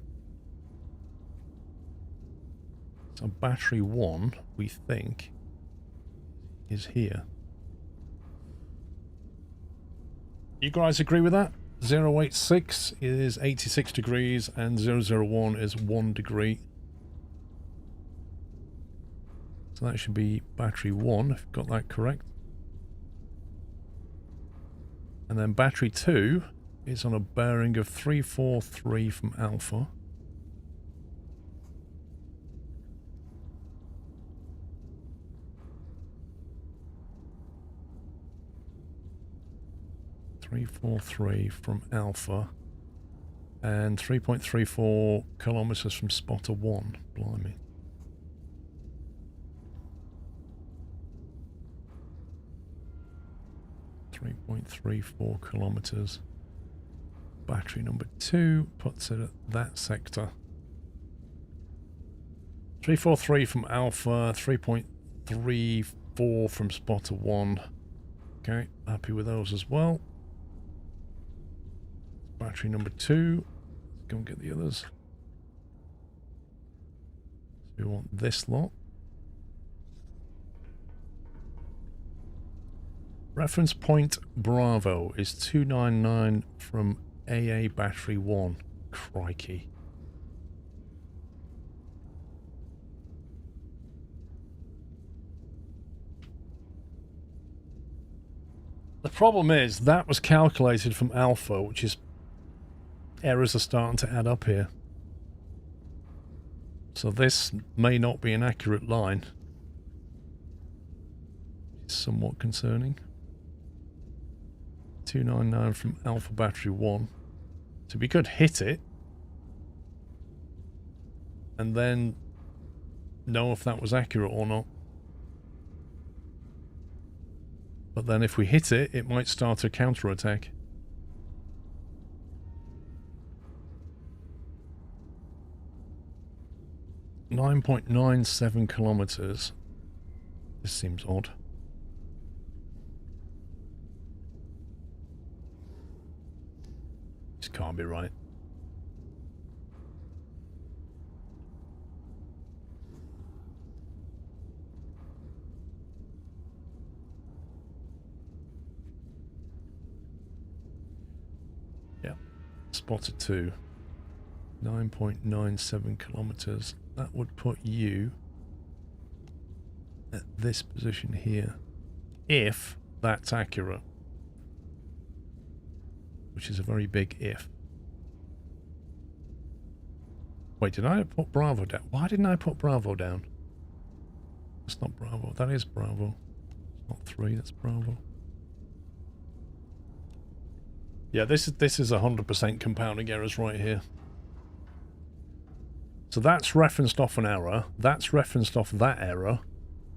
So battery 1, we think, is here. You guys agree with that? 086 is 86 degrees and 001 is 1 degree. So that should be battery 1, if I've got that correct. And then battery 2 is on a bearing of 343 from Alpha. .343 from Alpha and 3.34 kilometers from spotter 1. Blimey. .34 kilometers. Battery number 2 puts it at that sector. 343 from Alpha, 3.34 from spotter 1. Okay, happy with those as well. Battery number 2. Let's go and get the others. So we want this lot. Reference point Bravo is 299 from AA battery 1. Crikey. The problem is that was calculated from Alpha, which is errors are starting to add up here. So this may not be an accurate line. It's somewhat concerning. 299 from Alpha battery 1. So we could hit it and then know if that was accurate or not. But then if we hit it, it might start a counterattack. .97 kilometers. This seems odd. This can't be right. Yeah, spotted 2. 9.97 kilometers. That would put you at this position here, if that's accurate. Which is a very big if. Wait, did I put Bravo down? Why didn't I put Bravo down? That's not Bravo. That is Bravo. It's not 3, that's Bravo. Yeah, this is 100% compounding errors right here. So that's referenced off an error. That's referenced off that error.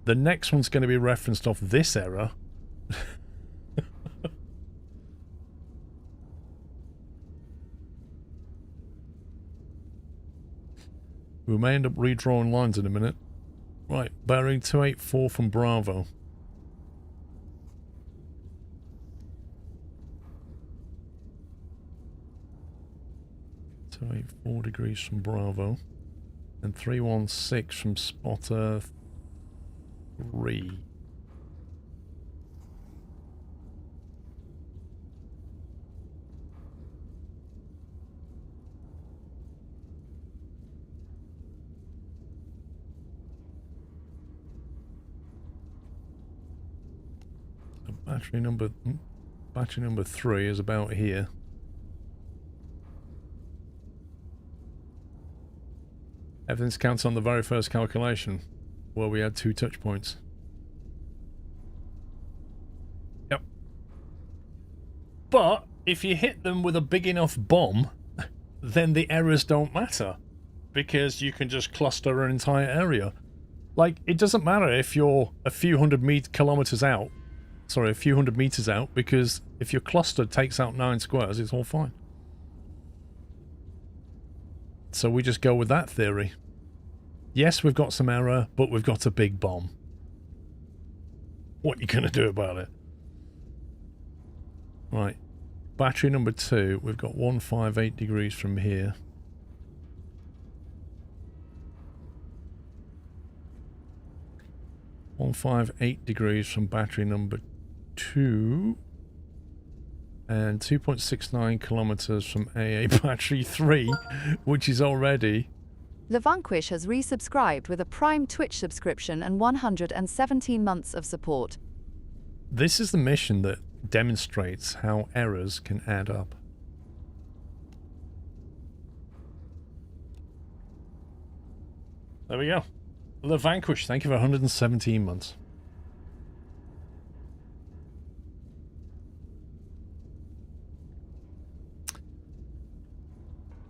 The next one's going to be referenced off this error. We may end up redrawing lines in a minute. Right, bearing 284 from Bravo. 284 degrees from Bravo. And 316 from spotter 3. So battery number 3 is about here. Everything counts on the very first calculation, where we had 2 touch points. Yep. But if you hit them with a big enough bomb, then the errors don't matter, because you can just cluster an entire area. Like, it doesn't matter if you're a few hundred meters out, because if your cluster takes out 9 squares, it's all fine. So we just go with that theory. Yes, we've got some error, but we've got a big bomb. What are you going to do about it? Right. Battery number 2, we've got 158 degrees from here. .158 degrees from battery number 2. And 2.69 kilometers from AA battery 3, which is already...
The Vanquish has resubscribed with a Prime Twitch subscription and 117 months of support.
This is the mission that demonstrates how errors can add up. There we go. The Vanquish, thank you for 117 months.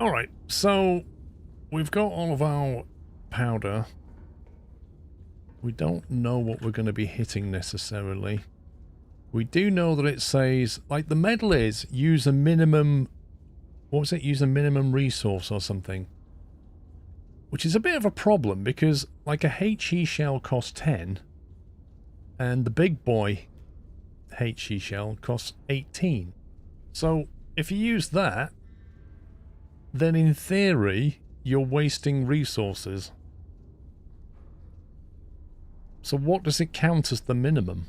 Alright, so we've got all of our powder. We don't know what we're going to be hitting necessarily. We do know that it says, like the medal is, use a minimum, what was it, use a minimum resource or something. Which is a bit of a problem because like a HE shell costs 10 and the big boy HE shell costs 18. So if you use that, then in theory, you're wasting resources. So what does it count as the minimum?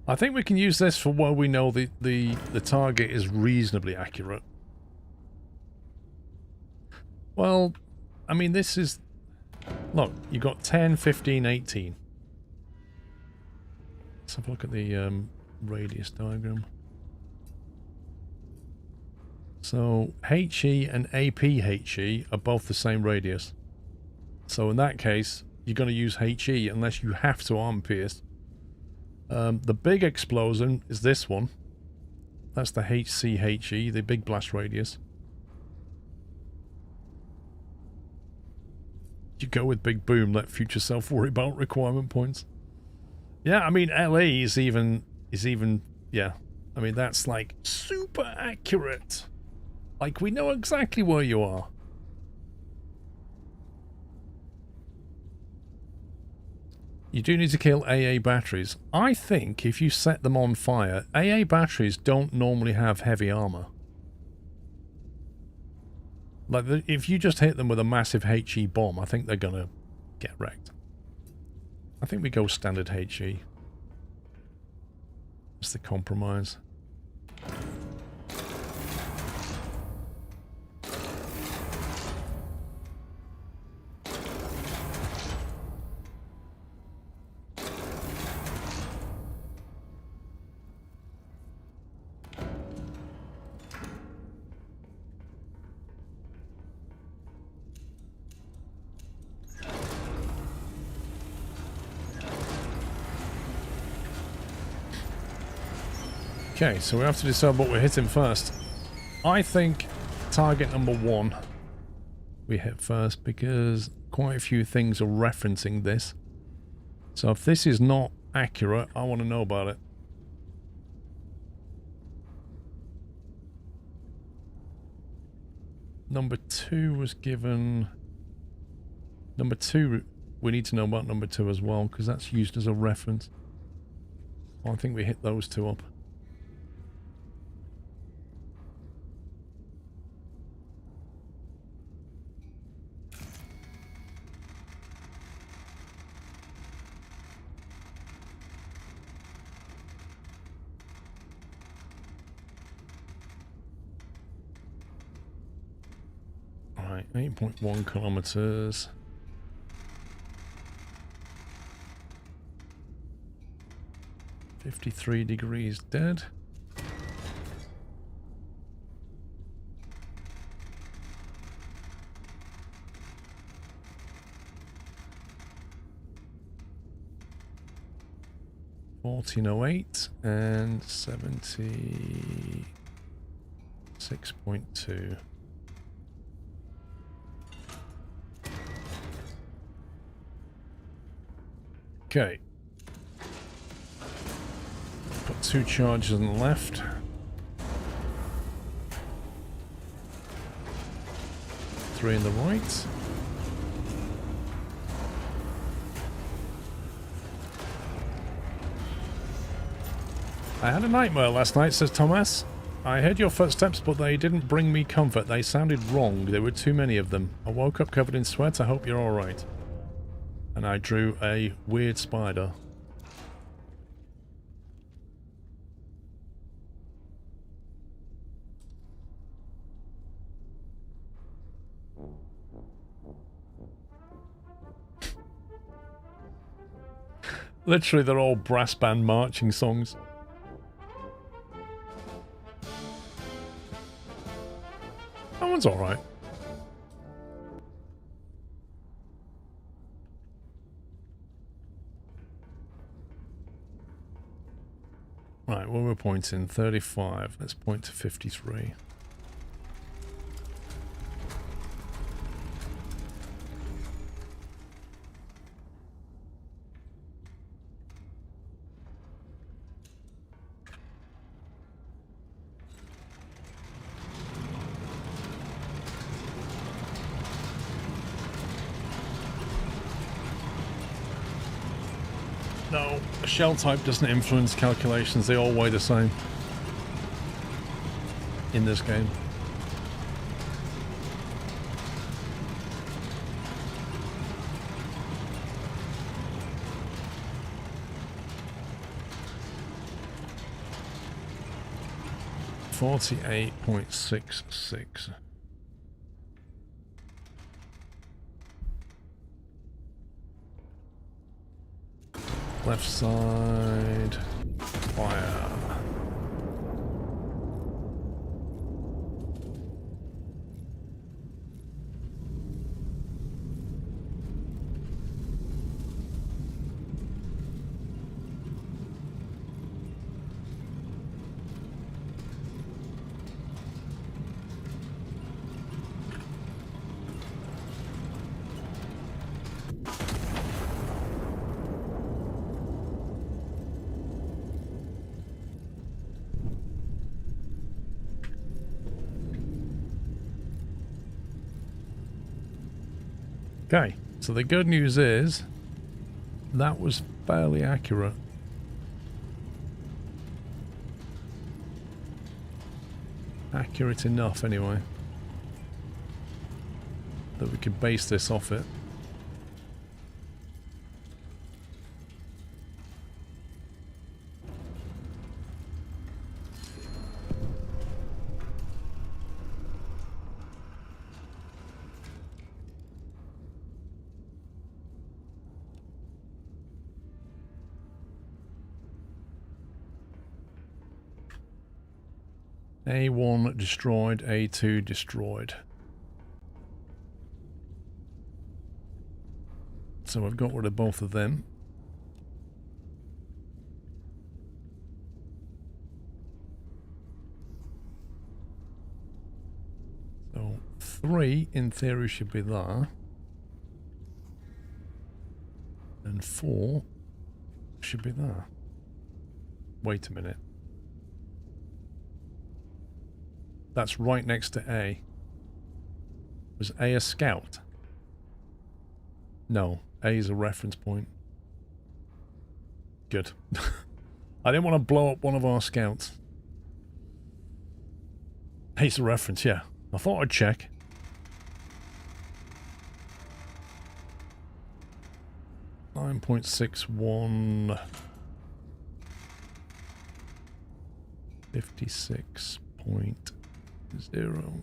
I think we can use this for where we know the target is reasonably accurate. Well, I mean, this is... Look, you got 10, 15, 18. Let's have a look at the radius diagram. So, HE and APHE are both the same radius. So in that case, you're going to use HE unless you have to arm pierce. The big explosion is this one. That's the HCHE, the big blast radius. You go with big boom, let future self worry about requirement points. Yeah, I mean LE is even yeah. I mean that's like super accurate. Like we know exactly where you are. You do need to kill AA batteries. I think if you set them on fire, AA batteries don't normally have heavy armor. Like, if you just hit them with a massive HE bomb, I think they're gonna get wrecked. I think we go standard HE. It's the compromise. Okay, so we have to decide what we're hitting first. I think target number 1 we hit first because quite a few things are referencing this. So if this is not accurate, I want to know about it. Number 2 was given... Number 2, we need to know about number 2 as well because that's used as a reference. I think we hit those 2 up. Right, 8.1 kilometers. $53 degrees dead. $14.08 and 76.2. Okay. Put 2 charges on the left. Three on the right. I had a nightmare last night, says Thomas. I heard your footsteps, but they didn't bring me comfort. They sounded wrong. There were too many of them. I woke up covered in sweat. I hope you're alright. And I drew a weird spider. Literally, they're all brass band marching songs. That one's alright. Right, where we're pointing? 35. Let's point to 53. No, shell type doesn't influence calculations. They all weigh the same in this game. $48.66. Left side, fire. Okay, so the good news is that was fairly accurate. Accurate enough, anyway, that we could base this off it. A1 destroyed, A2 destroyed. So I've got rid of both of them. So 3 in theory should be there. And 4 should be there. Wait a minute. That's right next to A. Was A a scout? No, A is a reference point. Good. I didn't want to blow up one of our scouts. A's a reference, yeah. I thought I'd check. .61 56.0.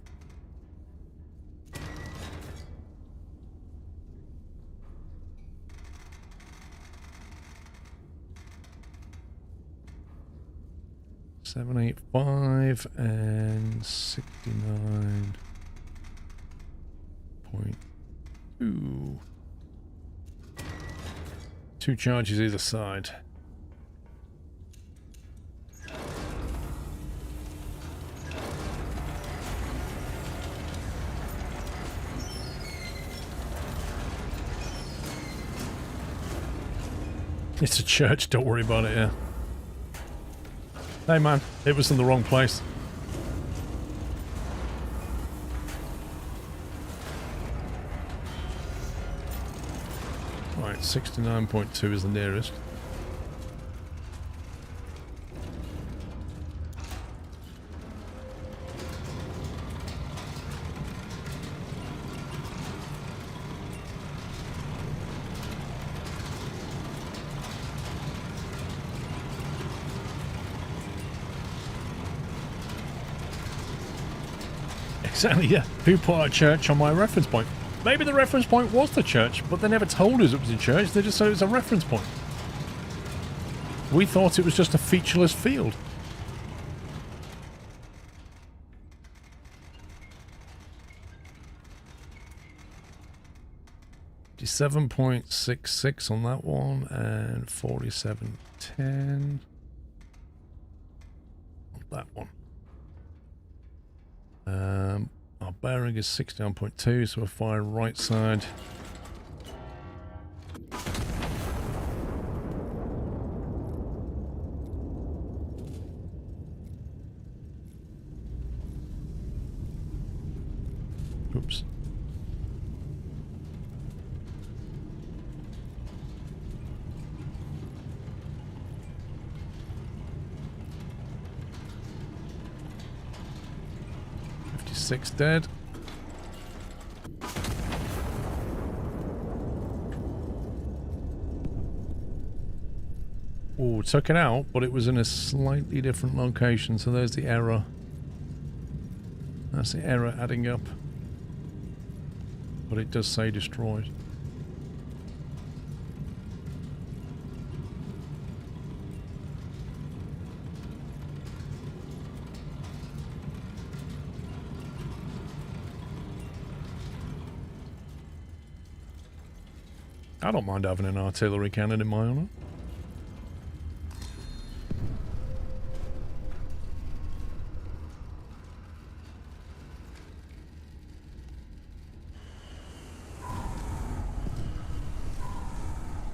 $785 and 69.2. 2 charges either side. It's a church, don't worry about it, yeah. Hey man, it was in the wrong place. Right, 69.2 is the nearest. Exactly, yeah. Who put a church on my reference point? Maybe the reference point was the church, but they never told us it was a church. They just said it was a reference point. We thought it was just a featureless field. $7.66 on that one and 47.10 on that one. Our bearing is 69.2, so we'll fire right side. Oops. 6 dead. Oh, took it out, but it was in a slightly different location, so there's the error. That's the error adding up. But it does say destroyed. I don't mind having an artillery cannon in my honour.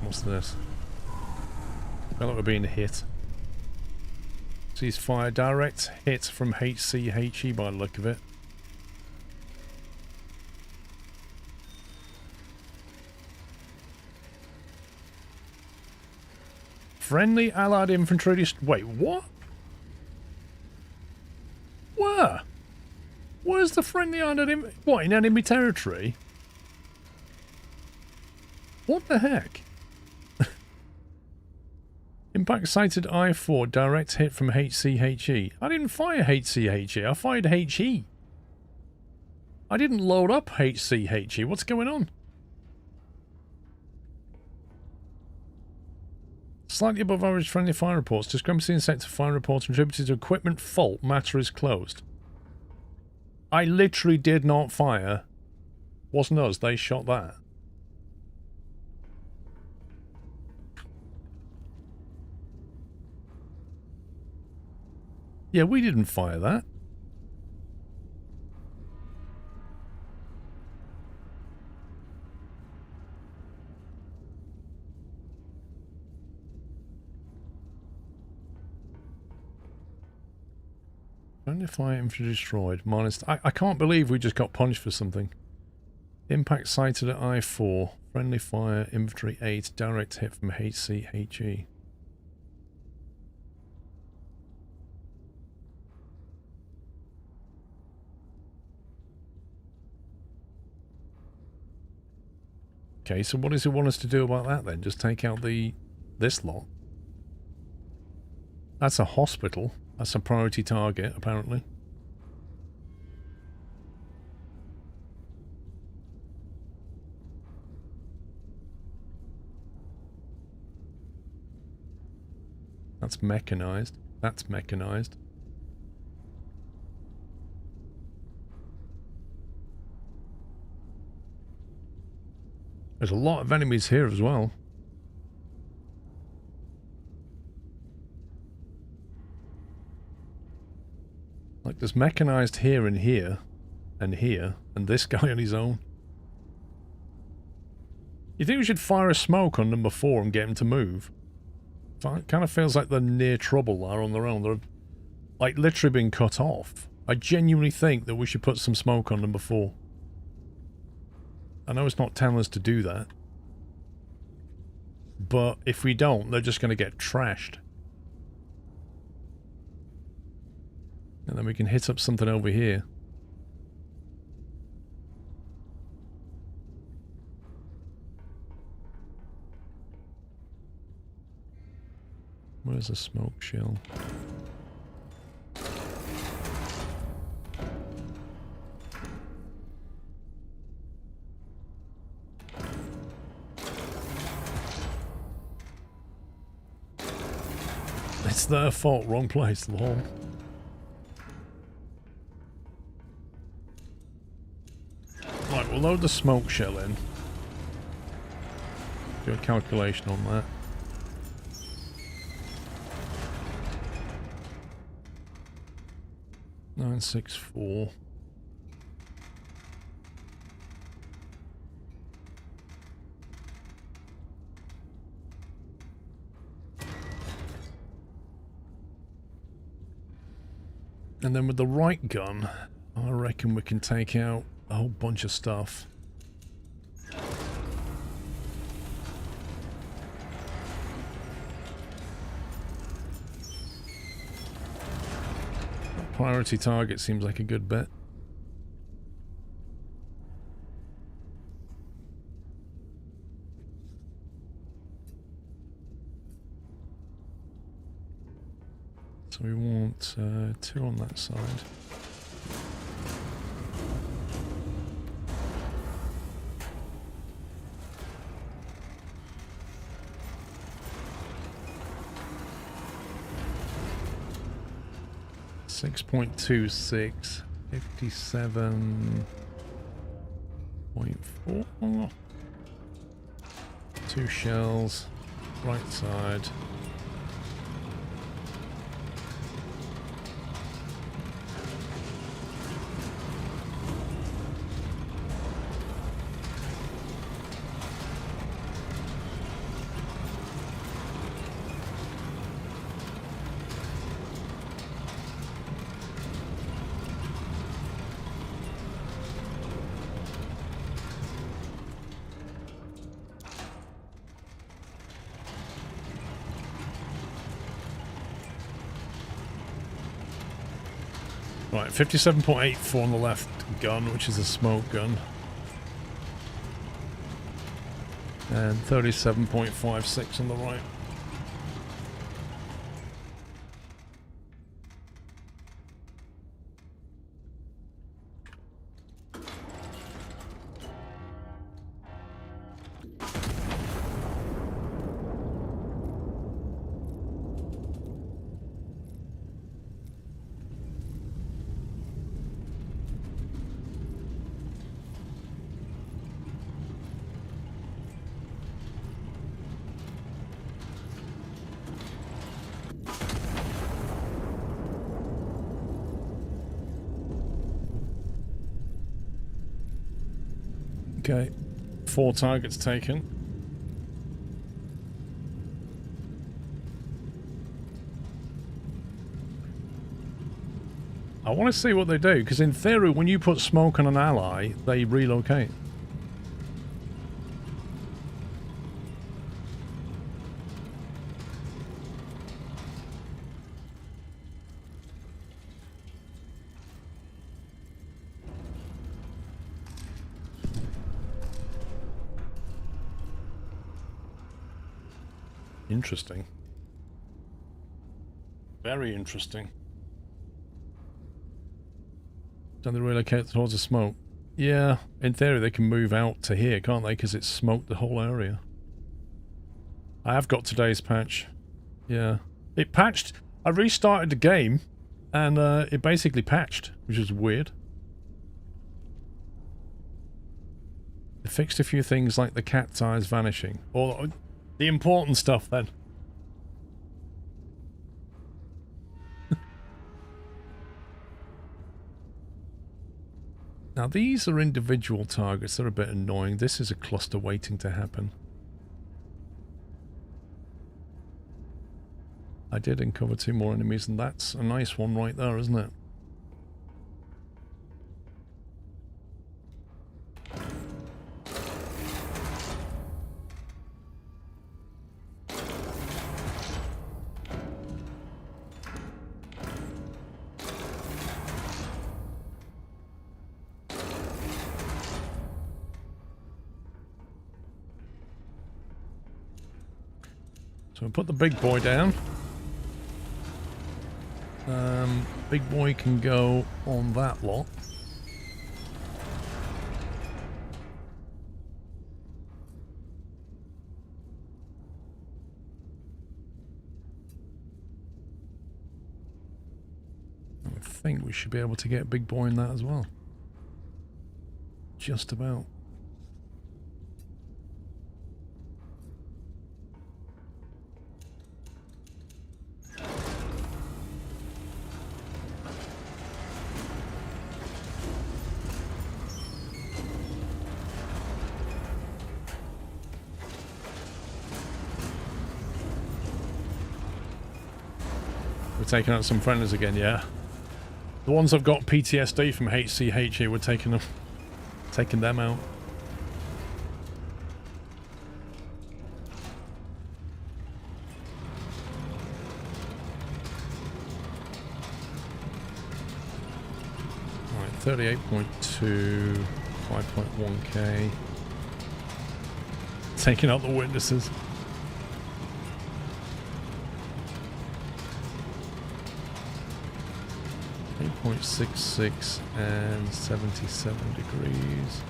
What's this? Felt like we're being hit. Ceasefire, direct hit from HCHE by the look of it. Friendly Allied infantry wait, what? Where? Where's the friendly Allied what, in enemy territory? What the heck? Impact sighted I-4, direct hit from HCHE. I didn't fire HCHE, I fired HE. I didn't load up HCHE, what's going on? Slightly above average friendly fire reports. Discrepancy in sector fire reports attributed to equipment fault. Matter is closed. I literally did not fire. Wasn't us, they shot that. Yeah, we didn't fire that. Friendly fire infantry destroyed. Minus. I can't believe we just got punched for something. Impact sighted at I-4. Friendly fire infantry 8. Direct hit from HCHE. Okay, so what does it want us to do about that then? Just take out this lot? That's a hospital. That's a priority target, apparently. That's mechanized. That's mechanized. There's a lot of enemies here as well. Like, there's mechanized here and here, and this guy on his own. You think we should fire a smoke on number 4 and get him to move? It kind of feels like they're near trouble there on their own. They're, like, literally being cut off. I genuinely think that we should put some smoke on number 4. I know it's not telling us to do that. But if we don't, they're just going to get trashed. And then we can hit up something over here. Where's the smoke shell? It's their fault, wrong place, lol. Right, we'll load the smoke shell in. Do a calculation on that. $964. And then with the right gun, I reckon we can take out a whole bunch of stuff. Priority target seems like a good bet. we want 2 on that side. .26, 57.4. 2 shells, right side. Right, 57.84 on the left gun, which is a smoke gun. And 37.56 on the right. Okay, 4 targets taken. I want to see what they do, because in theory, when you put smoke on an ally, they relocate. Interesting. Very interesting. Don't they relocate towards the smoke? Yeah, in theory they can move out to here, can't they? Because it's smoked the whole area. I have got today's patch. Yeah. It patched. I restarted the game and it basically patched, which is weird. It fixed a few things like the cat's eyes vanishing. Or the important stuff then. Now these are individual targets, they're a bit annoying. This is a cluster waiting to happen. I did uncover 2 more enemies and that's a nice one right there, isn't it? So put the big boy down. Big boy can go on that lot. I think we should be able to get big boy in that as well. Just about. Taking out some friendlies again, yeah. The ones that've got PTSD from HCH, we're taking them out. Right, 38.2, 5.1k. Taking out the witnesses. 8.66 and 77 degrees.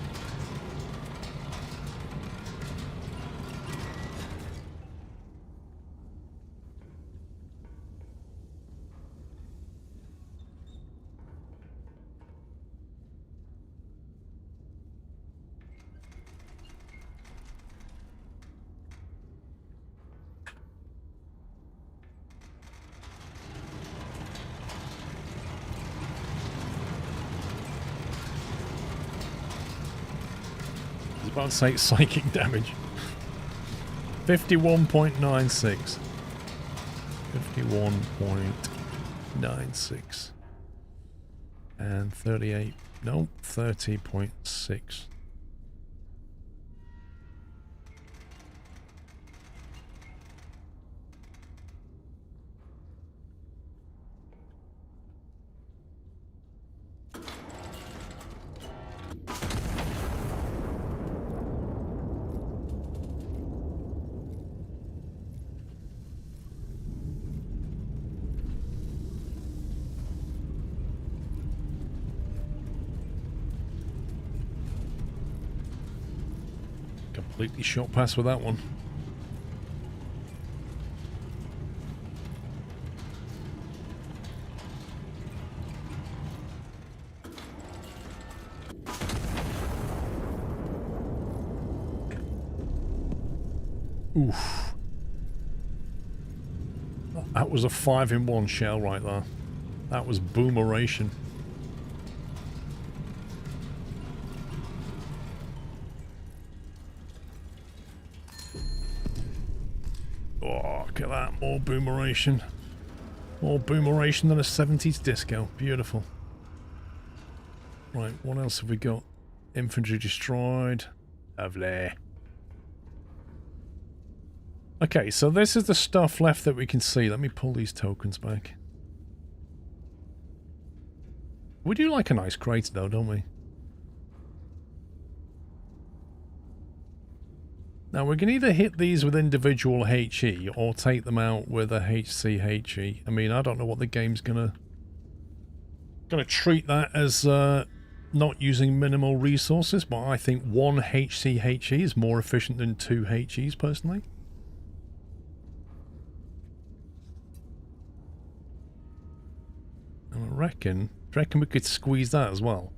I was about to say psychic damage. 51.96. 51.96. And 38. No, 30.6. Completely shot past with that one. Oof. That was a 5-in-1 shell right there. That was boomeration. Oh, look at that. More boomeration. More boomeration than a 70s disco. Beautiful. Right, what else have we got? Infantry destroyed. Lovely. Okay, so this is the stuff left that we can see. Let me pull these tokens back. We do like a nice crate though, don't we? Now we can either hit these with individual HE or take them out with a HCHE. I mean, I don't know what the game's gonna treat that as not using minimal resources, but I think one HCHE is more efficient than two HEs personally. And I reckon we could squeeze that as well.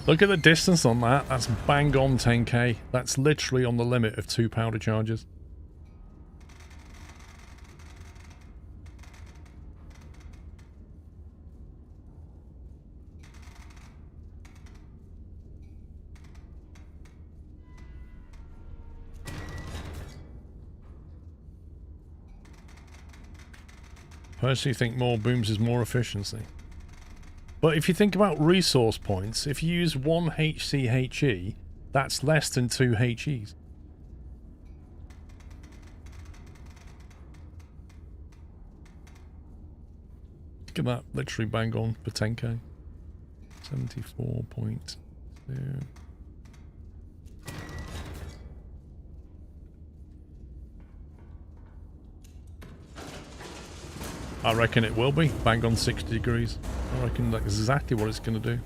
Look at the distance on that. That's bang on 10k. That's literally on the limit of 2 powder charges. Personally think more booms is more efficiency. But if you think about resource points, if you use one HCHE, that's less than 2 HEs. Look at that, literally bang on for 10k. 74.2. I reckon it will be. Bang on 60 degrees. I reckon that's exactly what it's going to do.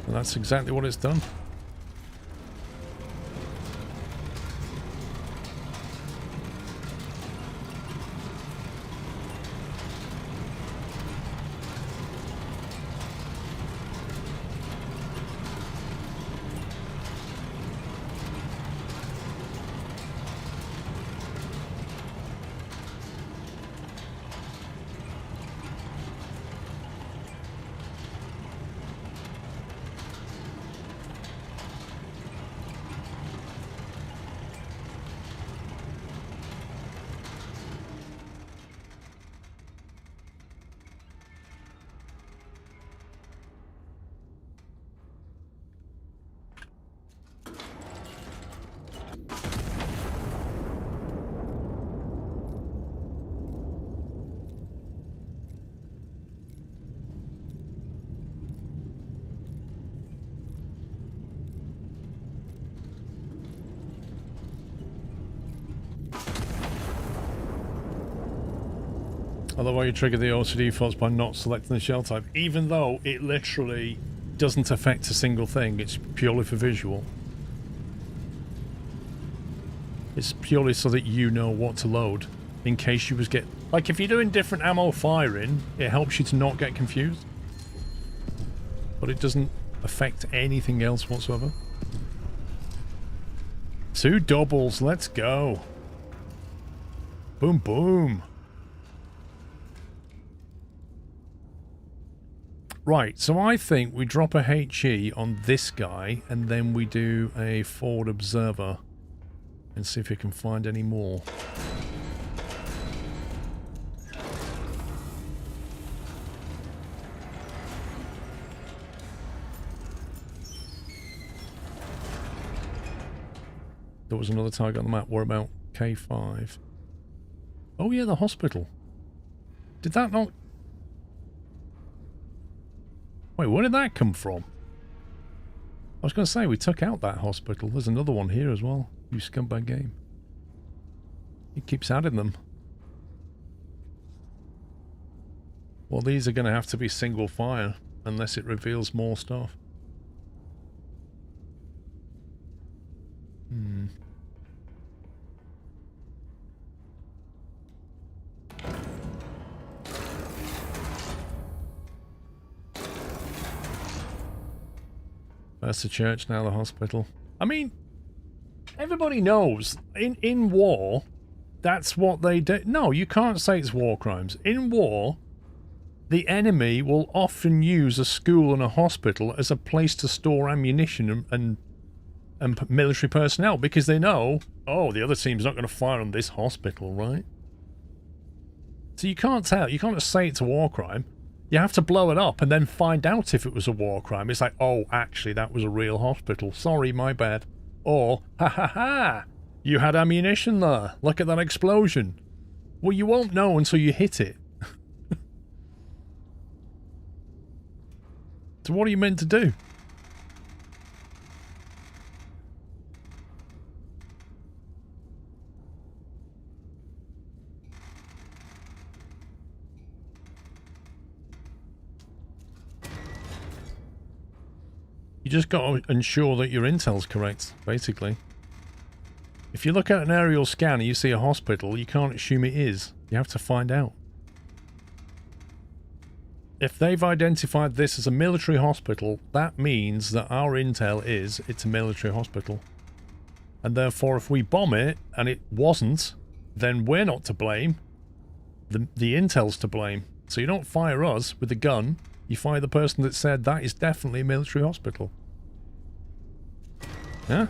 And that's exactly what it's done. Otherwise, you trigger the auto defaults by not selecting the shell type, even though it literally doesn't affect a single thing. It's purely for visual. It's purely so that you know what to load in case you was get... Like, if you're doing different ammo firing, it helps you to not get confused. But it doesn't affect anything else whatsoever. 2 doubles, let's go. Boom, boom. Right, so I think we drop a HE on this guy, and then we do a forward observer, and see if we can find any more. There was another target on the map. What about K5? Oh yeah, the hospital. Did that not... Wait, where did that come from? I was going to say, we took out that hospital. There's another one here as well. You scumbag game. He keeps adding them. Well, these are going to have to be single fire, unless it reveals more stuff. Hmm. First the church, now the hospital. I mean, everybody knows, in war, that's what they do. No, you can't say it's war crimes. In war, the enemy will often use a school and a hospital as a place to store ammunition and military personnel, because they know, oh, the other team's not going to fire on this hospital, right? So you can't tell. You can't just say it's a war crime. You have to blow it up and then find out if it was a war crime. It's like, oh, actually, that was a real hospital. Sorry, my bad. Or, ha ha ha, you had ammunition there. Look at that explosion. Well, you won't know until you hit it. So what are you meant to do? You just got to ensure that your intel's correct, basically. If you look at an aerial scan and you see a hospital, you can't assume it is. You have to find out. If they've identified this as a military hospital, that means that our intel is it's a military hospital. And therefore, if we bomb it and it wasn't, then we're not to blame. The intel's to blame. So you don't fire us with a gun. You fire the person that said that is definitely a military hospital. Yeah?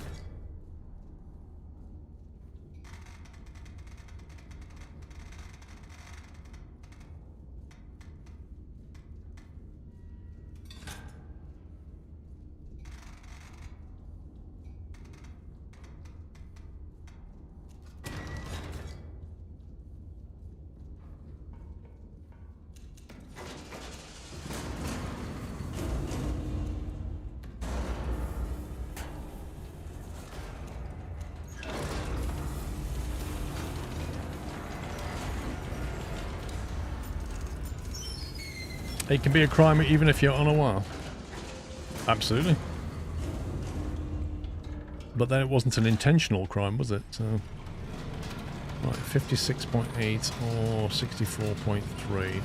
It can be a crime even if you're unaware. Absolutely. But then it wasn't an intentional crime, was it? So, right, 56.8 or 64.3.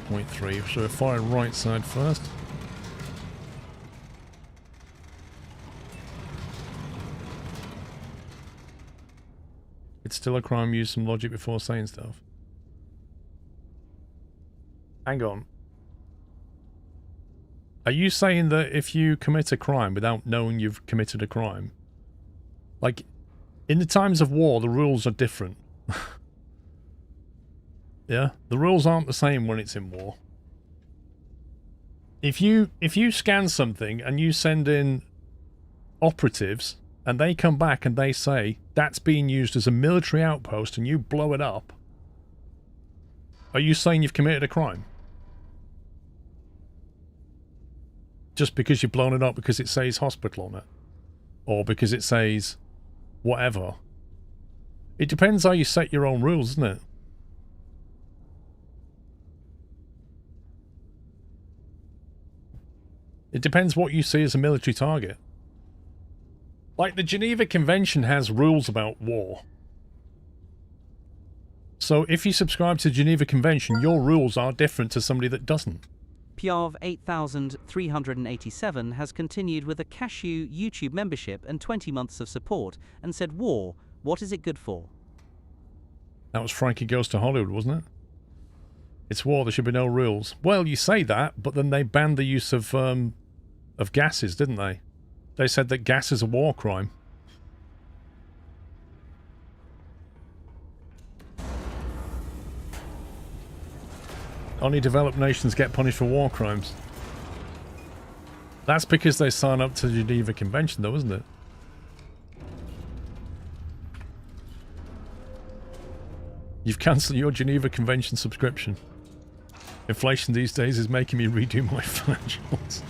.3. So fire right side first. It's still a crime. Use some logic before saying stuff. Hang on. Are you saying that if you commit a crime without knowing you've committed a crime, like in the times of war, the rules are different? Yeah, the rules aren't the same when it's in war. If you scan something and you send in operatives and they come back and they say that's being used as a military outpost and you blow it up, are you saying you've committed a crime? just because you've blown it up because it says hospital on it. Or because it says whatever. It depends how you set your own rules, doesn't it? It depends what you see as a military target. Like, the Geneva Convention has rules about war. So if you subscribe to the Geneva Convention, your rules are different to somebody that doesn't.
Piav 8387 has continued with a cashew YouTube membership and 20 months of support and said, "War, what is it good for?"
That was Frankie Goes to Hollywood, wasn't it? It's war, there should be no rules. Well, you say that, but then they banned the use of gases, didn't they? They said that gas is a war crime. Only developed nations get punished for war crimes. That's because they sign up to the Geneva Convention, though, isn't it? You've cancelled your Geneva Convention subscription. Inflation these days is making me redo my financials.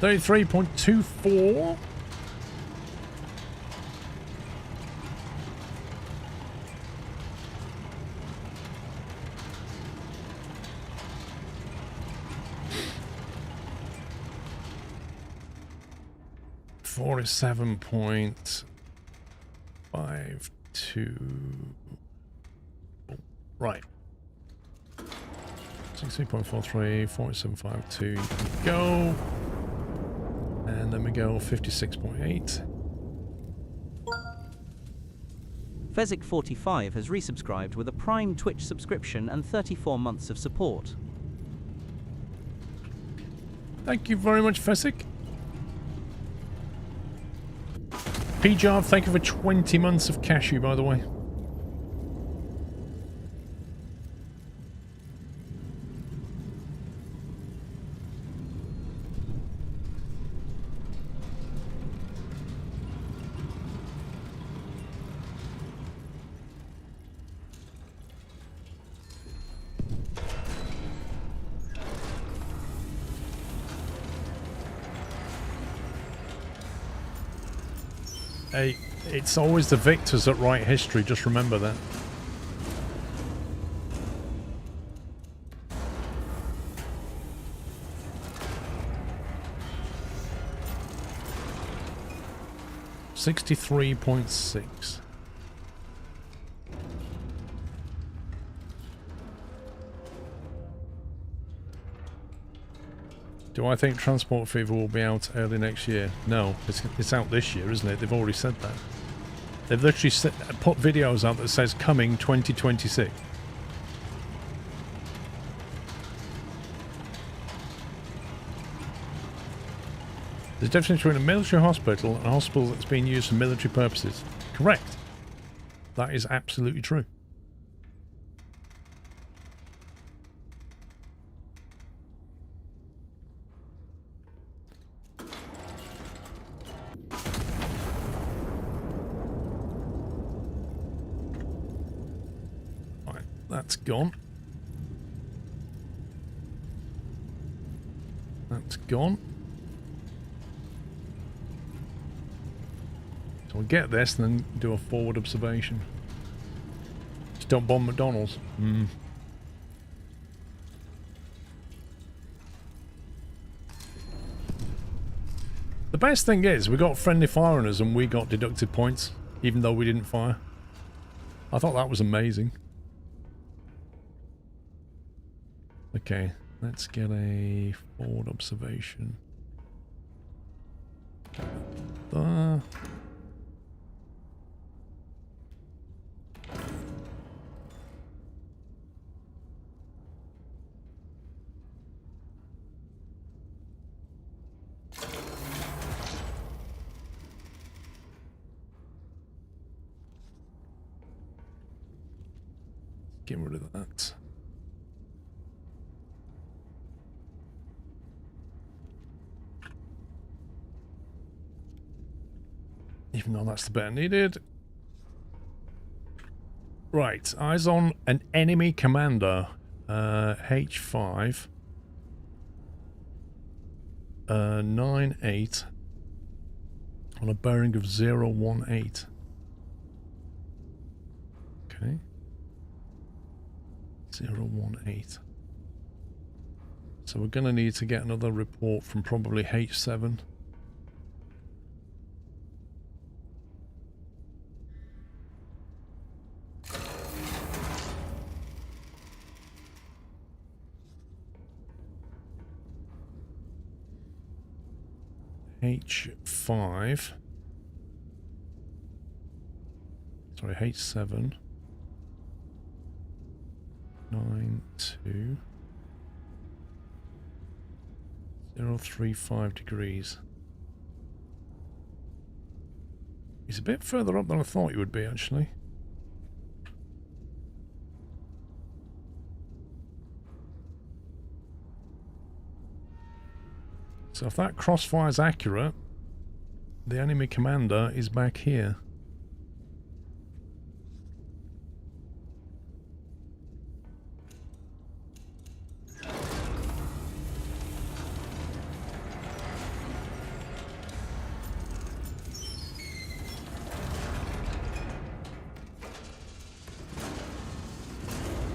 $33.24. $47.52. Right. 60.43, 47.52. Go. And then we go 56.8.
Fezzik45 has resubscribed with a Prime Twitch subscription and 34 months of support.
Thank you very much, Fezzik. P-Job, thank you for 20 months of cashew, by the way. Hey, it's always the victors that write history, just remember that. $63.6. Do I think Transport Fever will be out early next year? No, it's out this year, isn't it? They've already said that. They've literally put videos out that says coming 2026. There's a difference between a military hospital and a hospital that's being used for military purposes. Correct. That is absolutely true. That's gone. That's gone. So we'll get this and then do a forward observation. Just don't bomb McDonald's. The best thing is we got friendly fire on us and we got deducted points even though we didn't fire. I thought that was amazing. Okay, let's get a forward observation. There. Get rid of that. Even though that's the bit I needed. Right, eyes on an enemy commander. H5. 9-8. On a bearing of 018. Okay. 018. So we're going to need to get another report from probably H7. H5. Sorry, H7. 92. 035 degrees. He's a bit further up than I thought he would be, actually. So if that crossfire is accurate, the enemy commander is back here.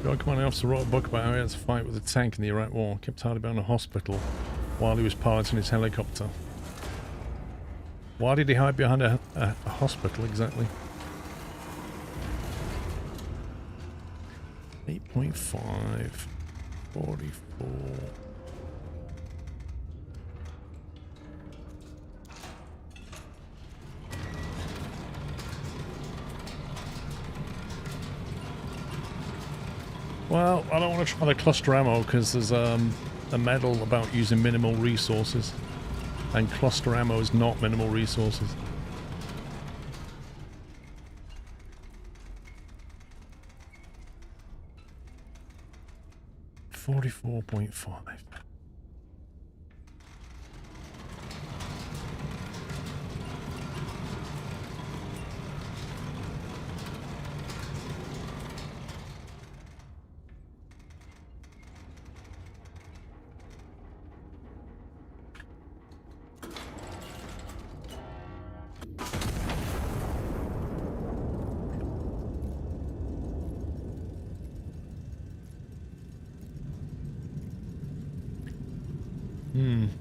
God Commanding Officer wrote a book about how he had to fight with a tank in the Iraq War. Kept hiding behind a hospital while he was piloting his helicopter. Why did he hide behind a hospital exactly? 8.5. 44. Well, I don't want to try the cluster ammo because there's a medal about using minimal resources, and cluster ammo is not minimal resources. $44.5.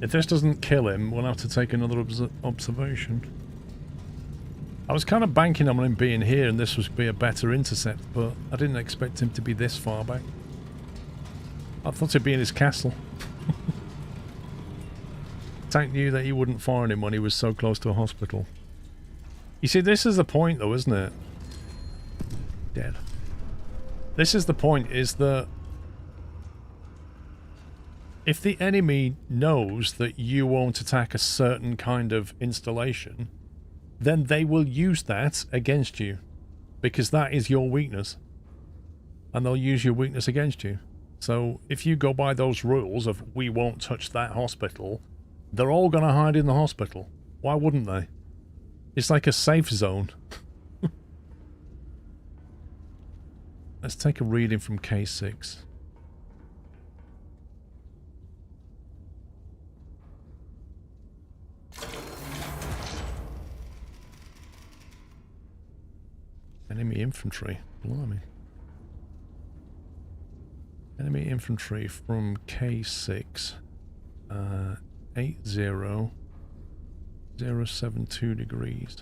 If this doesn't kill him, we'll have to take another observation. I was kind of banking on him being here and this would be a better intercept, but I didn't expect him to be this far back. I thought he'd be in his castle. Tank knew that he wouldn't fire on him when he was so close to a hospital. You see, this is the point though, isn't it? Dead. This is the point, is that if the enemy knows that you won't attack a certain kind of installation, then they will use that against you, because that is your weakness, and they'll use your weakness against you. So if you go by those rules of we won't touch that hospital, they're all going to hide in the hospital. Why wouldn't they? It's like a safe zone. Let's take a reading from K6. Enemy infantry. Blimey. Enemy infantry from K6. 80072 degrees.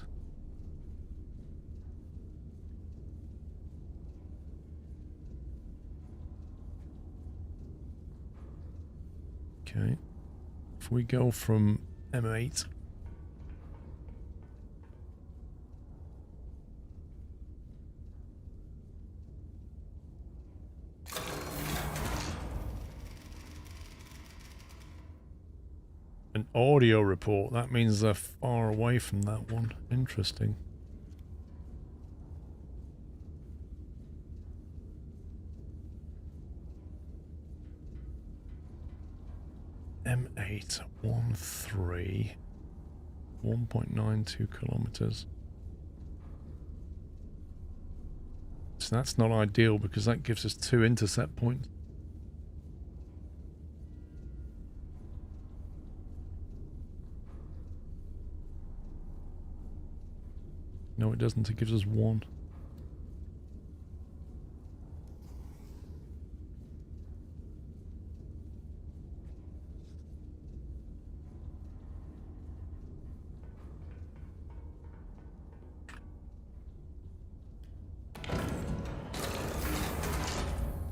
Okay. If we go from M8. An audio report, that means they're far away from that one. Interesting. M8 13 1.92 kilometers. So that's not ideal because that gives us 2 intercept points. No, it doesn't. It gives us 1.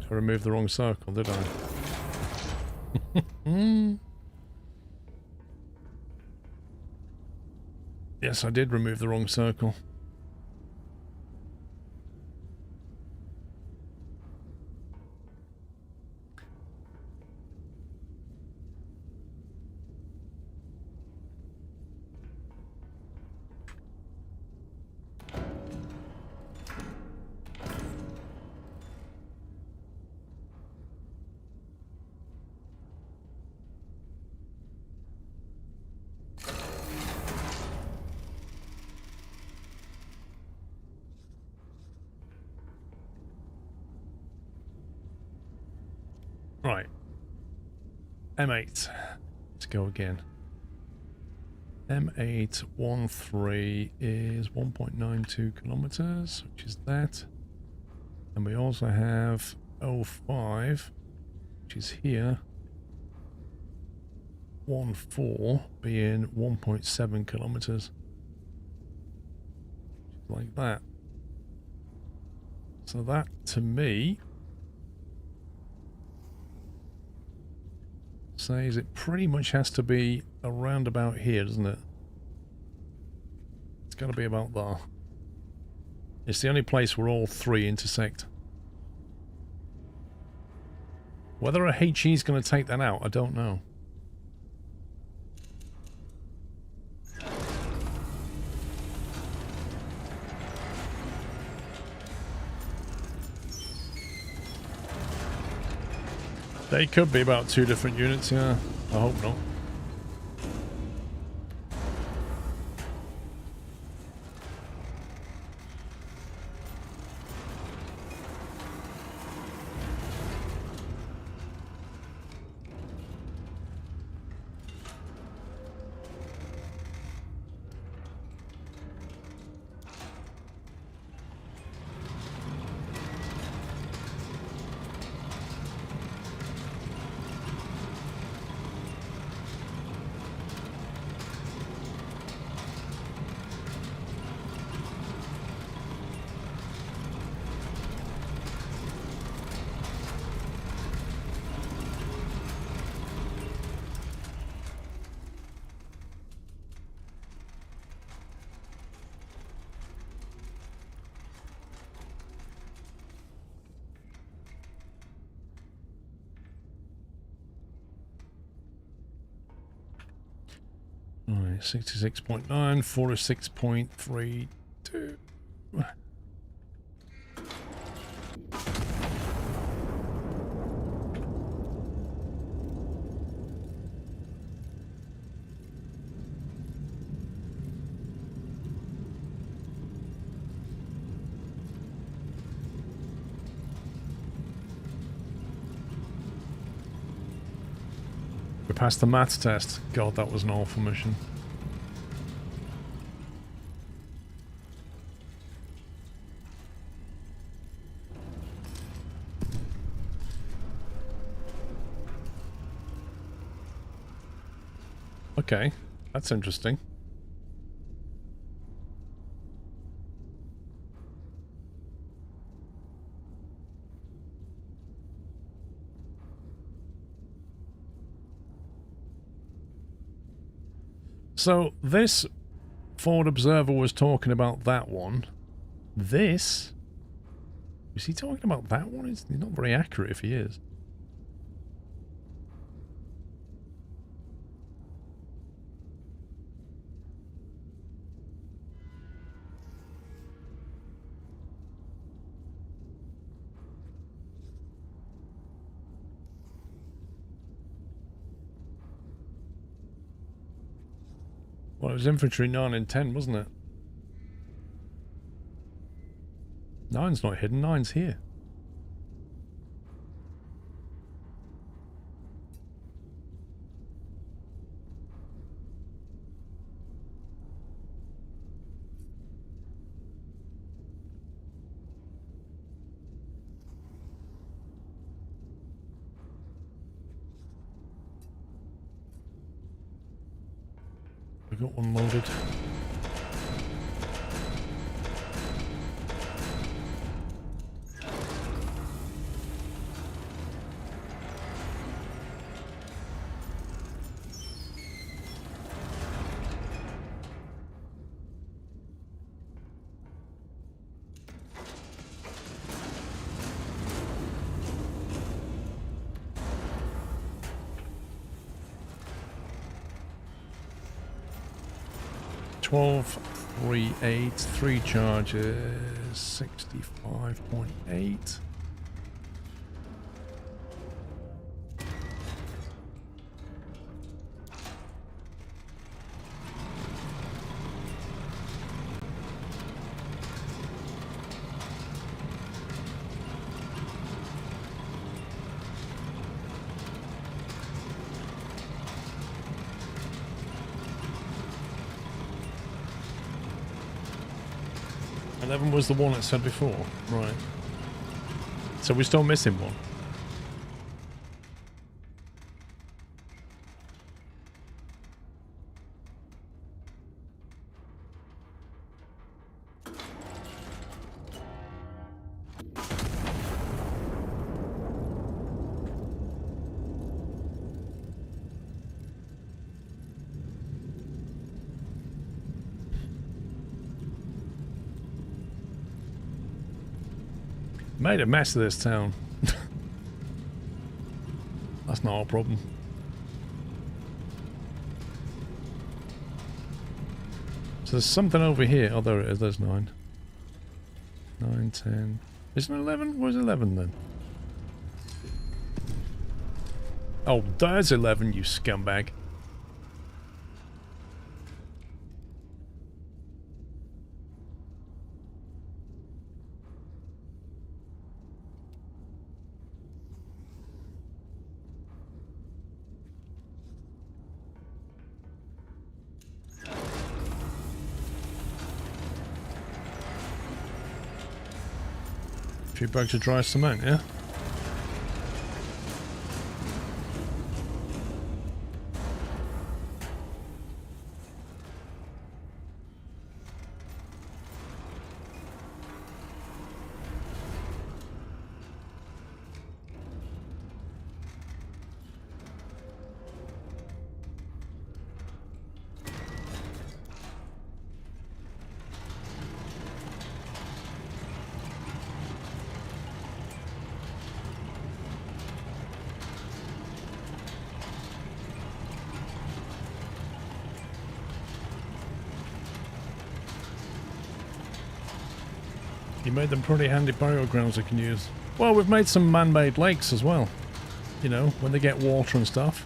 I removed the wrong circle, did I? Yes, I did remove the wrong circle. Right. M8. Let's go again. M813 is 1.92 kilometers, which is that. And we also have 05, which is here. 14 being 1.7 kilometers. Like that. So that, to me, says it pretty much has to be around about here, doesn't it? It's got to be about there. It's the only place where all 3 intersect. Whether a HE is going to take that out, I don't know. They could be about 2 different units, yeah. I hope not. Alright, 66.9, 46.32. We passed the maths test. God, that was an awful mission. Okay, that's interesting. So this Ford Observer was talking about that one. This... is he talking about that one? He's not very accurate if he is. Well, it was infantry 9 and 10, wasn't it? Nine's not hidden, nine's here. We got one loaded. Twelve, 3, 8, 3 charges, 65.8. Eleven was the one it said before, right? So we're still missing one. Made a mess of this town. That's not our problem. So there's something over here. Oh, there it is. There's 9. 9, 10. Isn't it 11? Where's 11 then? Oh, there's 11, you scumbag. A few bags of dry cement, yeah? You made them pretty handy burial grounds I can use. Well, we've made some man-made lakes as well. You know, when they get water and stuff.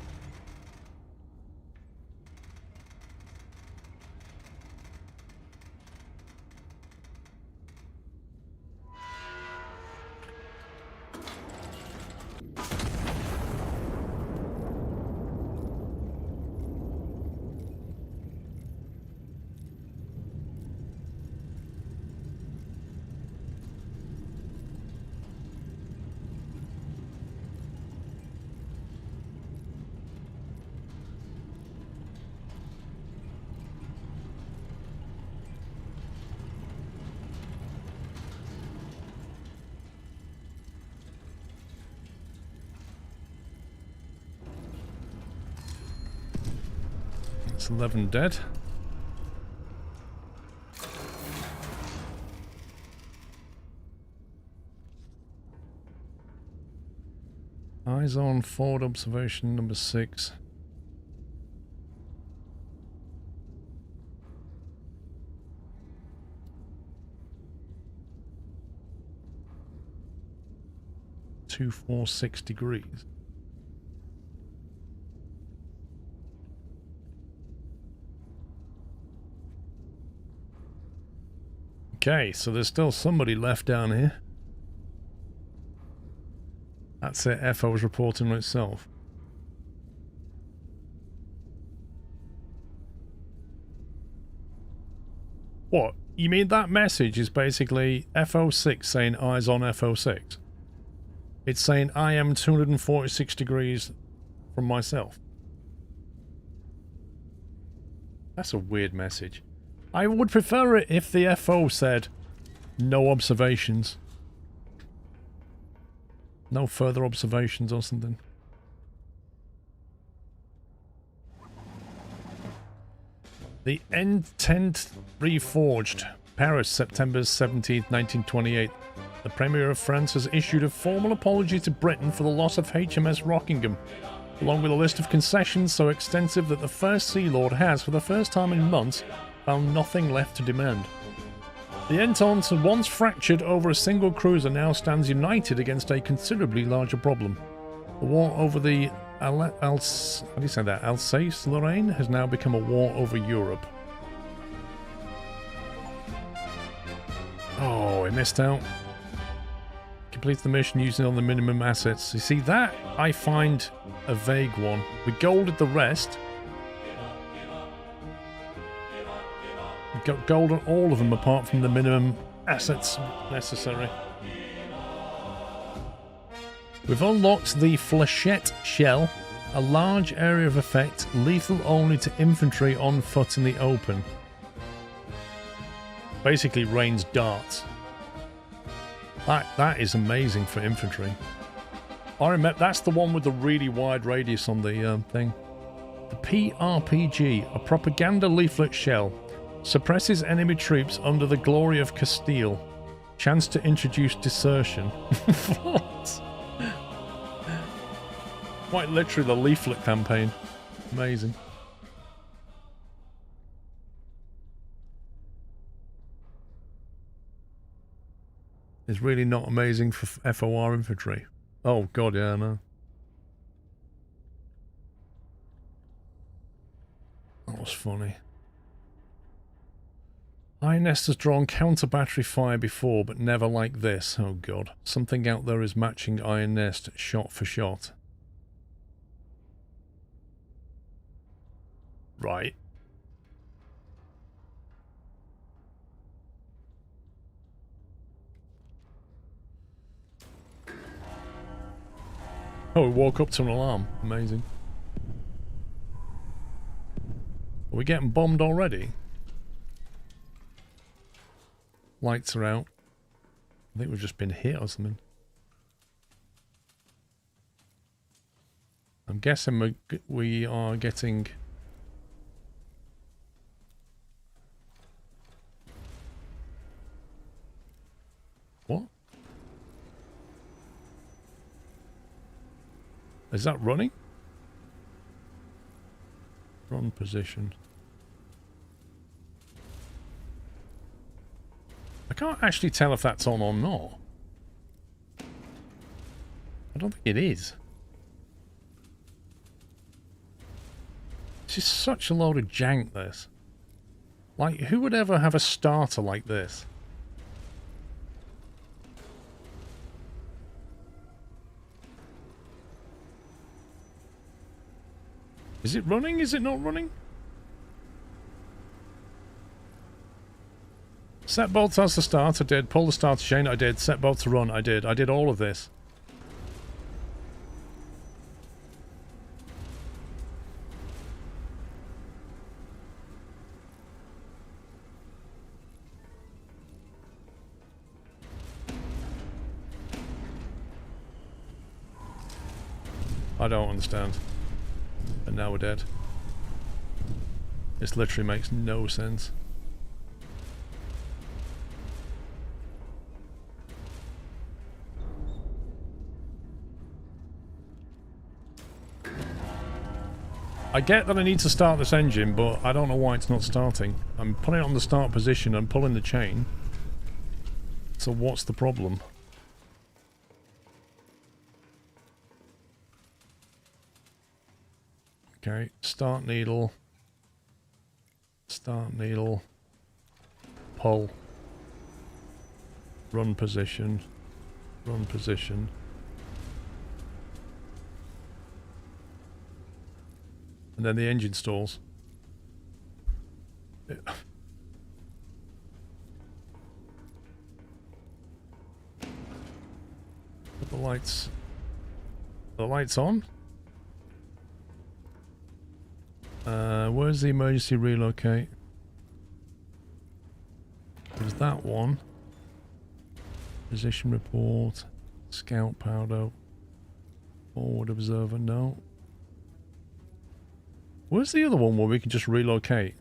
It's 11 dead. Eyes on forward observation number 6. Two, 4, 6 degrees. Okay, so there's still somebody left down here. That's it, FO was reporting on itself. What? You mean that message is basically FO6 saying eyes on FO6? It's saying I am 246 degrees from myself. That's a weird message. I would prefer it if the FO said no observations. No further observations or something. The N10 Reforged, Paris, September 17th, 1928. The Premier of France has issued a formal apology to Britain for the loss of HMS Rockingham, along with a list of concessions so extensive that the First Sea Lord has, for the first time in months, found nothing left to demand. The Entente, once fractured over a single cruiser, now stands united against a considerably larger problem. The war over the Alsace-Lorraine has now become a war over Europe. Oh, I missed out. Complete the mission using all the minimum assets. You see, that I find a vague one. We golded the rest. We got gold on all of them apart from the minimum assets necessary. We've unlocked the Flechette Shell, a large area of effect, lethal only to infantry on foot in the open. Basically rains darts. That is amazing for infantry. I remember, that's the one with the really wide radius on the thing. The PRPG, a propaganda leaflet shell, suppresses enemy troops under the glory of Castile. Chance to introduce desertion. What? Quite literally the leaflet campaign. Amazing. It's really not amazing for FOR infantry. Oh god, yeah, I know. That was funny. Iron Nest has drawn counter-battery fire before, but never like this. Oh god. Something out there is matching Iron Nest shot for shot. Right. Oh, we woke up to an alarm. Amazing. Are we getting bombed already? Lights are out. I think we've just been hit or something. I'm guessing we are getting... What? Is that running? Run position. I can't actually tell if that's on or not. I don't think it is. This is such a load of jank, this. Like, who would ever have a starter like this? Is it running? Is it not running? Set bolts as the start, I did. Pull the starter chain, I did. Set bolt to run, I did. I did all of this. I don't understand. And now we're dead. This literally makes no sense. I get that I need to start this engine, but I don't know why it's not starting. I'm putting it on the start position and pulling the chain. So what's the problem? Okay, start needle, pull. Run position. Run position. And then the engine stalls. Put the lights. The lights on. Where's the emergency relocate? There's that one. Position report. Scout powder. Forward observer, no. Where's the other one where we can just relocate?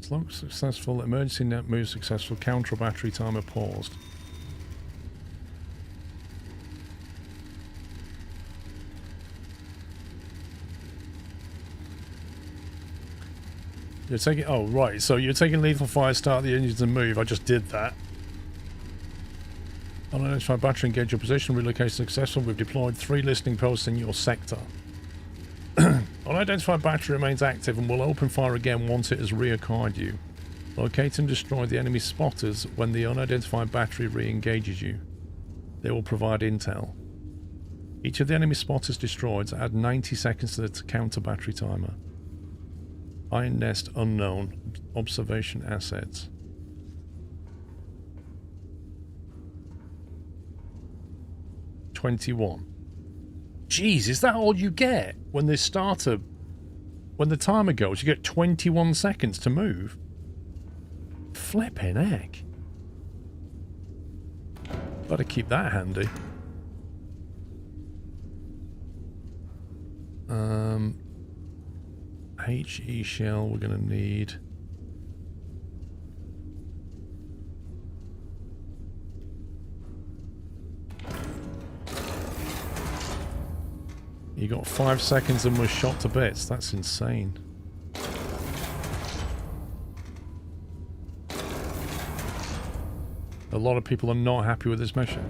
Slow successful, emergency net move successful, counter battery timer paused. You're taking, oh right, so you're taking lethal fire, start the engines and move. I just did that. Unidentified battery, engage your position, relocation successful. We've deployed 3 listening posts in your sector. Unidentified battery remains active and will open fire again once it has reacquired you. Locate and destroy the enemy spotters when the unidentified battery re-engages you. They will provide intel. Each of the enemy spotters destroyed add 90 seconds to the counter battery timer. Iron Nest unknown. Observation assets. $21. Jeez, is that all you get when the starter, when the timer goes? You get 21 seconds to move. Flipping heck. Better keep that handy. HE shell we're gonna need. You got 5 seconds and was shot to bits. That's insane. A lot of people are not happy with this mission.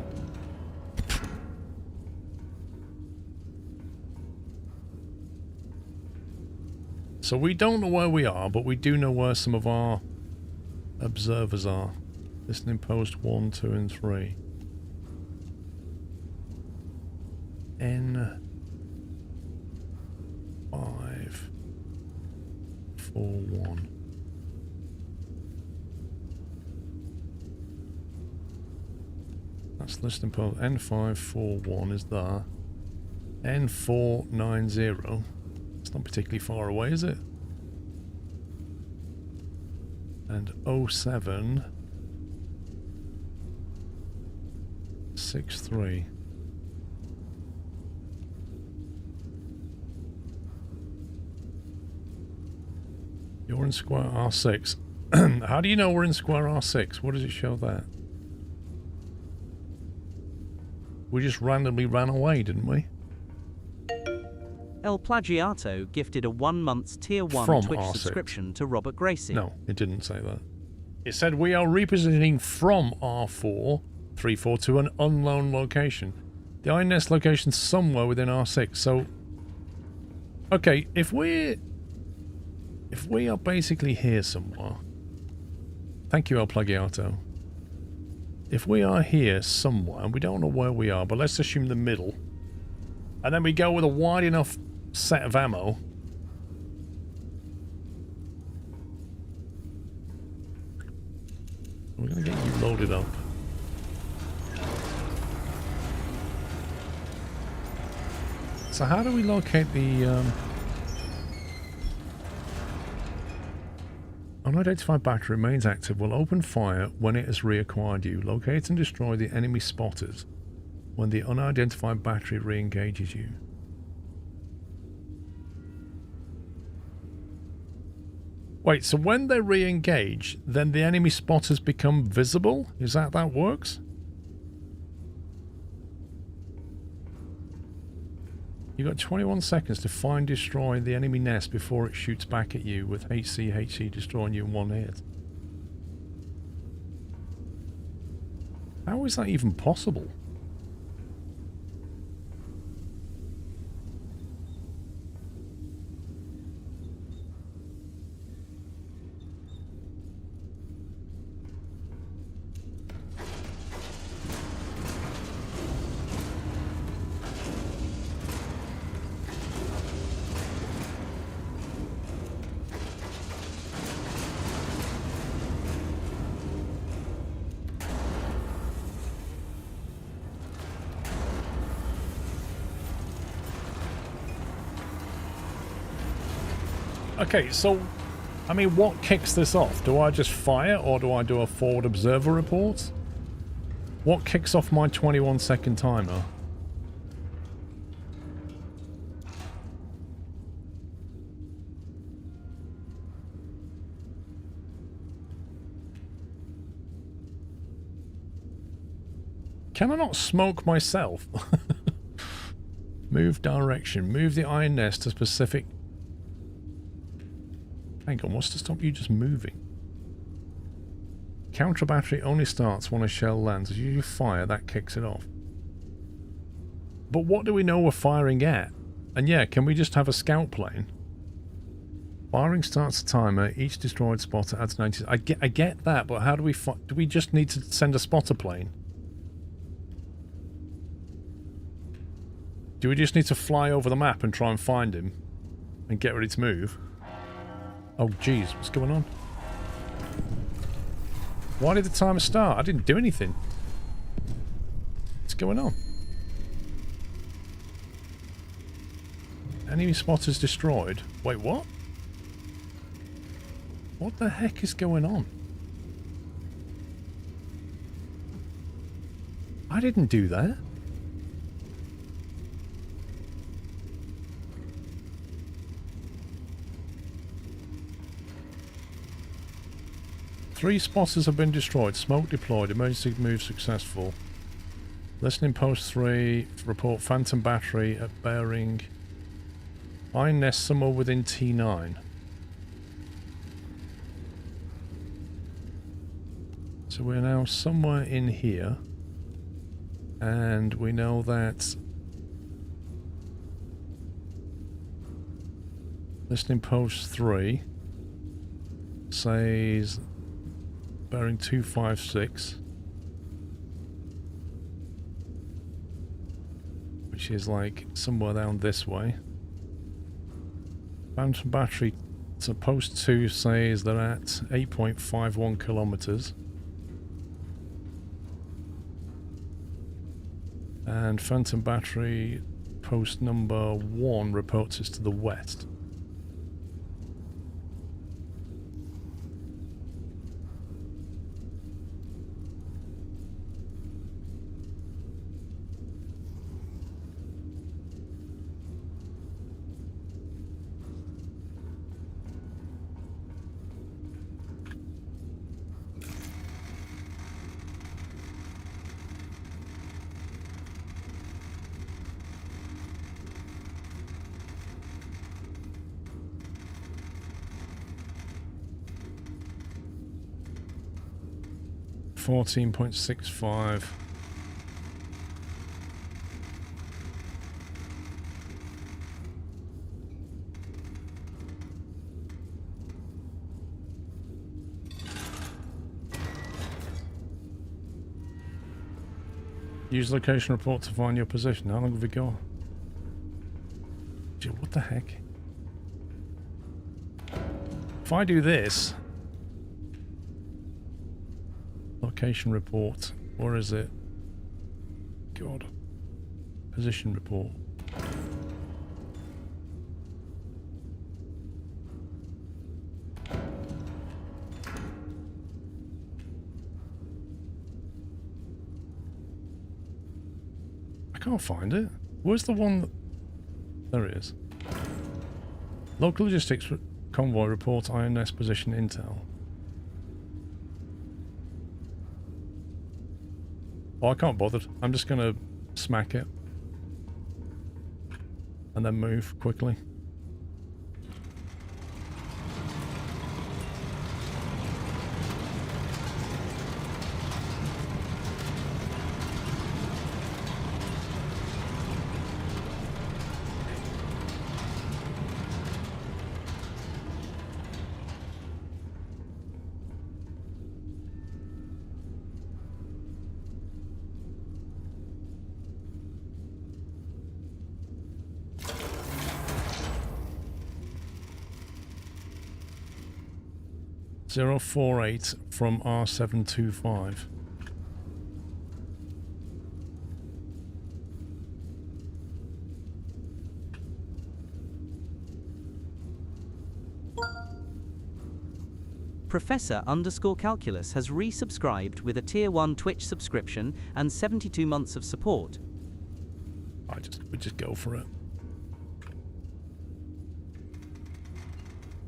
So we don't know where we are, but we do know where some of our observers are. Listening post 1, 2, and 3. N5 4 1. That's listening post N541 is there. N490. It's not particularly far away, is it? And 0763. You're in square R6. How do you know we're in square R6? What does it show there? We just randomly ran away, didn't we?
El Plagiato gifted a 1 month's Tier 1
From
Twitch
R6.
subscription to Robert Gracie.
No, it didn't say that. It said we are repositioning from R4 3-4 to an unknown location. The Iron Nest location's somewhere within R6. So, okay, if we are basically here somewhere. Thank you, El Plagiato. If we are here somewhere, and we don't know where we are, but let's assume the middle, and then we go with a wide enough set of ammo. We're going to get you loaded up. So how do we locate the... Unidentified battery remains active. Will open fire when it has reacquired you. Locate and destroy the enemy spotters when the unidentified battery re-engages you. Wait, so when they re-engage, then the enemy spotters become visible? Is that how that works? You've got 21 seconds to find, destroy the enemy nest before it shoots back at you, with HC destroying you in 1 hit. How is that even possible? Okay, so, I mean, what kicks this off? Do I just fire, or do I do a forward observer report? What kicks off my 21-second timer? Can I not smoke myself? Move direction. Move the iron nest to specific... Hang on, what's to stop you just moving? Counter battery only starts when a shell lands. As you fire, that kicks it off. But what do we know we're firing at? And yeah, can we just have a scout plane? Firing starts a timer. Each destroyed spotter adds 90... I get that, but how do we... Do we just need to send a spotter plane? Do we just need to fly over the map and try and find him? And get ready to move? Oh, jeez. What's going on? Why did the timer start? I didn't do anything. What's going on? Enemy spotters destroyed. Wait, what? What the heck is going on? I didn't do that. Three spotters have been destroyed. Smoke deployed. Emergency move successful. Listening post 3. Report phantom battery at bearing. Iron nest somewhere within T9. So we're now somewhere in here. And we know that... Listening post 3 says... Bearing 256, which is like somewhere down this way. Phantom battery, so post 2 says they're at 8.51 kilometers. And phantom battery post number 1 reports it's to the west. .65. Use location report to find your position. How long have we got? Gee, what the heck? If I do this... Location report. Where is it? God. Position report. I can't find it. Where's the one that... There it is. Local logistics convoy report iron nest position intel. Oh, I can't bother. I'm just going to smack it. And then move quickly. .048 from R725.
Professor_Calculus has resubscribed with a Tier 1 Twitch subscription and 72 months of support.
We just go for it.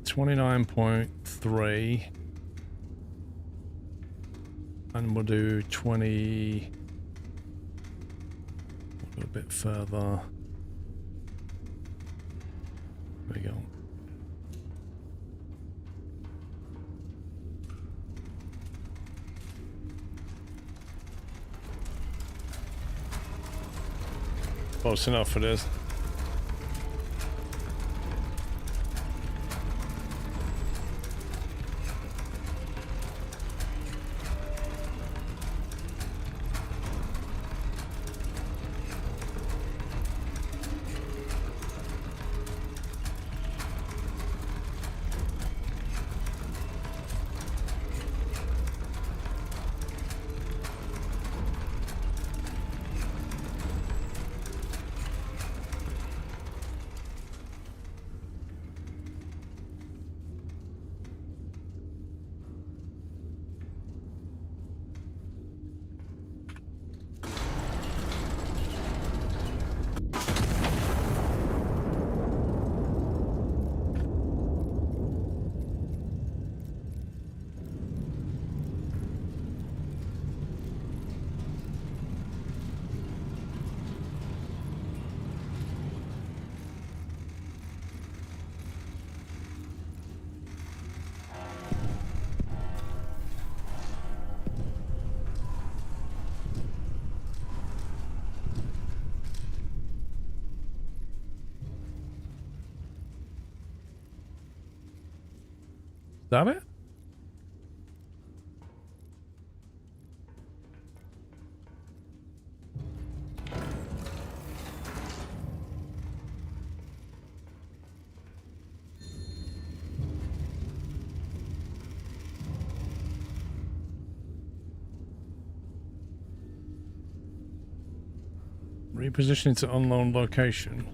29.3. And we'll do 20. We'll go a bit further. There we go. Close enough it is. Is that it? Repositioning to unknown location.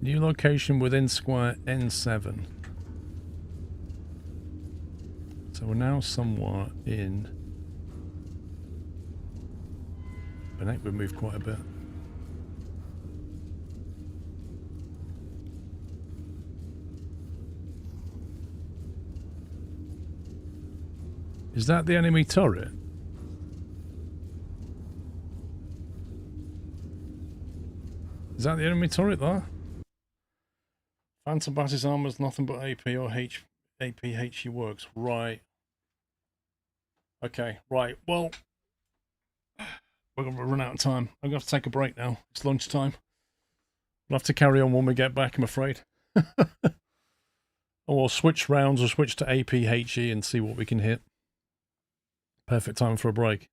New location within square N7. So we're now somewhat in... I think we've moved quite a bit. Is that the enemy turret? Is that the enemy turret there? Phantom Bass's armor is nothing but AP or APHE works. Right. Okay, right. Well, we're going to run out of time. I'm going to have to take a break now. It's lunchtime. We'll have to carry on when we get back, I'm afraid. Or we'll switch rounds or switch to APHE and see what we can hit. Perfect time for a break.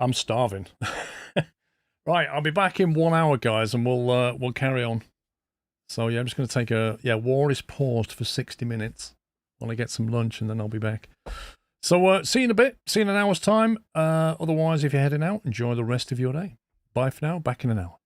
I'm starving. Right, I'll be back in 1 hour, guys, and we'll carry on. So yeah, I'm just going to take a... Yeah, war is paused for 60 minutes while I get some lunch, and then I'll be back. So see you in a bit. See you in an hour's time. Otherwise, if you're heading out, enjoy the rest of your day. Bye for now. Back in an hour.